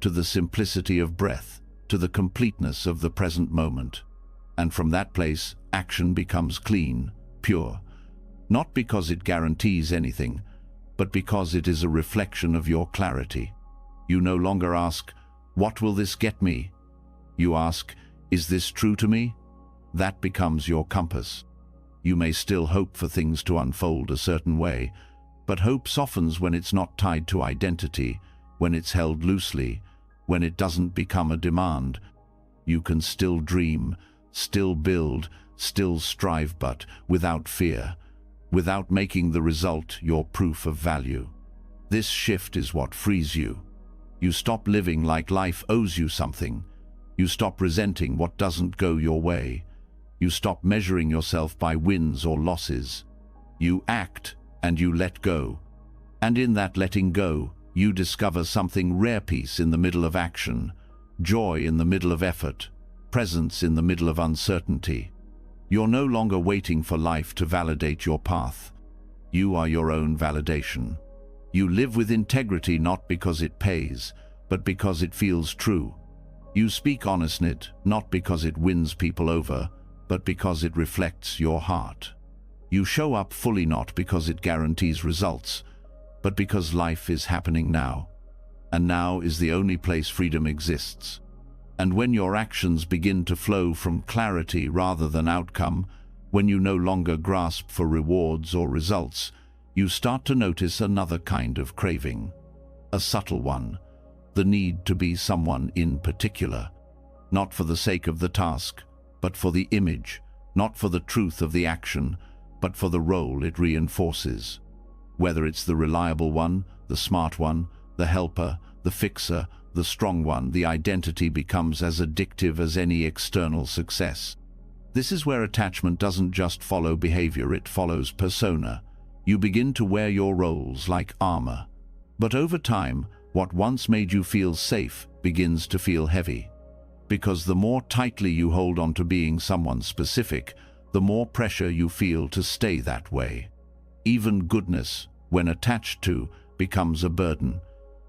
the simplicity of breath, to the completeness of the present moment. And from that place, action becomes clean, pure. Not because it guarantees anything, but because it is a reflection of your clarity. You no longer ask, "What will this get me?" You ask, "Is this true to me?" That becomes your compass. You may still hope for things to unfold a certain way, but hope softens when it's not tied to identity, when it's held loosely, when it doesn't become a demand. You can still dream, still build, still strive, but without fear, without making the result your proof of value. This shift is what frees you. You stop living like life owes you something. You stop resenting what doesn't go your way. You stop measuring yourself by wins or losses. You act and you let go. And in that letting go, you discover something rare: peace in the middle of action, joy in the middle of effort, presence in the middle of uncertainty. You're no longer waiting for life to validate your path. You are your own validation. You live with integrity not because it pays, but because it feels true. You speak honestly, not because it wins people over, but because it reflects your heart. You show up fully not because it guarantees results, but because life is happening now. And now is the only place freedom exists. And when your actions begin to flow from clarity rather than outcome, when you no longer grasp for rewards or results, you start to notice another kind of craving. A subtle one. The need to be someone in particular. Not for the sake of the task, but for the image. Not for the truth of the action, but for the role it reinforces. Whether it's the reliable one, the smart one, the helper, the fixer, the strong one, the identity becomes as addictive as any external success. This is where attachment doesn't just follow behavior, it follows persona. You begin to wear your roles like armor. But over time, what once made you feel safe begins to feel heavy. Because the more tightly you hold on to being someone specific, the more pressure you feel to stay that way. Even goodness, when attached to, becomes a burden.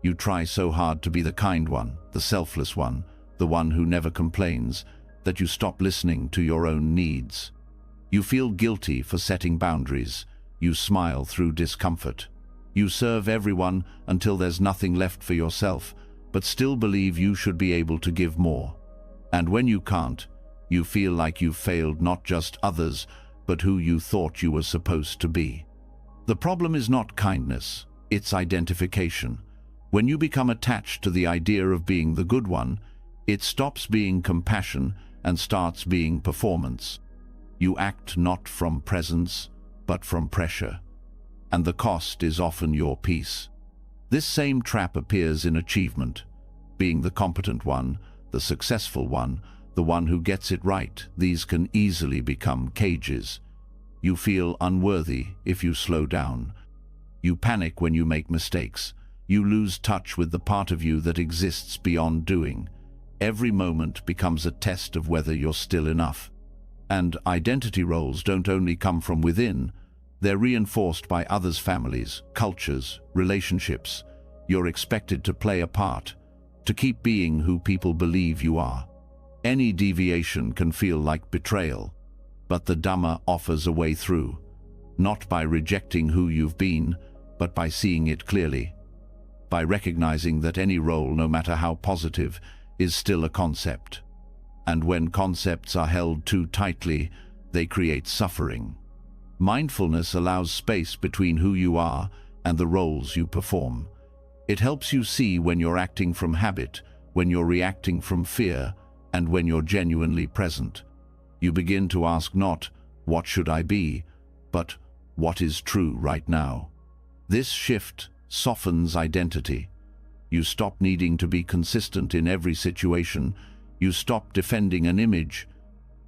You try so hard to be the kind one, the selfless one, the one who never complains, that you stop listening to your own needs. You feel guilty for setting boundaries. You smile through discomfort. You serve everyone until there's nothing left for yourself, but still believe you should be able to give more. And when you can't, you feel like you've failed not just others, but who you thought you were supposed to be. The problem is not kindness, it's identification. When you become attached to the idea of being the good one, it stops being compassion and starts being performance. You act not from presence, but from pressure, and the cost is often your peace. This same trap appears in achievement, being the competent one, the successful one, the one who gets it right. These can easily become cages. You feel unworthy if you slow down. You panic when you make mistakes. You lose touch with the part of you that exists beyond doing. Every moment becomes a test of whether you're still enough. And identity roles don't only come from within, they're reinforced by others' families, cultures, relationships. You're expected to play a part, to keep being who people believe you are. Any deviation can feel like betrayal, but the Dhamma offers a way through, not by rejecting who you've been, but by seeing it clearly, by recognizing that any role, no matter how positive, is still a concept. And when concepts are held too tightly, they create suffering. Mindfulness allows space between who you are and the roles you perform. It helps you see when you're acting from habit, when you're reacting from fear, and when you're genuinely present. You begin to ask not, "What should I be?" but "What is true right now?" This shift softens identity. You stop needing to be consistent in every situation. You stop defending an image.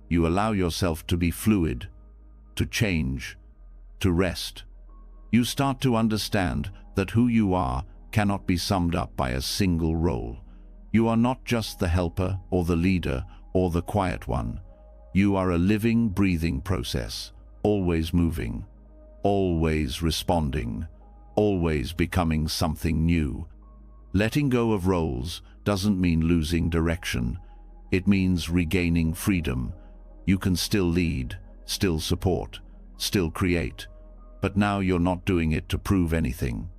You allow yourself to be fluid, to change, to rest. You start to understand that who you are cannot be summed up by a single role. You are not just the helper or the leader or the quiet one. You are a living, breathing process, always moving, always responding, always becoming something new. Letting go of roles doesn't mean losing direction. It means regaining freedom. You can still lead, still support, still create, but now you're not doing it to prove anything.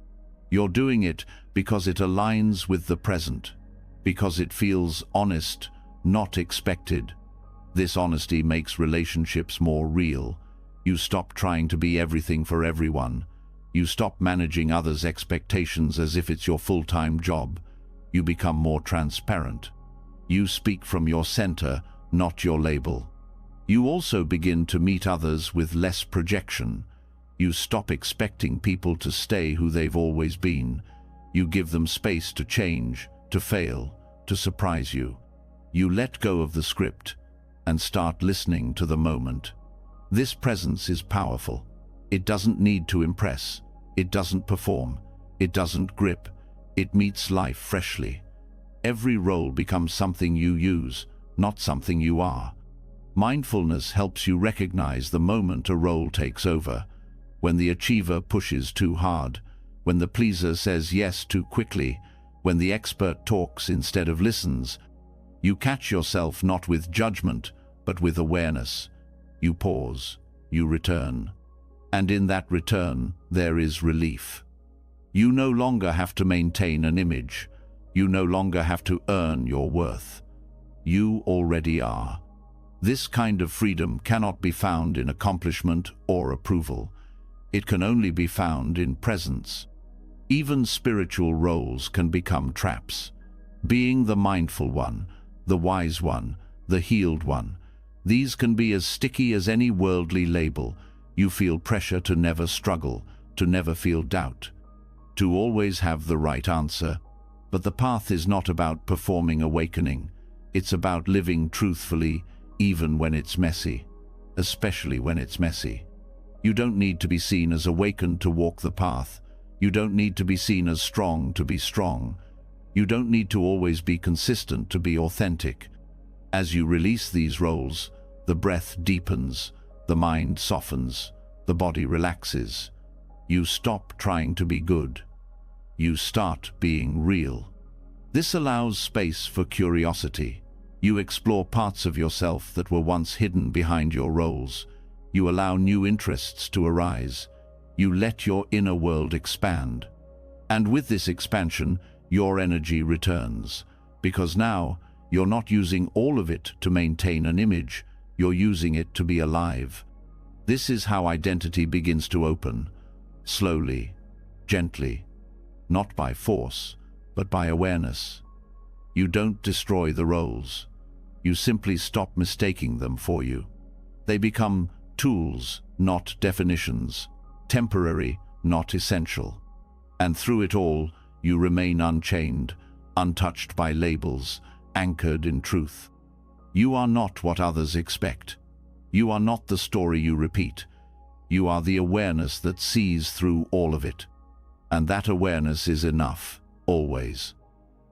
You're doing it because it aligns with the present, because it feels honest, not expected. This honesty makes relationships more real. You stop trying to be everything for everyone. You stop managing others' expectations as if it's your full-time job. You become more transparent. You speak from your center, not your label. You also begin to meet others with less projection. You stop expecting people to stay who they've always been. You give them space to change, to fail, to surprise you. You let go of the script and start listening to the moment. This presence is powerful. It doesn't need to impress. It doesn't perform. It doesn't grip. It meets life freshly. Every role becomes something you use, not something you are. Mindfulness helps you recognize the moment a role takes over, when the achiever pushes too hard, when the pleaser says yes too quickly, when the expert talks instead of listens. You catch yourself not with judgment, but with awareness. You pause, you return, and in that return there is relief. You no longer have to maintain an image. You no longer have to earn your worth. You already are. This kind of freedom cannot be found in accomplishment or approval. It can only be found in presence. Even spiritual roles can become traps. Being the mindful one, the wise one, the healed one, these can be as sticky as any worldly label. You feel pressure to never struggle, to never feel doubt, to always have the right answer. But the path is not about performing awakening. It's about living truthfully, even when it's messy, especially when it's messy. You don't need to be seen as awakened to walk the path. You don't need to be seen as strong to be strong. You don't need to always be consistent to be authentic. As you release these roles, the breath deepens, the mind softens, the body relaxes. You stop trying to be good. You start being real. This allows space for curiosity. You explore parts of yourself that were once hidden behind your roles. You allow new interests to arise. You let your inner world expand. And with this expansion, your energy returns. Because now, you're not using all of it to maintain an image. You're using it to be alive. This is how identity begins to open. Slowly, gently, not by force, but by awareness. You don't destroy the roles. You simply stop mistaking them for you. They become tools, not definitions, temporary, not essential. And through it all, you remain unchained, untouched by labels, anchored in truth. You are not what others expect. You are not the story you repeat. You are the awareness that sees through all of it. And that awareness is enough, always.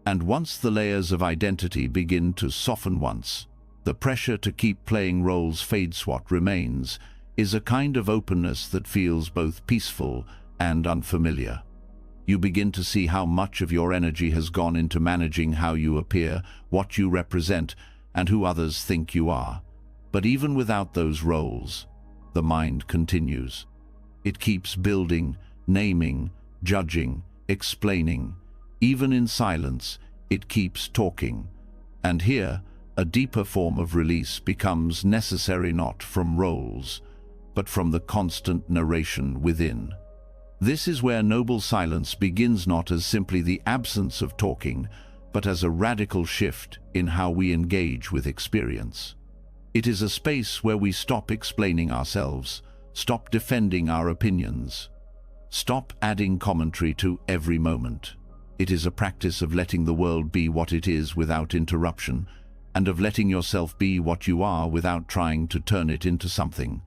And once the layers of identity begin to soften once, the pressure to keep playing roles fades. What remains is a kind of openness that feels both peaceful and unfamiliar. You begin to see how much of your energy has gone into managing how you appear, what you represent, and who others think you are. But even without those roles, the mind continues. It keeps building, naming, judging, explaining. Even in silence, it keeps talking. And here, a deeper form of release becomes necessary, not from roles, but from the constant narration within. This is where noble silence begins, not as simply the absence of talking, but as a radical shift in how we engage with experience. It is a space where we stop explaining ourselves, stop defending our opinions, stop adding commentary to every moment. It is a practice of letting the world be what it is without interruption, and of letting yourself be what you are without trying to turn it into something.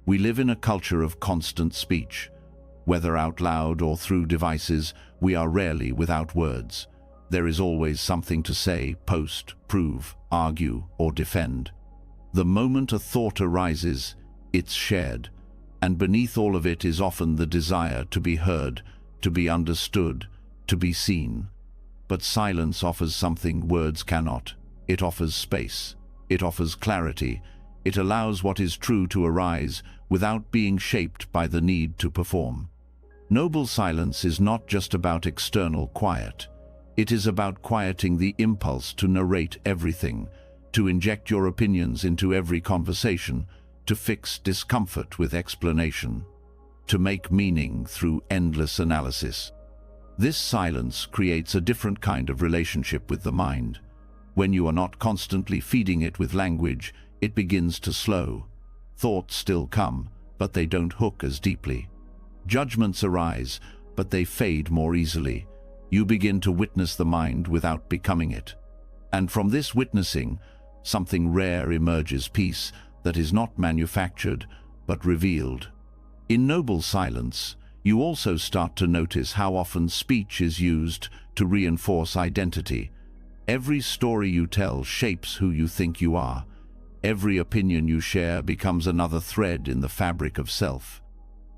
We live in a culture of constant speech. Whether out loud or through devices, we are rarely without words. There is always something to say, post, prove, argue, or defend. The moment a thought arises, it's shared, and beneath all of it is often the desire to be heard, to be understood, to be seen. But silence offers something words cannot. It offers space. It offers clarity. It allows what is true to arise without being shaped by the need to perform. Noble silence is not just about external quiet. It is about quieting the impulse to narrate everything, to inject your opinions into every conversation, to fix discomfort with explanation, to make meaning through endless analysis. This silence creates a different kind of relationship with the mind. When you are not constantly feeding it with language, it begins to slow. Thoughts still come, but they don't hook as deeply. Judgments arise, but they fade more easily. You begin to witness the mind without becoming it. And from this witnessing, something rare emerges, peace that is not manufactured, but revealed. In noble silence, you also start to notice how often speech is used to reinforce identity. Every story you tell shapes who you think you are. Every opinion you share becomes another thread in the fabric of self.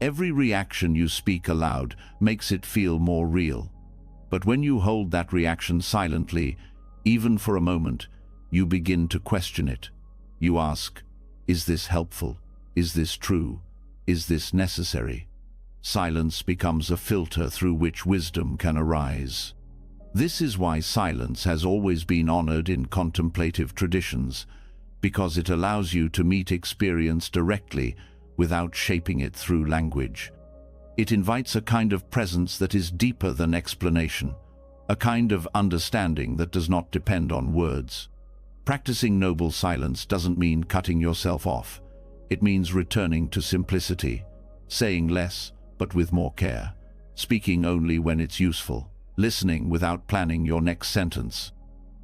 Every reaction you speak aloud makes it feel more real. But when you hold that reaction silently, even for a moment, you begin to question it. You ask, is this helpful? Is this true? Is this necessary? Silence becomes a filter through which wisdom can arise. This is why silence has always been honored in contemplative traditions, because it allows you to meet experience directly without shaping it through language. It invites a kind of presence that is deeper than explanation, a kind of understanding that does not depend on words. Practicing noble silence doesn't mean cutting yourself off. It means returning to simplicity, saying less but with more care, speaking only when it's useful, listening without planning your next sentence,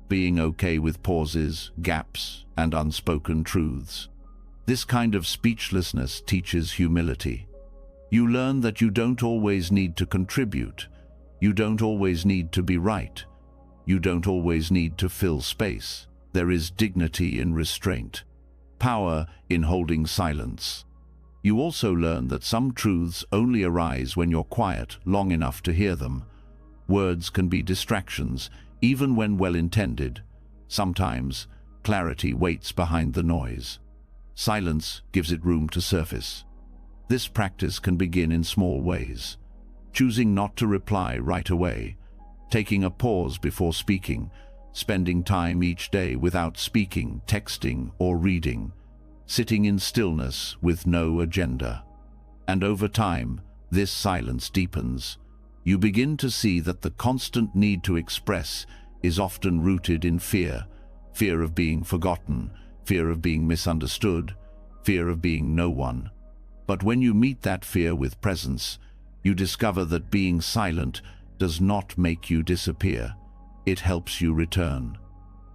being okay with pauses, gaps, and unspoken truths. This kind of speechlessness teaches humility. You learn that you don't always need to contribute. You don't always need to be right. You don't always need to fill space. There is dignity in restraint, power in holding silence. You also learn that some truths only arise when you're quiet long enough to hear them. Words can be distractions, even when well-intended. Sometimes, clarity waits behind the noise. Silence gives it room to surface. This practice can begin in small ways. Choosing not to reply right away, taking a pause before speaking, spending time each day without speaking, texting, or reading, sitting in stillness with no agenda. And over time, this silence deepens. You begin to see that the constant need to express is often rooted in fear, fear of being forgotten, fear of being misunderstood, fear of being no one. But when you meet that fear with presence, you discover that being silent does not make you disappear. It helps you return.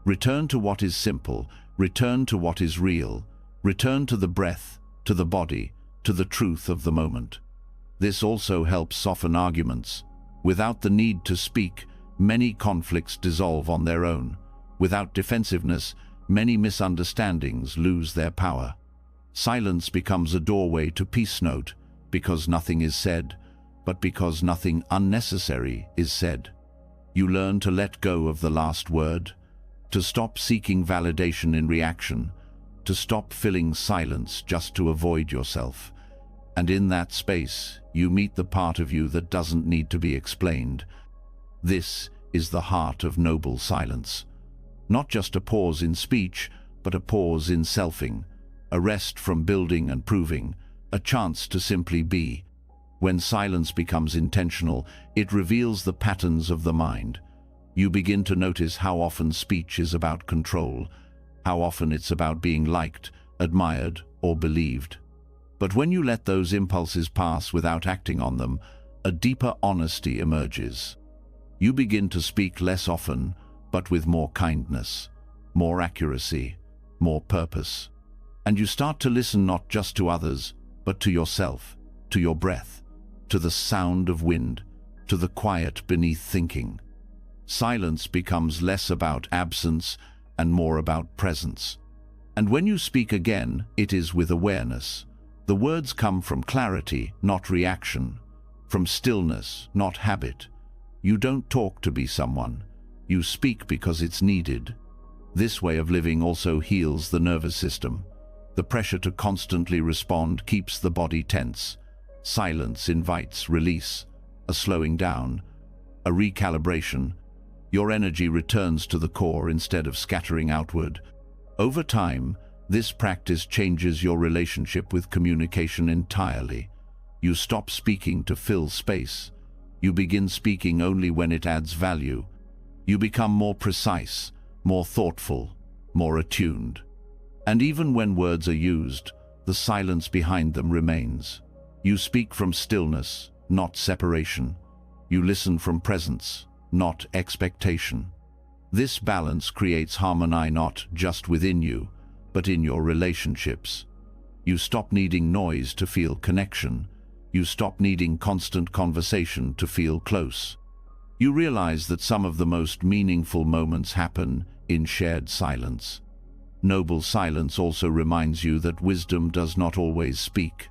Return to what is simple, return to what is real, return to the breath, to the body, to the truth of the moment. This also helps soften arguments. Without the need to speak, many conflicts dissolve on their own. Without defensiveness, many misunderstandings lose their power. Silence becomes a doorway to peace, not because nothing is said, but because nothing unnecessary is said. You learn to let go of the last word, to stop seeking validation in reaction, to stop filling silence just to avoid yourself. And in that space, you meet the part of you that doesn't need to be explained. This is the heart of noble silence. Not just a pause in speech, but a pause in selfing, a rest from building and proving, a chance to simply be. When silence becomes intentional, it reveals the patterns of the mind. You begin to notice how often speech is about control, how often it's about being liked, admired, or believed. But when you let those impulses pass without acting on them, a deeper honesty emerges. You begin to speak less often, but with more kindness, more accuracy, more purpose. And you start to listen not just to others, but to yourself, to your breath, to the sound of wind, to the quiet beneath thinking. Silence becomes less about absence and more about presence. And when you speak again, it is with awareness. The words come from clarity, not reaction, from stillness, not habit. You don't talk to be someone. You speak because it's needed. This way of living also heals the nervous system. The pressure to constantly respond keeps the body tense. Silence invites release, a slowing down, a recalibration. Your energy returns to the core instead of scattering outward. Over time, this practice changes your relationship with communication entirely. You stop speaking to fill space. You begin speaking only when it adds value. You become more precise, more thoughtful, more attuned. And even when words are used, the silence behind them remains. You speak from stillness, not separation. You listen from presence, not expectation. This balance creates harmony not just within you, but in your relationships. You stop needing noise to feel connection. You stop needing constant conversation to feel close. You realize that some of the most meaningful moments happen in shared silence. Noble silence also reminds you that wisdom does not always speak.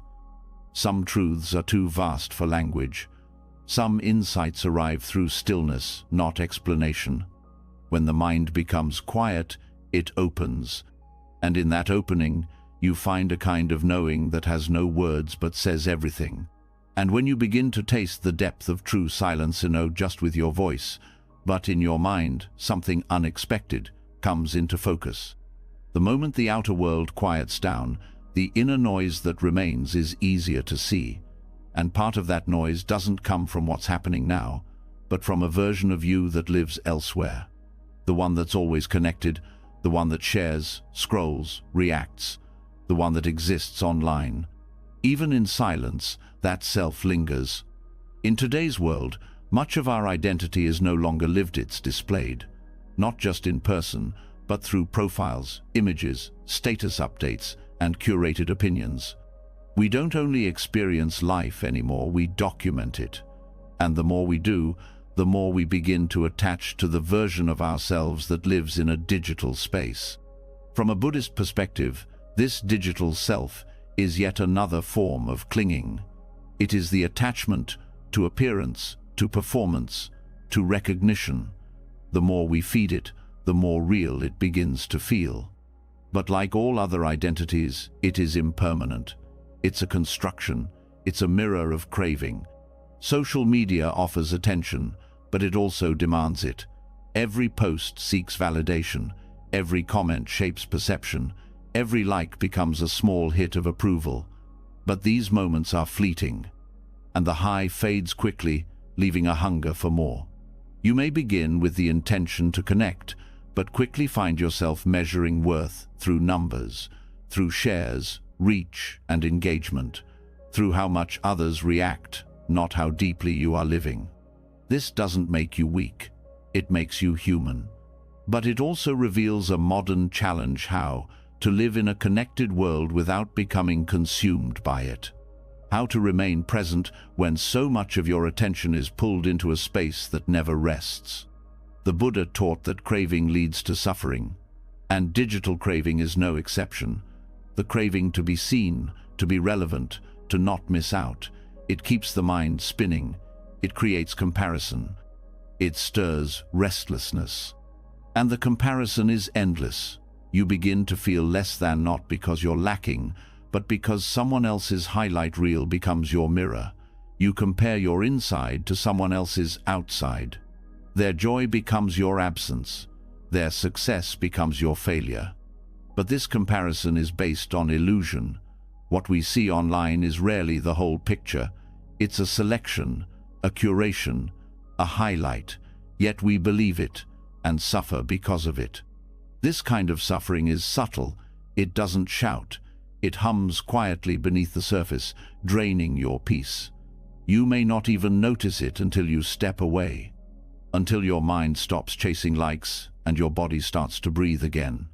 Some truths are too vast for language. Some insights arrive through stillness, not explanation. When the mind becomes quiet, it opens. And in that opening, you find a kind of knowing that has no words but says everything. And when you begin to taste the depth of true silence, not just with your voice, but in your mind, something unexpected comes into focus. The moment the outer world quiets down, the inner noise that remains is easier to see. And part of that noise doesn't come from what's happening now, but from a version of you that lives elsewhere. The one that's always connected, the one that shares, scrolls, reacts, the one that exists online. Even in silence, that self lingers. In today's world, much of our identity is no longer lived, it's displayed. Not just in person, but through profiles, images, status updates, and curated opinions. We don't only experience life anymore, we document it. And the more we do, the more we begin to attach to the version of ourselves that lives in a digital space. From a Buddhist perspective, this digital self is yet another form of clinging. It is the attachment to appearance, to performance, to recognition. The more we feed it, the more real it begins to feel. But like all other identities, it is impermanent. It's a construction. It's a mirror of craving. Social media offers attention, but it also demands it. Every post seeks validation. Every comment shapes perception. Every like becomes a small hit of approval. But these moments are fleeting, and the high fades quickly, leaving a hunger for more. You may begin with the intention to connect, but quickly find yourself measuring worth through numbers, through shares, reach, and engagement, through how much others react, not how deeply you are living. This doesn't make you weak. It makes you human. But it also reveals a modern challenge: how to live in a connected world without becoming consumed by it. How to remain present when so much of your attention is pulled into a space that never rests. The Buddha taught that craving leads to suffering, and digital craving is no exception. The craving to be seen, to be relevant, to not miss out. It keeps the mind spinning. It creates comparison. It stirs restlessness. And the comparison is endless. You begin to feel less than, not because you're lacking, but because someone else's highlight reel becomes your mirror. You compare your inside to someone else's outside. Their joy becomes your absence. Their success becomes your failure. But this comparison is based on illusion. What we see online is rarely the whole picture. It's a selection, a curation, a highlight, yet we believe it and suffer because of it. This kind of suffering is subtle. It doesn't shout. It hums quietly beneath the surface, draining your peace. You may not even notice it until you step away, until your mind stops chasing likes and your body starts to breathe again.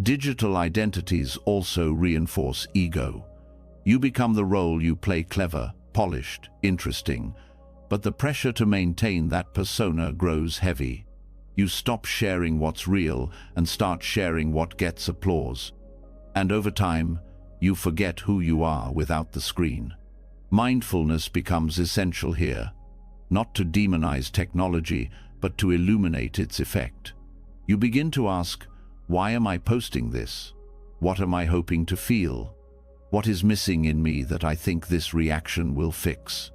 Digital identities also reinforce ego. You become the role you play: clever, polished, interesting. But the pressure to maintain that persona grows heavy. You stop sharing what's real and start sharing what gets applause. And over time, you forget who you are without the screen. Mindfulness becomes essential here, not to demonize technology, but to illuminate its effect. You begin to ask, why am I posting this? What am I hoping to feel? What is missing in me that I think this reaction will fix?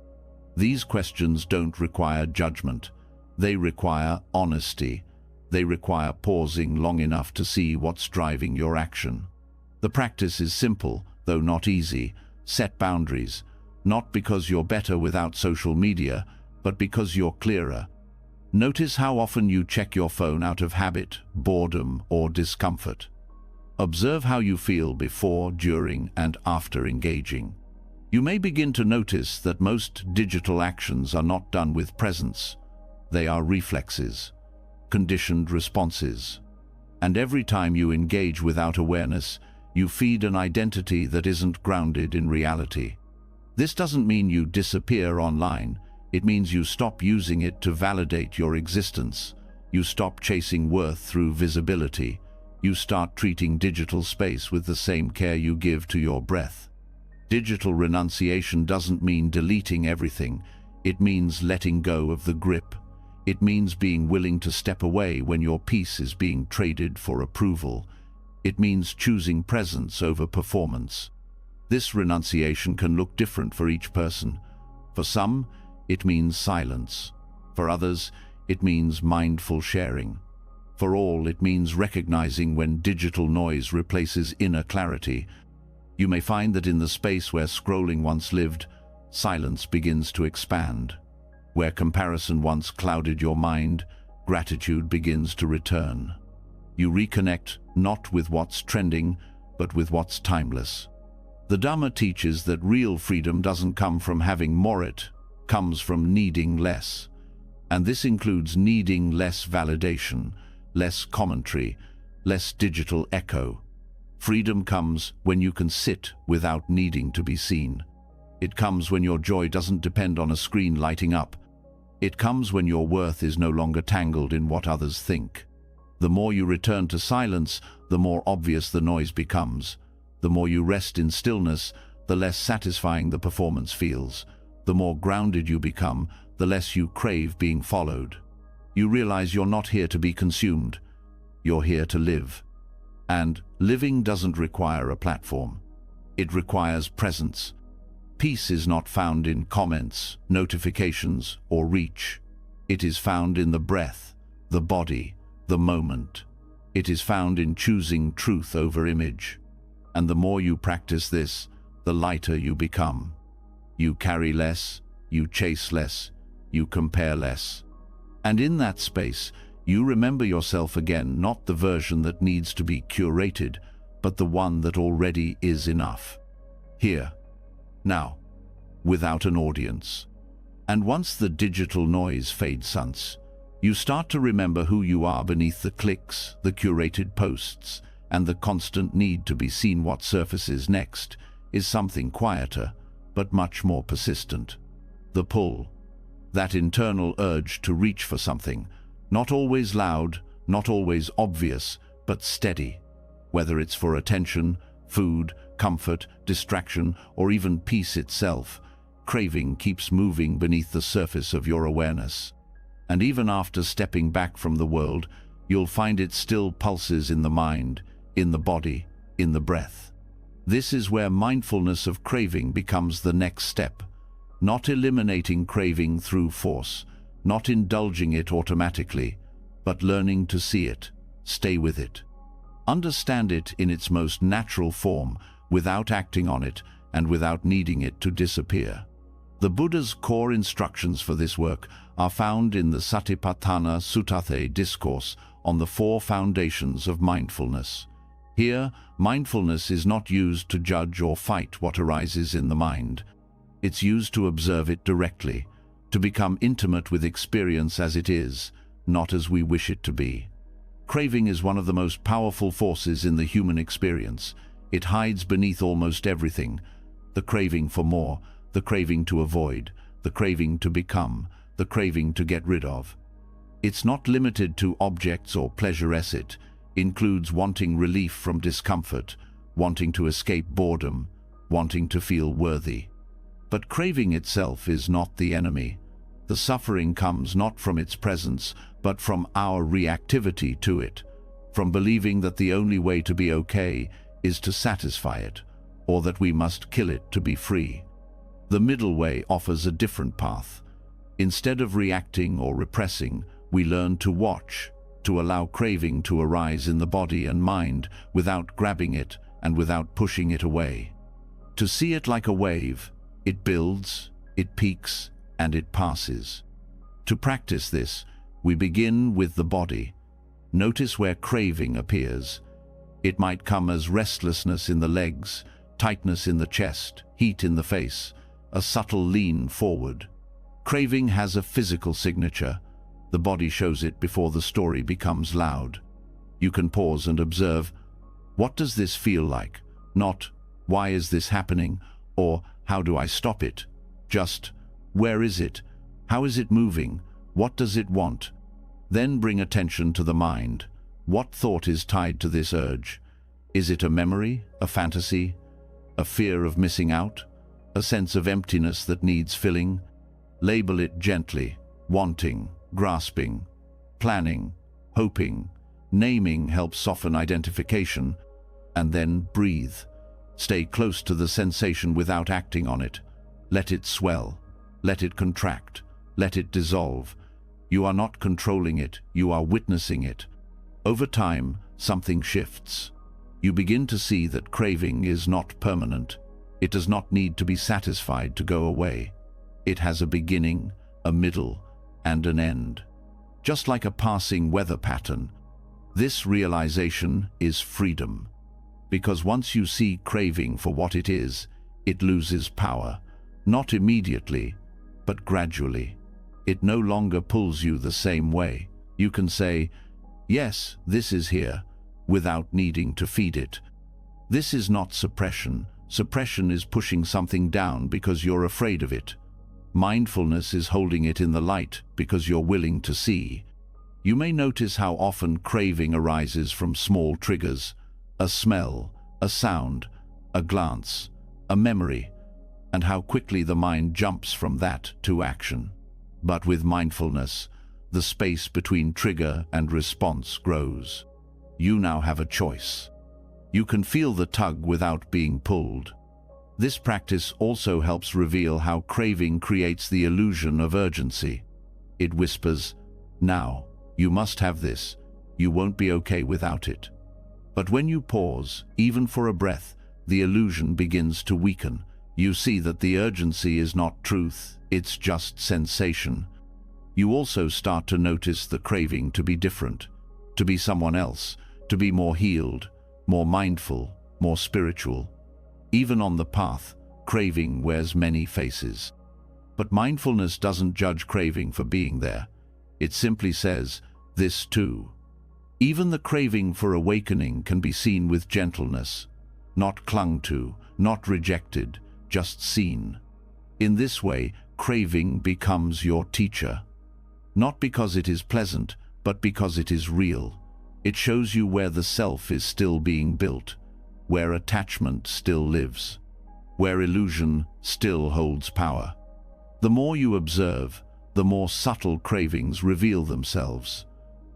These questions don't require judgment. They require honesty. They require pausing long enough to see what's driving your action. The practice is simple, though not easy. Set boundaries, not because you're better without social media, but because you're clearer. Notice how often you check your phone out of habit, boredom, or discomfort. Observe how you feel before, during, and after engaging. You may begin to notice that most digital actions are not done with presence. They are reflexes, conditioned responses. And every time you engage without awareness, you feed an identity that isn't grounded in reality. This doesn't mean you disappear online. It means you stop using it to validate your existence. You stop chasing worth through visibility. You start treating digital space with the same care you give to your breath. Digital renunciation doesn't mean deleting everything. It means letting go of the grip. It means being willing to step away when your peace is being traded for approval. It means choosing presence over performance. This renunciation can look different for each person. For some, it means silence. For others, it means mindful sharing. For all, it means recognizing when digital noise replaces inner clarity. You may find that in the space where scrolling once lived, silence begins to expand. Where comparison once clouded your mind, gratitude begins to return. You reconnect not with what's trending, but with what's timeless. The Dhamma teaches that real freedom doesn't come from having more, it comes from needing less. And this includes needing less validation, less commentary, less digital echo. Freedom comes when you can sit without needing to be seen. It comes when your joy doesn't depend on a screen lighting up. It comes when your worth is no longer tangled in what others think. The more you return to silence, the more obvious the noise becomes. The more you rest in stillness, the less satisfying the performance feels. The more grounded you become, the less you crave being followed. You realize you're not here to be consumed. You're here to live. And living doesn't require a platform. It requires presence. Peace is not found in comments, notifications, or reach. It is found in the breath, the body, the moment. It is found in choosing truth over image. And the more you practice this, the lighter you become. You carry less, you chase less, you compare less. And in that space, You remember yourself again, not the version that needs to be curated, but the one that already is enough. Here, now, without an audience. And once the digital noise fades, you start to remember who you are beneath the clicks, the curated posts, and the constant need to be seen. What surfaces next is something quieter, but much more persistent. The pull, that internal urge to reach for something, not always loud, not always obvious, but steady. Whether it's for attention, food, comfort, distraction, or even peace itself, craving keeps moving beneath the surface of your awareness. And even after stepping back from the world, you'll find it still pulses in the mind, in the body, in the breath. This is where mindfulness of craving becomes the next step. Not eliminating craving through force, not indulging it automatically, but learning to see it, stay with it. Understand it in its most natural form, without acting on it and without needing it to disappear. The Buddha's core instructions for this work are found in the Satipatthana Sutta discourse on the 4 foundations of mindfulness. Here, mindfulness is not used to judge or fight what arises in the mind. It's used to observe it directly, to become intimate with experience as it is, not as we wish it to be. Craving is one of the most powerful forces in the human experience. It hides beneath almost everything. The craving for more, the craving to avoid, the craving to become, the craving to get rid of. It's not limited to objects or pleasure. It includes wanting relief from discomfort, wanting to escape boredom, wanting to feel worthy. But craving itself is not the enemy. The suffering comes not from its presence, but from our reactivity to it, from believing that the only way to be okay is to satisfy it, or that we must kill it to be free. The middle way offers a different path. Instead of reacting or repressing, we learn to watch, to allow craving to arise in the body and mind without grabbing it and without pushing it away. To see it like a wave, it builds, it peaks, and it passes. To practice this, we begin with the body. Notice where craving appears. It might come as restlessness in the legs, tightness in the chest, heat in the face, a subtle lean forward. Craving has a physical signature. The body shows it before the story becomes loud. You can pause and observe, what does this feel like? Not, why is this happening? Or, how do I stop it? Just, where is it? How is it moving? What does it want? Then bring attention to the mind. What thought is tied to this urge? Is it a memory, a fantasy, a fear of missing out, a sense of emptiness that needs filling? Label it gently: wanting, grasping, planning, hoping. Naming helps soften identification. And then breathe. Stay close to the sensation without acting on it. Let it swell. Let it contract. Let it dissolve. You are not controlling it, you are witnessing it. Over time, something shifts. You begin to see that craving is not permanent. It does not need to be satisfied to go away. It has a beginning, a middle, and an end. Just like a passing weather pattern, this realization is freedom. Because once you see craving for what it is, it loses power. Not immediately, but gradually. It no longer pulls you the same way. You can say, yes, this is here, without needing to feed it. This is not suppression. Suppression is pushing something down because you're afraid of it. Mindfulness is holding it in the light because you're willing to see. You may notice how often craving arises from small triggers: a smell, a sound, a glance, a memory, and how quickly the mind jumps from that to action. But with mindfulness, the space between trigger and response grows. You now have a choice. You can feel the tug without being pulled. This practice also helps reveal how craving creates the illusion of urgency. It whispers, now, you must have this. You won't be okay without it. But when you pause, even for a breath, the illusion begins to weaken. You see that the urgency is not truth, it's just sensation. You also start to notice the craving to be different, to be someone else, to be more healed, more mindful, more spiritual. Even on the path, craving wears many faces. But mindfulness doesn't judge craving for being there. It simply says, this too. Even the craving for awakening can be seen with gentleness, not clung to, not rejected, just seen. In this way, craving becomes your teacher. Not because it is pleasant, but because it is real. It shows you where the self is still being built, where attachment still lives, where illusion still holds power. The more you observe, the more subtle cravings reveal themselves,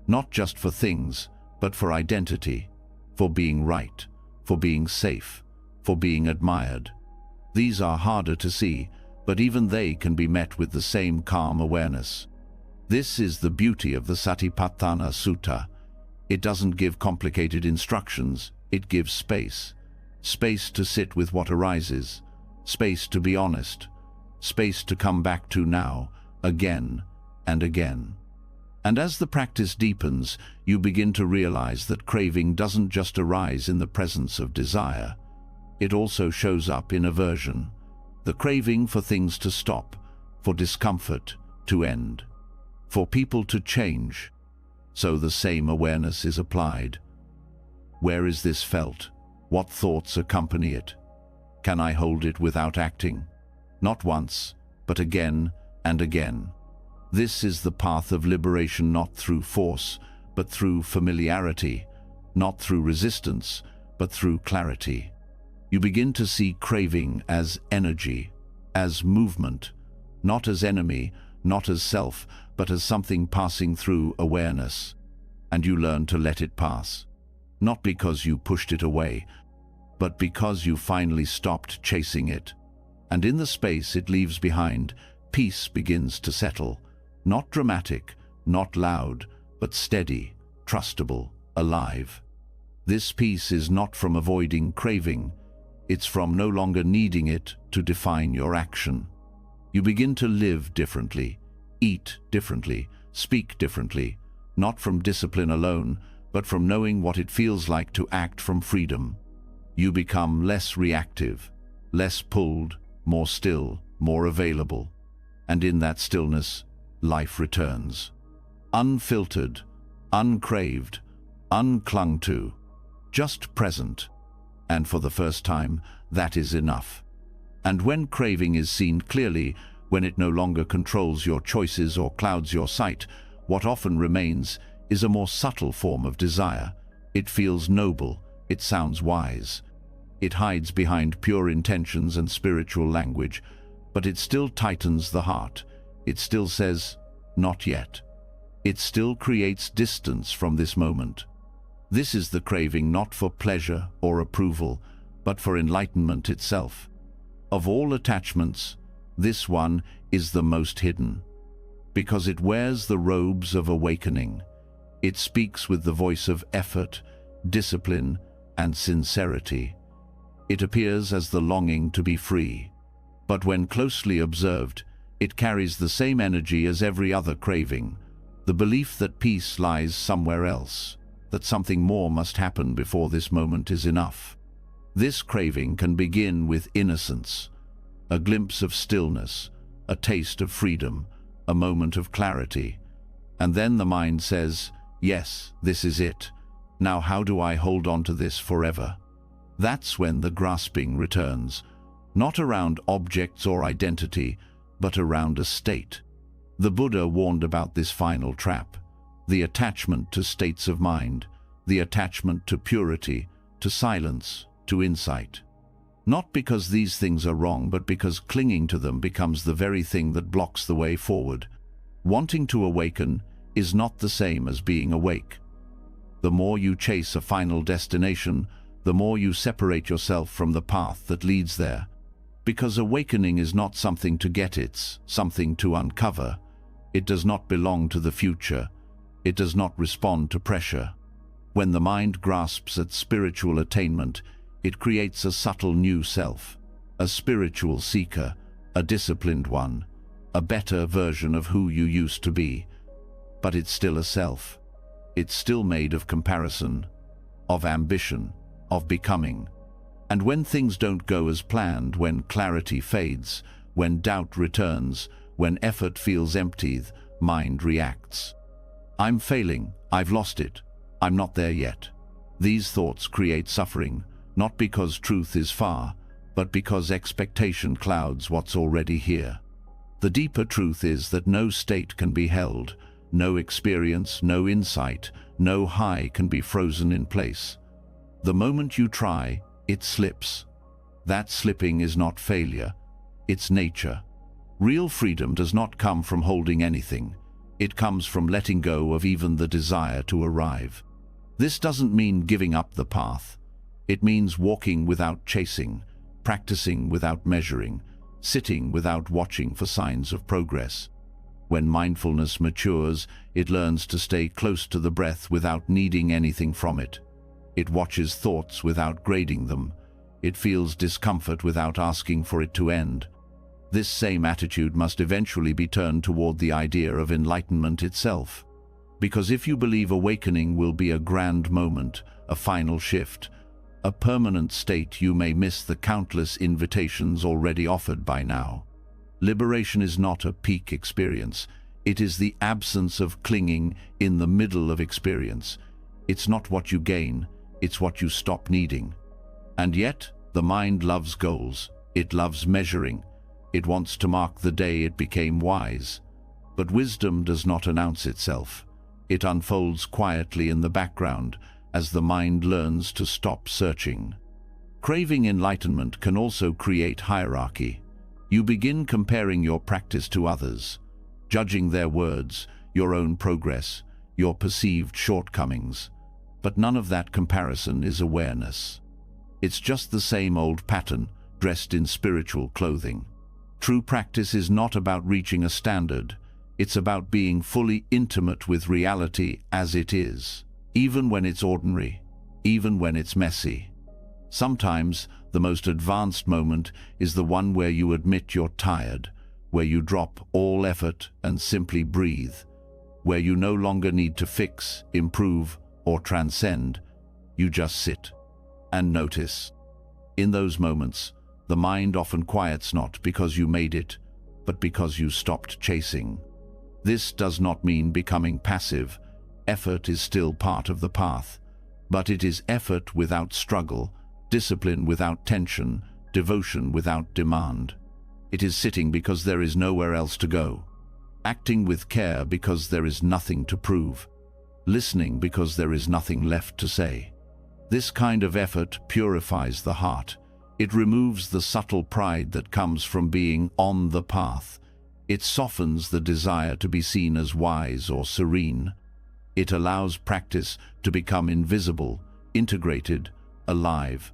not just for things, but for identity, for being right, for being safe, for being admired. These are harder to see, but even they can be met with the same calm awareness. This is the beauty of the Satipatthana Sutta. It doesn't give complicated instructions, it gives space. Space to sit with what arises, space to be honest, space to come back to now, again and again. And as the practice deepens, you begin to realize that craving doesn't just arise in the presence of desire. It also shows up in aversion, the craving for things to stop, for discomfort to end, for people to change. So the same awareness is applied. Where is this felt? What thoughts accompany it? Can I hold it without acting? Not once, but again and again. This is the path of liberation, not through force, but through familiarity, not through resistance, but through clarity. You begin to see craving as energy, as movement, not as enemy, not as self, but as something passing through awareness. And you learn to let it pass, not because you pushed it away, but because you finally stopped chasing it. And in the space it leaves behind, peace begins to settle, not dramatic, not loud, but steady, trustable, alive. This peace is not from avoiding craving, it's from no longer needing it to define your action. You begin to live differently, eat differently, speak differently, not from discipline alone, but from knowing what it feels like to act from freedom. You become less reactive, less pulled, more still, more available. And in that stillness, life returns. Unfiltered, uncraved, unclung to, just present. And for the first time, that is enough. And when craving is seen clearly, when it no longer controls your choices or clouds your sight, what often remains is a more subtle form of desire. It feels noble, it sounds wise. It hides behind pure intentions and spiritual language, but it still tightens the heart. It still says, not yet. It still creates distance from this moment. This is the craving not for pleasure or approval, but for enlightenment itself. Of all attachments, this one is the most hidden, because it wears the robes of awakening. It speaks with the voice of effort, discipline, and sincerity. It appears as the longing to be free. But when closely observed, it carries the same energy as every other craving, the belief that peace lies somewhere else, that something more must happen before this moment is enough. This craving can begin with innocence, a glimpse of stillness, a taste of freedom, a moment of clarity. And then the mind says, yes, this is it. Now how do I hold on to this forever? That's when the grasping returns, not around objects or identity, but around a state. The Buddha warned about this final trap, the attachment to states of mind, the attachment to purity, to silence, to insight. Not because these things are wrong, but because clinging to them becomes the very thing that blocks the way forward. Wanting to awaken is not the same as being awake. The more you chase a final destination, the more you separate yourself from the path that leads there. Because awakening is not something to get, it's something to uncover. It does not belong to the future. It does not respond to pressure. When the mind grasps at spiritual attainment, it creates a subtle new self, a spiritual seeker, a disciplined one. a better version of who you used to be. But it's still a self. It's still made of comparison, of ambition, of becoming. And when things don't go as planned, when clarity fades, when doubt returns, when effort feels empty, mind reacts. I'm failing, I've lost it, I'm not there yet. These thoughts create suffering, not because truth is far, but because expectation clouds what's already here. The deeper truth is that no state can be held, no experience, no insight, no high can be frozen in place. The moment you try, it slips. That slipping is not failure, it's nature. Real freedom does not come from holding anything. It comes from letting go of even the desire to arrive. This doesn't mean giving up the path. It means walking without chasing, practicing without measuring, sitting without watching for signs of progress. When mindfulness matures, it learns to stay close to the breath without needing anything from it. It watches thoughts without grading them. It feels discomfort without asking for it to end. This same attitude must eventually be turned toward the idea of enlightenment itself. Because if you believe awakening will be a grand moment, a final shift, a permanent state, you may miss the countless invitations already offered by now. Liberation is not a peak experience. It is the absence of clinging in the middle of experience. It's not what you gain, it's what you stop needing. And yet, the mind loves goals. It loves measuring. It wants to mark the day it became wise. But wisdom does not announce itself. It unfolds quietly in the background as the mind learns to stop searching. Craving enlightenment can also create hierarchy. You begin comparing your practice to others, judging their words, your own progress, your perceived shortcomings. But none of that comparison is awareness. It's just the same old pattern, dressed in spiritual clothing. True practice is not about reaching a standard. It's about being fully intimate with reality as it is, even when it's ordinary, even when it's messy. Sometimes, the most advanced moment is the one where you admit you're tired, where you drop all effort and simply breathe, where you no longer need to fix, improve, or transcend. You just sit and notice. In those moments, the mind often quiets, not because you made it, but because you stopped chasing. This does not mean becoming passive. Effort is still part of the path, but it is effort without struggle, discipline without tension, devotion without demand. It is sitting because there is nowhere else to go, acting with care because there is nothing to prove, listening because there is nothing left to say. This kind of effort purifies the heart. It removes the subtle pride that comes from being on the path. It softens the desire to be seen as wise or serene. It allows practice to become invisible, integrated, alive.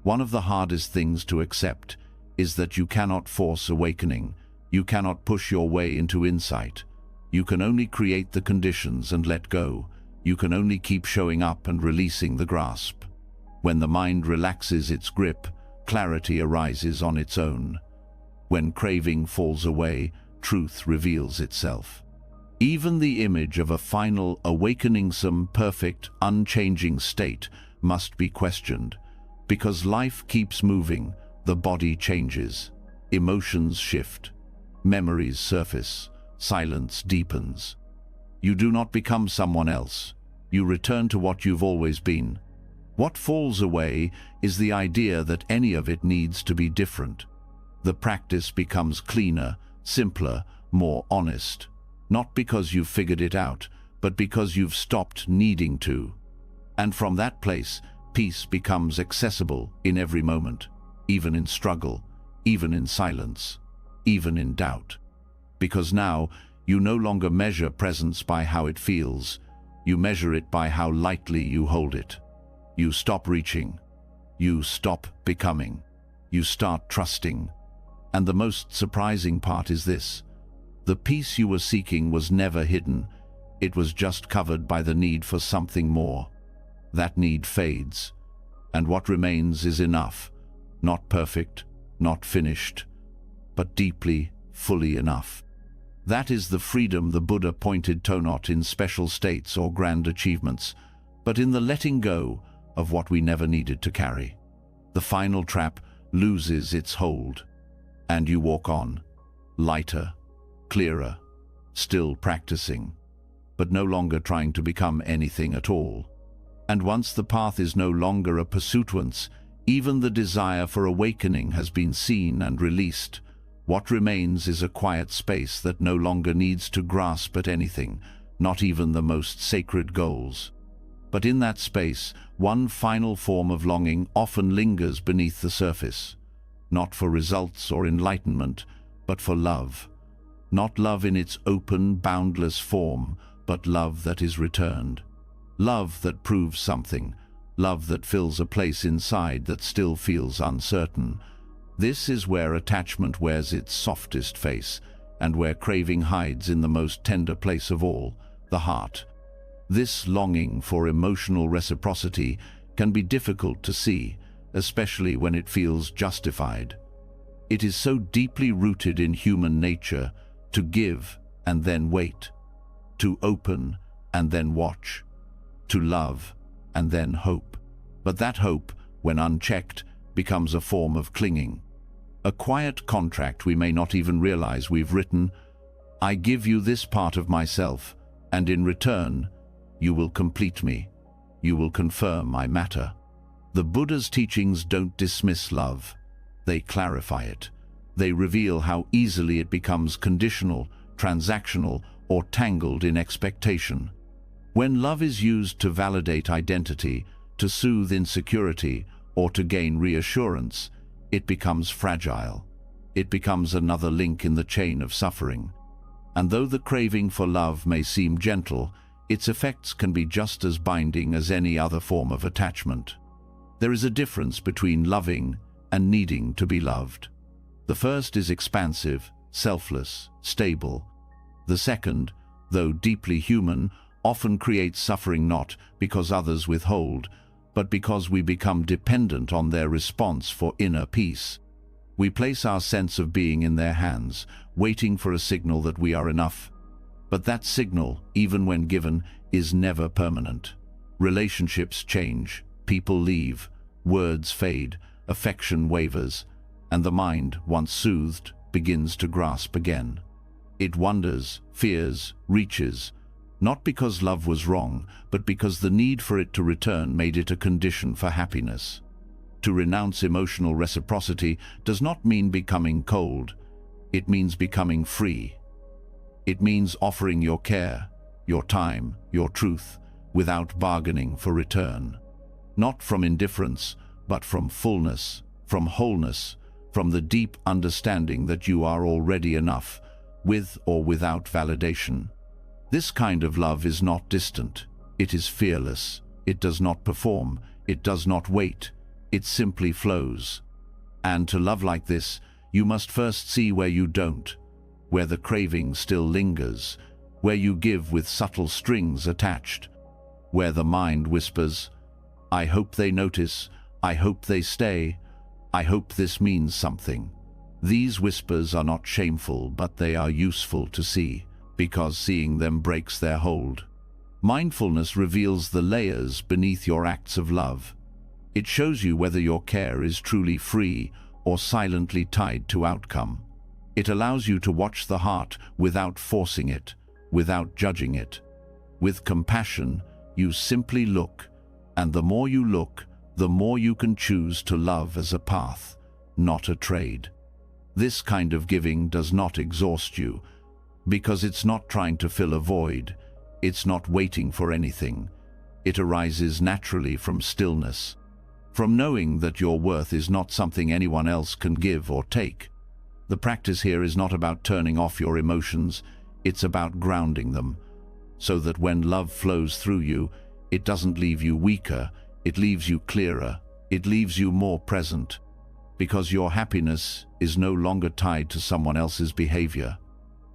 One of the hardest things to accept is that you cannot force awakening. You cannot push your way into insight. You can only create the conditions and let go. You can only keep showing up and releasing the grasp. When the mind relaxes its grip, clarity arises on its own. When craving falls away, truth reveals itself. Even the image of a final awakening, some perfect, unchanging state, must be questioned. Because life keeps moving, the body changes, emotions shift, memories surface, silence deepens. You do not become someone else. You return to what you've always been. What falls away is the idea that any of it needs to be different. The practice becomes cleaner, simpler, more honest. Not because you've figured it out, but because you've stopped needing to. And from that place, peace becomes accessible in every moment, even in struggle, even in silence, even in doubt. Because now, you no longer measure presence by how it feels. You measure it by how lightly you hold it. You stop reaching. You stop becoming. You start trusting. And the most surprising part is this: the peace you were seeking was never hidden. It was just covered by the need for something more. That need fades, and what remains is enough. Not perfect, not finished, but deeply, fully enough. That is the freedom the Buddha pointed to, not in special states or grand achievements, but in the letting go of what we never needed to carry. The final trap loses its hold, and you walk on, lighter, clearer, still practicing, but no longer trying to become anything at all. And once the path is no longer a pursuance, even the desire for awakening has been seen and released. What remains is a quiet space that no longer needs to grasp at anything, not even the most sacred goals. But in that space, one final form of longing often lingers beneath the surface, not for results or enlightenment, but for love. Not love in its open, boundless form, but love that is returned. Love that proves something, love that fills a place inside that still feels uncertain. This is where attachment wears its softest face, and where craving hides in the most tender place of all, the heart. This longing for emotional reciprocity can be difficult to see, especially when it feels justified. It is so deeply rooted in human nature to give and then wait, to open and then watch, to love and then hope. But that hope, when unchecked, becomes a form of clinging. A quiet contract we may not even realize we've written. I give you this part of myself, and in return, you will complete me. You will confirm my matter. The Buddha's teachings don't dismiss love. They clarify it. They reveal how easily it becomes conditional, transactional, or tangled in expectation. When love is used to validate identity, to soothe insecurity, or to gain reassurance, it becomes fragile. It becomes another link in the chain of suffering. And though the craving for love may seem gentle, its effects can be just as binding as any other form of attachment. There is a difference between loving and needing to be loved. The first is expansive, selfless, stable. The second, though deeply human, often creates suffering not because others withhold, but because we become dependent on their response for inner peace. We place our sense of being in their hands, waiting for a signal that we are enough. But that signal, even when given, is never permanent. Relationships change, people leave, words fade, affection wavers, and the mind, once soothed, begins to grasp again. It wonders, fears, reaches, not because love was wrong, but because the need for it to return made it a condition for happiness. To renounce emotional reciprocity does not mean becoming cold. It means becoming free. It means offering your care, your time, your truth, without bargaining for return. Not from indifference, but from fullness, from wholeness, from the deep understanding that you are already enough, with or without validation. This kind of love is not distant. It is fearless. It does not perform. It does not wait. It simply flows. And to love like this, you must first see where you don't, where the craving still lingers, where you give with subtle strings attached, where the mind whispers, I hope they notice, I hope they stay, I hope this means something. These whispers are not shameful, but they are useful to see, because seeing them breaks their hold. Mindfulness reveals the layers beneath your acts of love. It shows you whether your care is truly free or silently tied to outcome. It allows you to watch the heart without forcing it, without judging it. With compassion, you simply look, and the more you look, the more you can choose to love as a path, not a trade. This kind of giving does not exhaust you, because it's not trying to fill a void. It's not waiting for anything. It arises naturally from stillness, from knowing that your worth is not something anyone else can give or take. The practice here is not about turning off your emotions, it's about grounding them, so that when love flows through you, it doesn't leave you weaker, it leaves you clearer, it leaves you more present, because your happiness is no longer tied to someone else's behavior.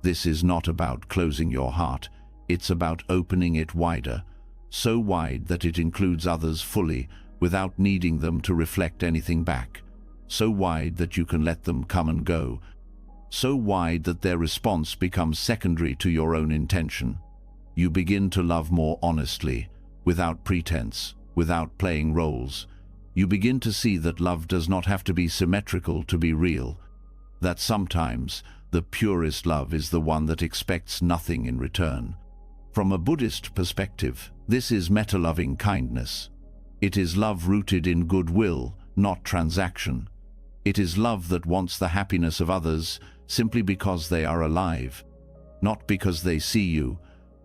This is not about closing your heart, it's about opening it wider, so wide that it includes others fully, without needing them to reflect anything back, so wide that you can let them come and go, so wide that their response becomes secondary to your own intention. You begin to love more honestly, without pretense, without playing roles. You begin to see that love does not have to be symmetrical to be real, that sometimes the purest love is the one that expects nothing in return. From a Buddhist perspective, this is meta-loving kindness. It is love rooted in goodwill, not transaction. It is love that wants the happiness of others simply because they are alive, not because they see you,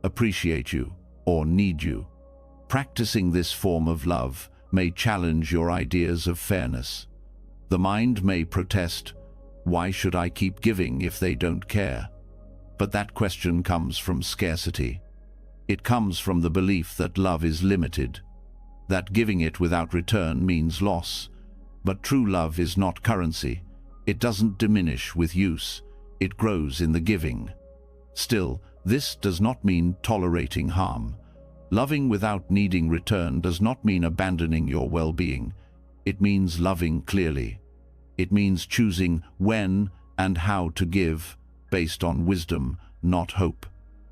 appreciate you, or need you. Practicing this form of love may challenge your ideas of fairness. The mind may protest, "Why should I keep giving if they don't care?" But that question comes from scarcity. It comes from the belief that love is limited, that giving it without return means loss. But true love is not currency. It doesn't diminish with use. It grows in the giving. Still, this does not mean tolerating harm. Loving without needing return does not mean abandoning your well-being. It means loving clearly. It means choosing when and how to give, based on wisdom, not hope.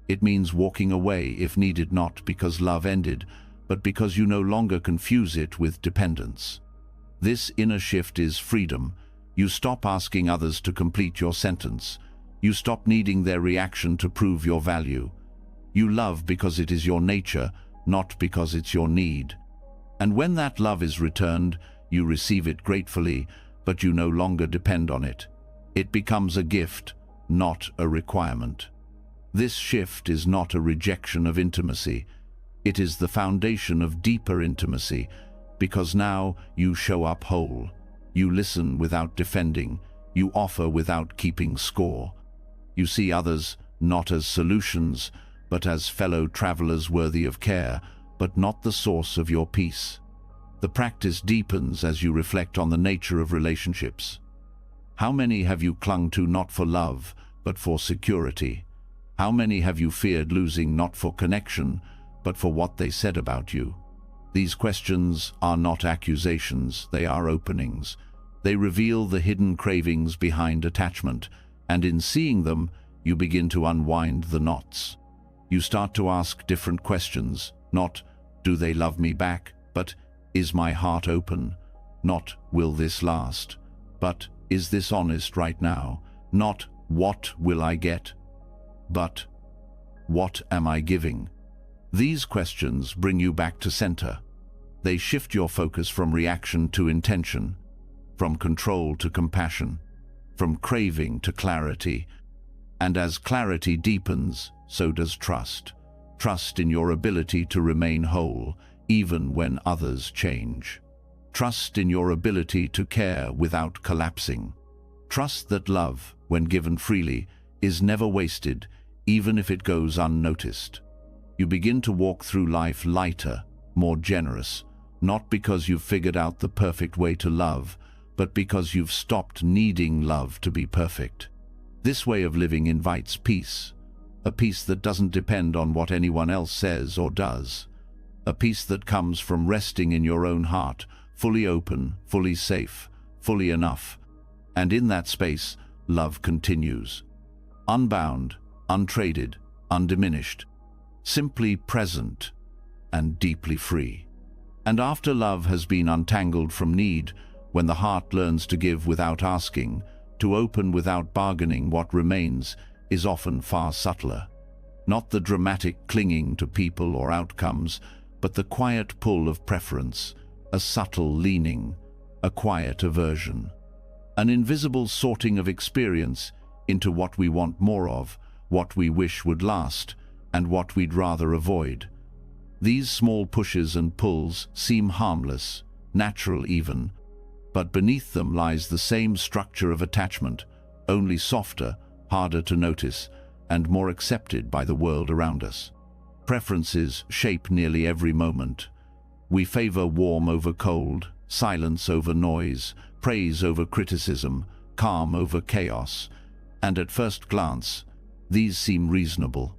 It means walking away if needed, not because love ended, but because you no longer confuse it with dependence. This inner shift is freedom. You stop asking others to complete your sentence. You stop needing their reaction to prove your value. You love because it is your nature, not because it's your need. And when that love is returned, you receive it gratefully, but you no longer depend on it. It becomes a gift, not a requirement. This shift is not a rejection of intimacy. It is the foundation of deeper intimacy, because now you show up whole. You listen without defending. You offer without keeping score. You see others not as solutions, but as fellow travelers worthy of care, but not the source of your peace. The practice deepens as you reflect on the nature of relationships. How many have you clung to not for love, but for security? How many have you feared losing not for connection, but for what they said about you? These questions are not accusations, they are openings. They reveal the hidden cravings behind attachment, and in seeing them, you begin to unwind the knots. You start to ask different questions, not, "Do they love me back?" but, "Is my heart open?" Not, "Will this last?" but, "Is this honest right now?" Not, "What will I get?" but, "What am I giving?" These questions bring you back to center. They shift your focus from reaction to intention, from control to compassion, from craving to clarity. And as clarity deepens, so does trust. Trust in your ability to remain whole, even when others change. Trust in your ability to care without collapsing. Trust that love, when given freely, is never wasted, even if it goes unnoticed. You begin to walk through life lighter, more generous, not because you've figured out the perfect way to love, but because you've stopped needing love to be perfect. This way of living invites peace, a peace that doesn't depend on what anyone else says or does, a peace that comes from resting in your own heart, fully open, fully safe, fully enough. And in that space, love continues. Unbound, untraded, undiminished, simply present and deeply free. And after love has been untangled from need, when the heart learns to give without asking, to open without bargaining, what remains is often far subtler. Not the dramatic clinging to people or outcomes, but the quiet pull of preference, a subtle leaning, a quiet aversion. An invisible sorting of experience into what we want more of, what we wish would last, and what we'd rather avoid. These small pushes and pulls seem harmless, natural even, but beneath them lies the same structure of attachment, only softer, harder to notice, and more accepted by the world around us. Preferences shape nearly every moment. We favor warm over cold, silence over noise, praise over criticism, calm over chaos, and at first glance, these seem reasonable.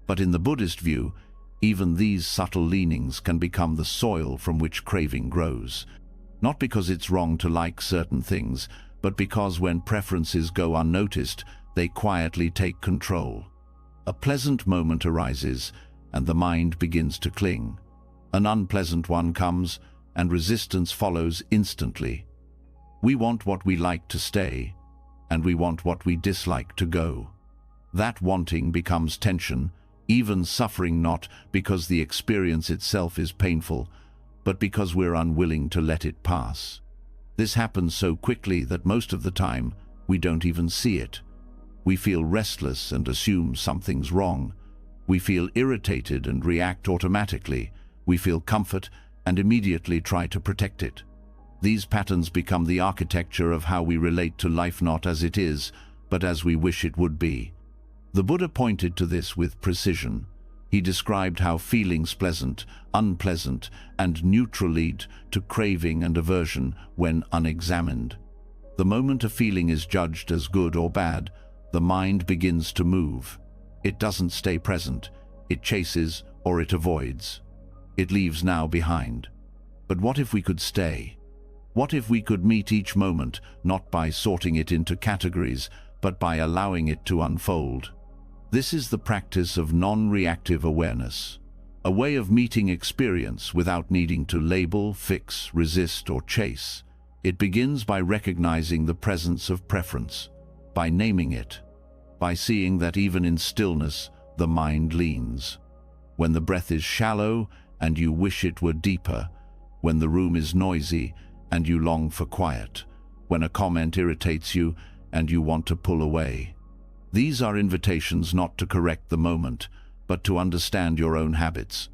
But in the Buddhist view, even these subtle leanings can become the soil from which craving grows. Not because it's wrong to like certain things, but because when preferences go unnoticed, they quietly take control. A pleasant moment arises, and the mind begins to cling. An unpleasant one comes, and resistance follows instantly. We want what we like to stay, and we want what we dislike to go. That wanting becomes tension, even suffering, not because the experience itself is painful, but because we're unwilling to let it pass. This happens so quickly that most of the time we don't even see it. We feel restless and assume something's wrong. We feel irritated and react automatically. We feel comfort and immediately try to protect it. These patterns become the architecture of how we relate to life, not as it is, but as we wish it would be. The Buddha pointed to this with precision. He described how feelings pleasant, unpleasant, and neutral lead to craving and aversion when unexamined. The moment a feeling is judged as good or bad, the mind begins to move. It doesn't stay present. It chases or it avoids. It leaves now behind. But what if we could stay? What if we could meet each moment, not by sorting it into categories, but by allowing it to unfold? This is the practice of non-reactive awareness, a way of meeting experience without needing to label, fix, resist, or chase. It begins by recognizing the presence of preference, by naming it, by seeing that even in stillness, the mind leans. When the breath is shallow and you wish it were deeper, when the room is noisy and you long for quiet, when a comment irritates you and you want to pull away. These are invitations not to correct the moment, but to understand your own habits.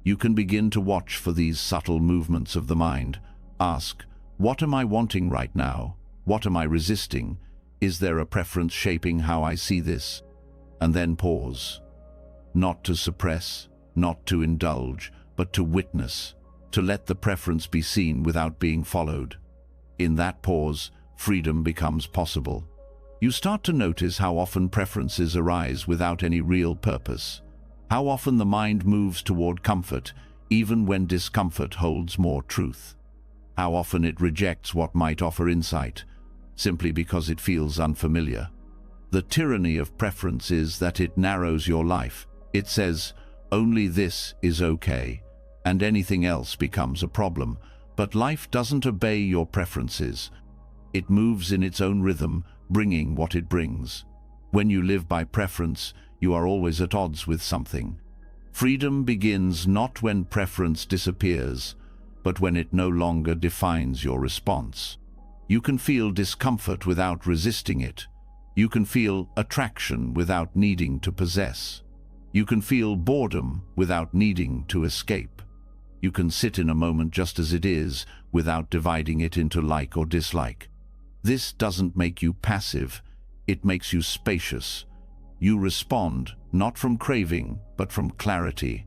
You can begin to watch for these subtle movements of the mind. Ask, what am I wanting right now? What am I resisting? Is there a preference shaping how I see this? And then pause. Not to suppress, not to indulge, but to witness, to let the preference be seen without being followed. In that pause, freedom becomes possible. You start to notice how often preferences arise without any real purpose. How often the mind moves toward comfort, even when discomfort holds more truth. How often it rejects what might offer insight, simply because it feels unfamiliar. The tyranny of preference is that it narrows your life. It says, only this is okay, and anything else becomes a problem. But life doesn't obey your preferences. It moves in its own rhythm, bringing what it brings. When you live by preference, you are always at odds with something. Freedom begins not when preference disappears, but when it no longer defines your response. You can feel discomfort without resisting it. You can feel attraction without needing to possess. You can feel boredom without needing to escape. You can sit in a moment just as it is, without dividing it into like or dislike. This doesn't make you passive, it makes you spacious. You respond, not from craving, but from clarity.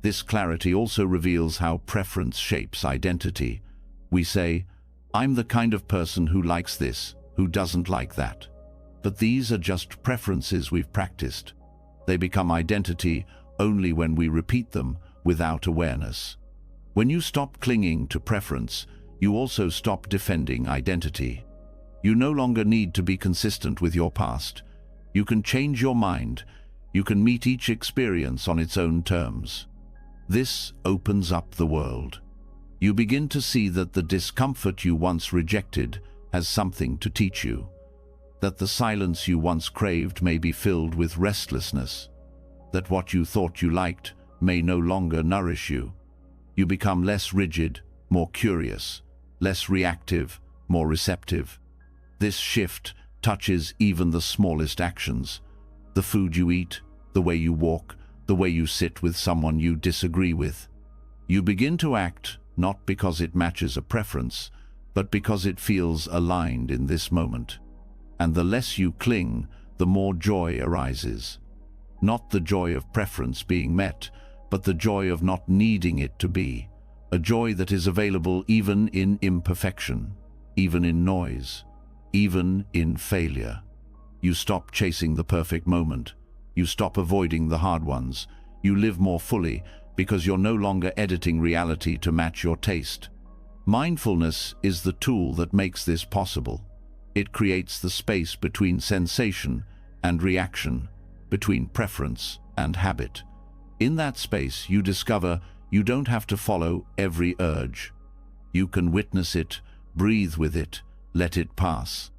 This clarity also reveals how preference shapes identity. We say, I'm the kind of person who likes this, who doesn't like that. But these are just preferences we've practiced. They become identity only when we repeat them without awareness. When you stop clinging to preference, you also stop defending identity. You no longer need to be consistent with your past. You can change your mind. You can meet each experience on its own terms. This opens up the world. You begin to see that the discomfort you once rejected has something to teach you. That the silence you once craved may be filled with restlessness. That what you thought you liked may no longer nourish you. You become less rigid, more curious, less reactive, more receptive. This shift touches even the smallest actions. The food you eat, the way you walk, the way you sit with someone you disagree with. You begin to act not because it matches a preference, but because it feels aligned in this moment. And the less you cling, the more joy arises. Not the joy of preference being met, but the joy of not needing it to be. A joy that is available even in imperfection, even in noise, even in failure. You stop chasing the perfect moment. You stop avoiding the hard ones. You live more fully because you're no longer editing reality to match your taste. Mindfulness is the tool that makes this possible. It creates the space between sensation and reaction, between preference and habit. In that space, you discover you don't have to follow every urge. You can witness it, breathe with it, let it pass.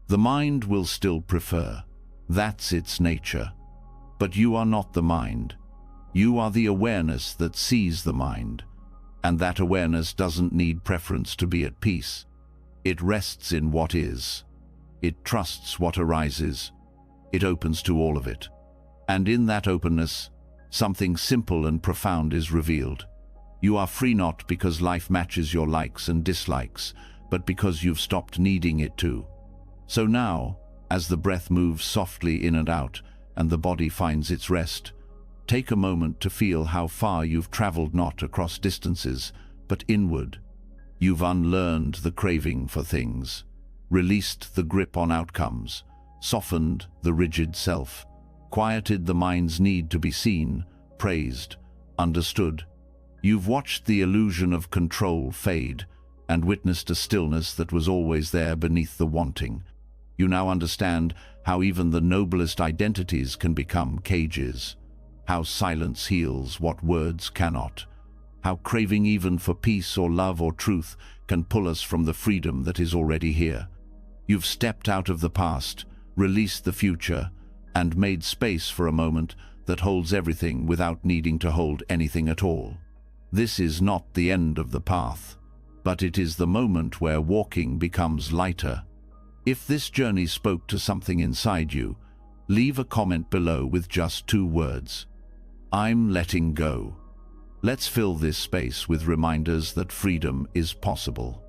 The mind will still prefer. That's its nature. But you are not the mind. You are the awareness that sees the mind. And that awareness doesn't need preference to be at peace. It rests in what is. It trusts what arises. It opens to all of it. And in that openness, something simple and profound is revealed. You are free not because life matches your likes and dislikes, but because you've stopped needing it to. So now, as the breath moves softly in and out, and the body finds its rest, take a moment to feel how far you've traveled, not across distances, but inward. You've unlearned the craving for things, released the grip on outcomes, softened the rigid self, quieted the mind's need to be seen, praised, understood. You've watched the illusion of control fade and witnessed a stillness that was always there beneath the wanting. You now understand how even the noblest identities can become cages, how silence heals what words cannot, how craving even for peace or love or truth can pull us from the freedom that is already here. You've stepped out of the past, released the future, and made space for a moment that holds everything without needing to hold anything at all. This is not the end of the path, but it is the moment where walking becomes lighter. If this journey spoke to something inside you, leave a comment below with just 2 words. I'm letting go. Let's fill this space with reminders that freedom is possible.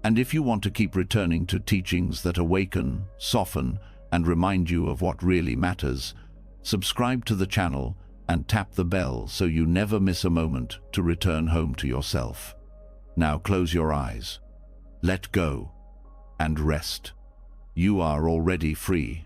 And if you want to keep returning to teachings that awaken, soften, and remind you of what really matters, subscribe to the channel and tap the bell so you never miss a moment to return home to yourself. Now close your eyes, let go, and rest. You are already free.